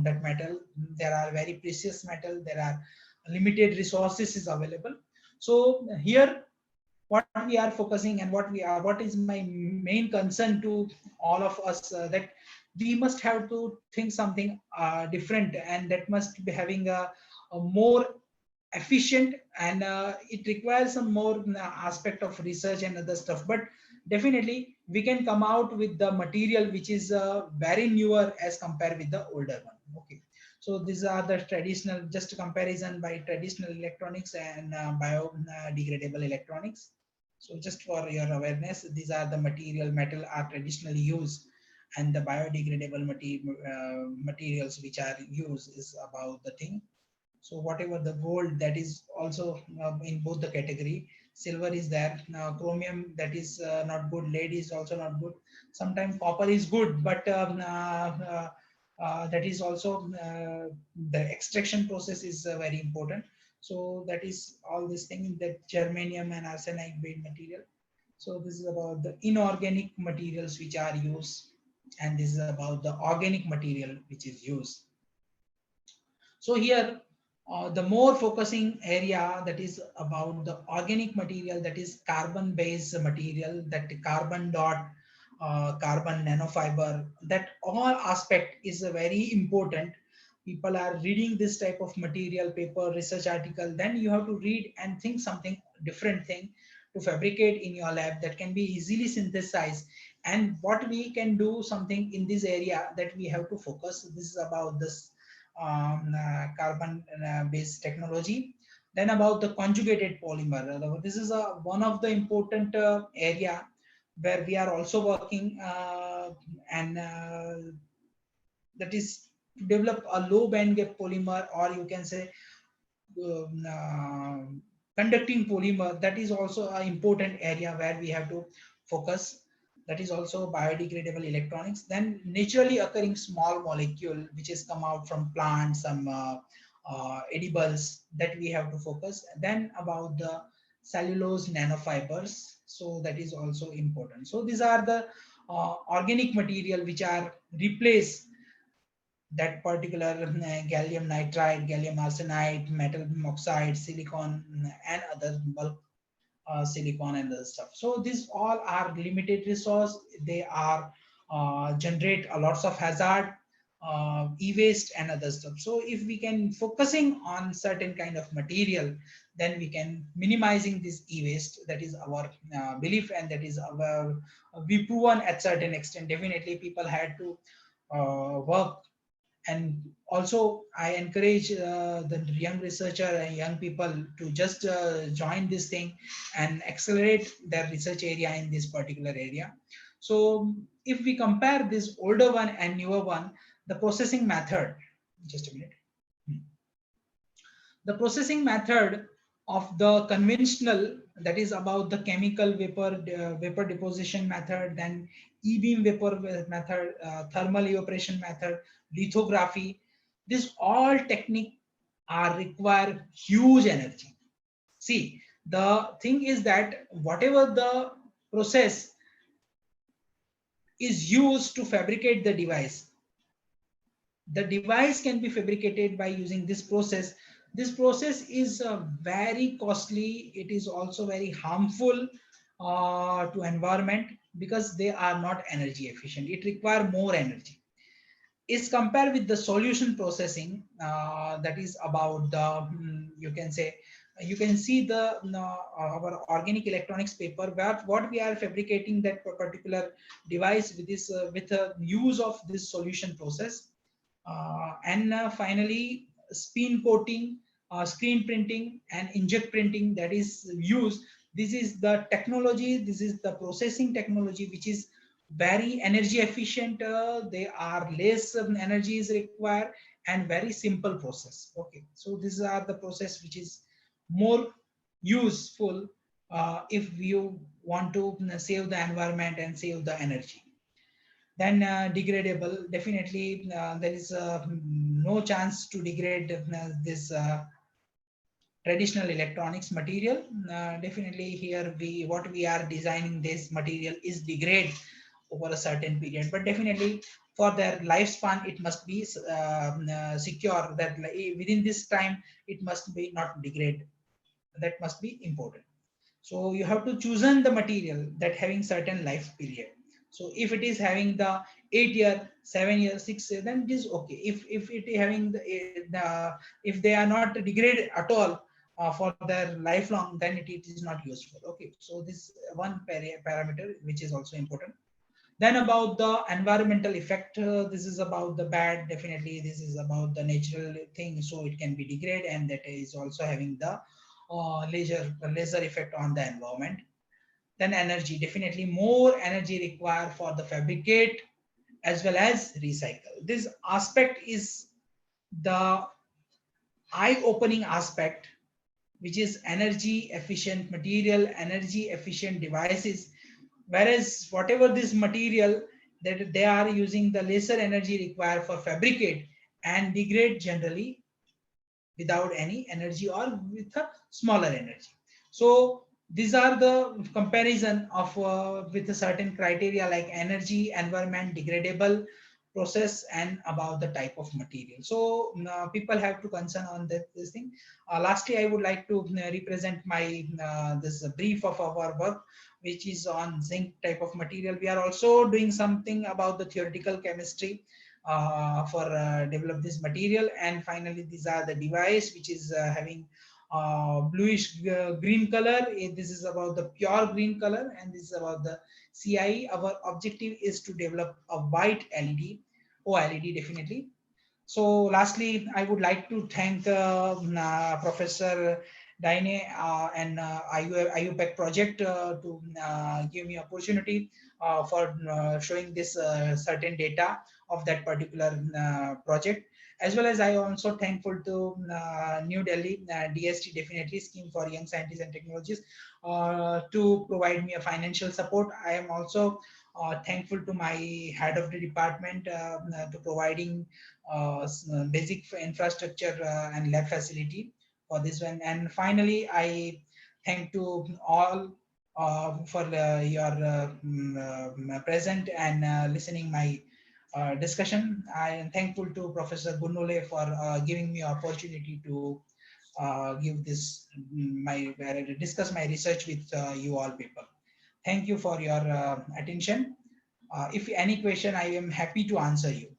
that metal. There are very precious metal, there are limited resources is available. So here what we are focusing and what is my main concern to all of us, that we must have to think something different, and that must be having a more efficient, and it requires some more aspect of research and other stuff, but definitely we can come out with the material which is very newer as compared with the older one. Okay, so these are the traditional, just a comparison by traditional electronics and biodegradable electronics. So just for your awareness, these are the metal are traditionally used, and the biodegradable materials which are used is about the thing. So whatever the gold, that is also in both the category. Silver is there. Chromium, that is not good. Lead is also not good. Sometimes copper is good, but that is also the extraction process is very important. So that is all this thing, that germanium and arsenide based material. So this is about the inorganic materials which are used, and this is about the organic material which is used. So here the more focusing area that is about the organic material, that is carbon based material, that carbon dot, carbon nanofiber, that all aspect is very important. People are reading this type of material, paper, research article, then you have to read and think something different thing to fabricate in your lab that can be easily synthesized. And what we can do something in this area, that we have to focus. This is about this carbon based technology. Then about the conjugated polymer, this is one of the important area where we are also working, and that is to develop a low band gap polymer, or you can say conducting polymer. That is also an important area where we have to focus. That is also biodegradable electronics. Then naturally occurring small molecule which has come out from plants, some edibles, that we have to focus. Then about the cellulose nanofibers, so that is also important. So these are the organic material which are replaced that particular gallium nitride, gallium arsenide, metal oxide, silicon, and other bulk silicon and other stuff. So these all are limited resource. They are generate a lots of hazard, e-waste and other stuff. So if we can focusing on certain kind of material, then we can minimizing this e-waste. That is our belief, and that is our we proven at certain extent. Definitely people had to work. And also I encourage the young researcher and young people to just join this thing and accelerate their research area in this particular area. So if we compare this older one and newer one, the processing method, just a minute. The processing method of the conventional that is about the chemical vapor deposition method, then e-beam vapor method, thermal evaporation method, lithography. These all technique are require huge energy. See, the thing is that whatever the process is used to fabricate the device can be fabricated by using this process. This process is very costly. It is also very harmful to environment because they are not energy efficient. It requires more energy. Is compared with the solution processing, that is about the you can say, you can see the our organic electronics paper where what we are fabricating that particular device with this with the use of this solution process. And finally, spin coating, screen printing, and inkjet printing, that is used. This is the technology, this is the processing technology which is very energy efficient. They are less energy is required and very simple process. Okay, so these are the process which is more useful if you want to save the environment and save the energy. Then degradable, definitely there is no chance to degrade this traditional electronics material. Definitely here what we are designing this material is degrade over a certain period, but definitely for their lifespan it must be secure that within this time it must be not degrade. That must be important. So you have to chosen the material that having certain life period. So if it is having the 8-year, 7-year, 6-year, then it is okay. If it is having if they are not degraded at all for their lifelong, then it is not useful. Okay, so this one parameter which is also important. Then about the environmental effect, this is about the bad. Definitely this is about the natural thing, so it can be degraded, and that is also having the laser effect on the environment. Then energy, definitely more energy required for the fabricate as well as recycle. This aspect is the eye-opening aspect, which is energy efficient material, energy efficient devices, whereas whatever this material that they are using the lesser energy required for fabricate and degrade generally without any energy or with a smaller energy. So these are the comparison of with a certain criteria like energy, environment, degradable process, and about the type of material. So people have to concern on this thing. Lastly, I would like to represent my this brief of our work, which is on zinc type of material. We are also doing something about the theoretical chemistry for develop this material. And finally, these are the device which is having bluish green color. This is about the pure green color, and this is about the CIE. Our objective is to develop a white LED, OLED definitely. So lastly, I would like to thank Professor Daine and IUPAC project to give me opportunity for showing this certain data of that particular project. As well as I also thankful to New Delhi DST, definitely Scheme for Young Scientists and Technologists, to provide me a financial support. I am also thankful to my head of the department to providing basic infrastructure and lab facility for this one. And finally, I thank to all for your present and listening my discussion. I am thankful to Professor Gunnule for giving me opportunity to give this discuss my research with you all people. Thank you for your attention. If any question, I am happy to answer you.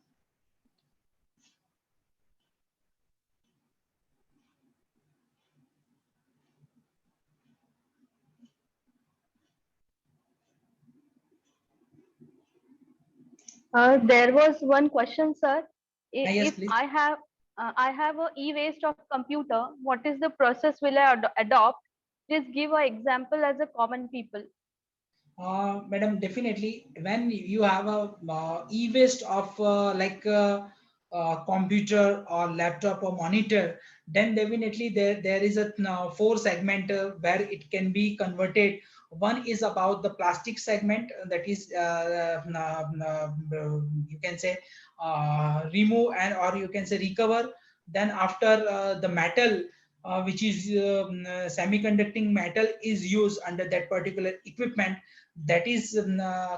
There was one question, sir. Yes, If please. I have a e-waste of computer, what is the process will I adopt? Please give an example as a common people. Madam, definitely when you have a e-waste of computer or laptop or monitor, then definitely there is a four segment where it can be converted. One is about the plastic segment, that is you can say remove and or you can say recover. Then after the metal, which is semiconducting metal is used under that particular equipment, that is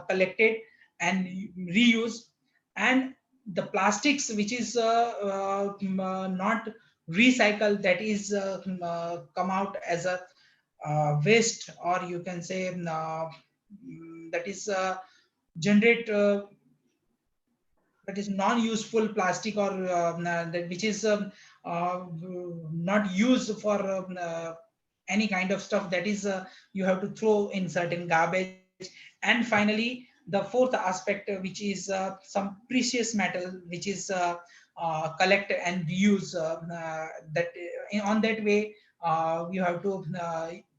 collected and reused. And the plastics which is not recycled, that is come out as a waste, or you can say that is generate that is non-useful plastic, or that which is not used for any kind of stuff, that is you have to throw in certain garbage. And finally the fourth aspect, which is some precious metal, which is collect and reuse, that on that way you have to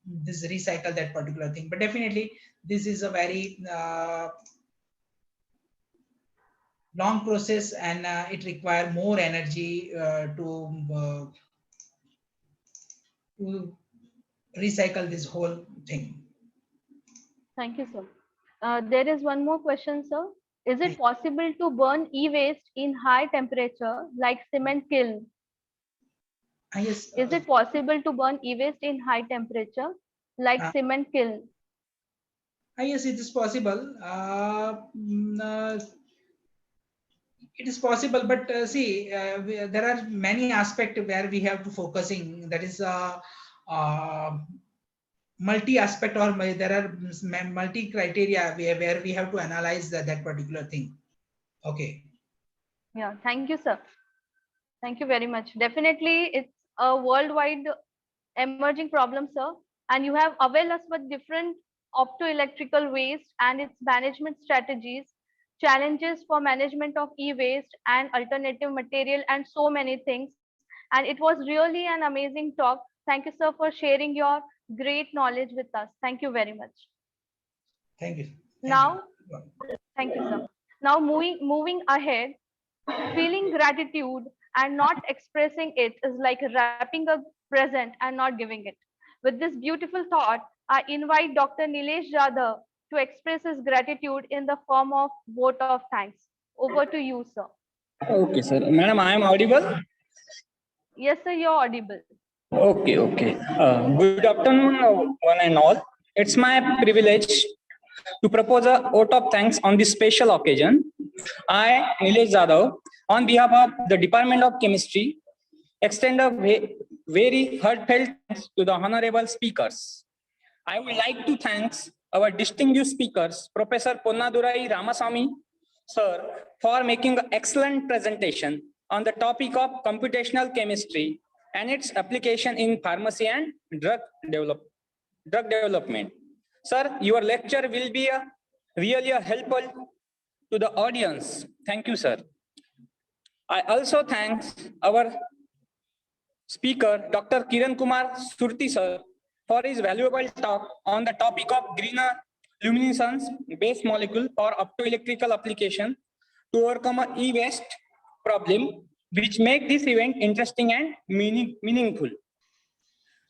this recycle that particular thing. But definitely this is a very long process, and it require more energy to recycle this whole thing. Thank you, sir. There is one more question, sir. Is it possible to burn e-waste in high temperature like cement kiln? Yes. Is it possible to burn e-waste in high temperature like cement kiln? Yes, it is possible. It is possible, but see, there are many aspects where we have to focusing. That is multi-aspect, or there are multi criteria where we have to analyze that particular thing. Okay. Yeah, thank you, sir. Thank you very much. Definitely, it's a worldwide emerging problem, sir. And you have availed us with different opto-electrical waste and its management strategies, challenges for management of e-waste and alternative material, and so many things. And it was really an amazing talk. Thank you, sir, for sharing your great knowledge with us. Thank you very much. Thank you. Now, thank you, sir. Now moving ahead, feeling gratitude and not expressing it is like wrapping a present and not giving it. With this beautiful thought, I invite Dr. Nilesh Jadhav to express his gratitude in the form of vote of thanks. Over to you, sir. Okay, sir. Madam, I am audible? Yes, sir, you're audible. Okay, okay. Good afternoon, one and all. It's my privilege to propose a vote of thanks on this special occasion. I, Nilesh Jadhav, on behalf of the Department of Chemistry, extend a very heartfelt thanks to the honorable speakers. I would like to thank our distinguished speakers, Professor Ponnadurai Ramaswami, sir, for making an excellent presentation on the topic of computational chemistry and its application in pharmacy and drug development. Sir, your lecture will be really helpful to the audience. Thank you, sir. I also thank our speaker, Dr. Kiran Kumar Surti, sir, for his valuable talk on the topic of greener luminescence-based molecule for opto-electrical application to overcome an e-waste problem, which make this event interesting and meaningful.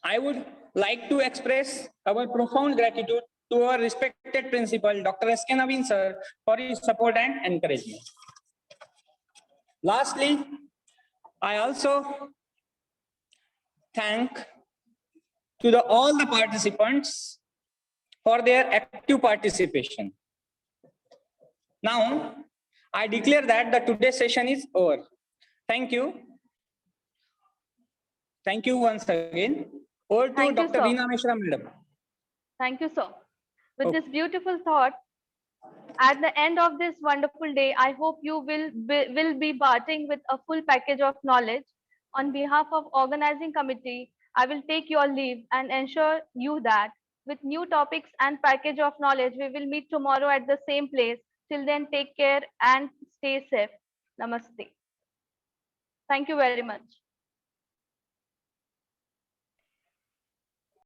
I would like to express our profound gratitude to our respected principal, Dr. S.K. Naveen, sir, for his support and encouragement. Lastly, I also thank to all the participants for their active participation. Now, I declare that the today's session is over. Thank you. Thank you once again. Over to Dr. Veena Mishra, madam. Thank you, sir. With this beautiful thought, at the end of this wonderful day, I hope you will be parting with a full package of knowledge. On behalf of organizing committee, I will take your leave and ensure you that with new topics and package of knowledge, we will meet tomorrow at the same place. Till then, take care and stay safe. Namaste. Thank you very much.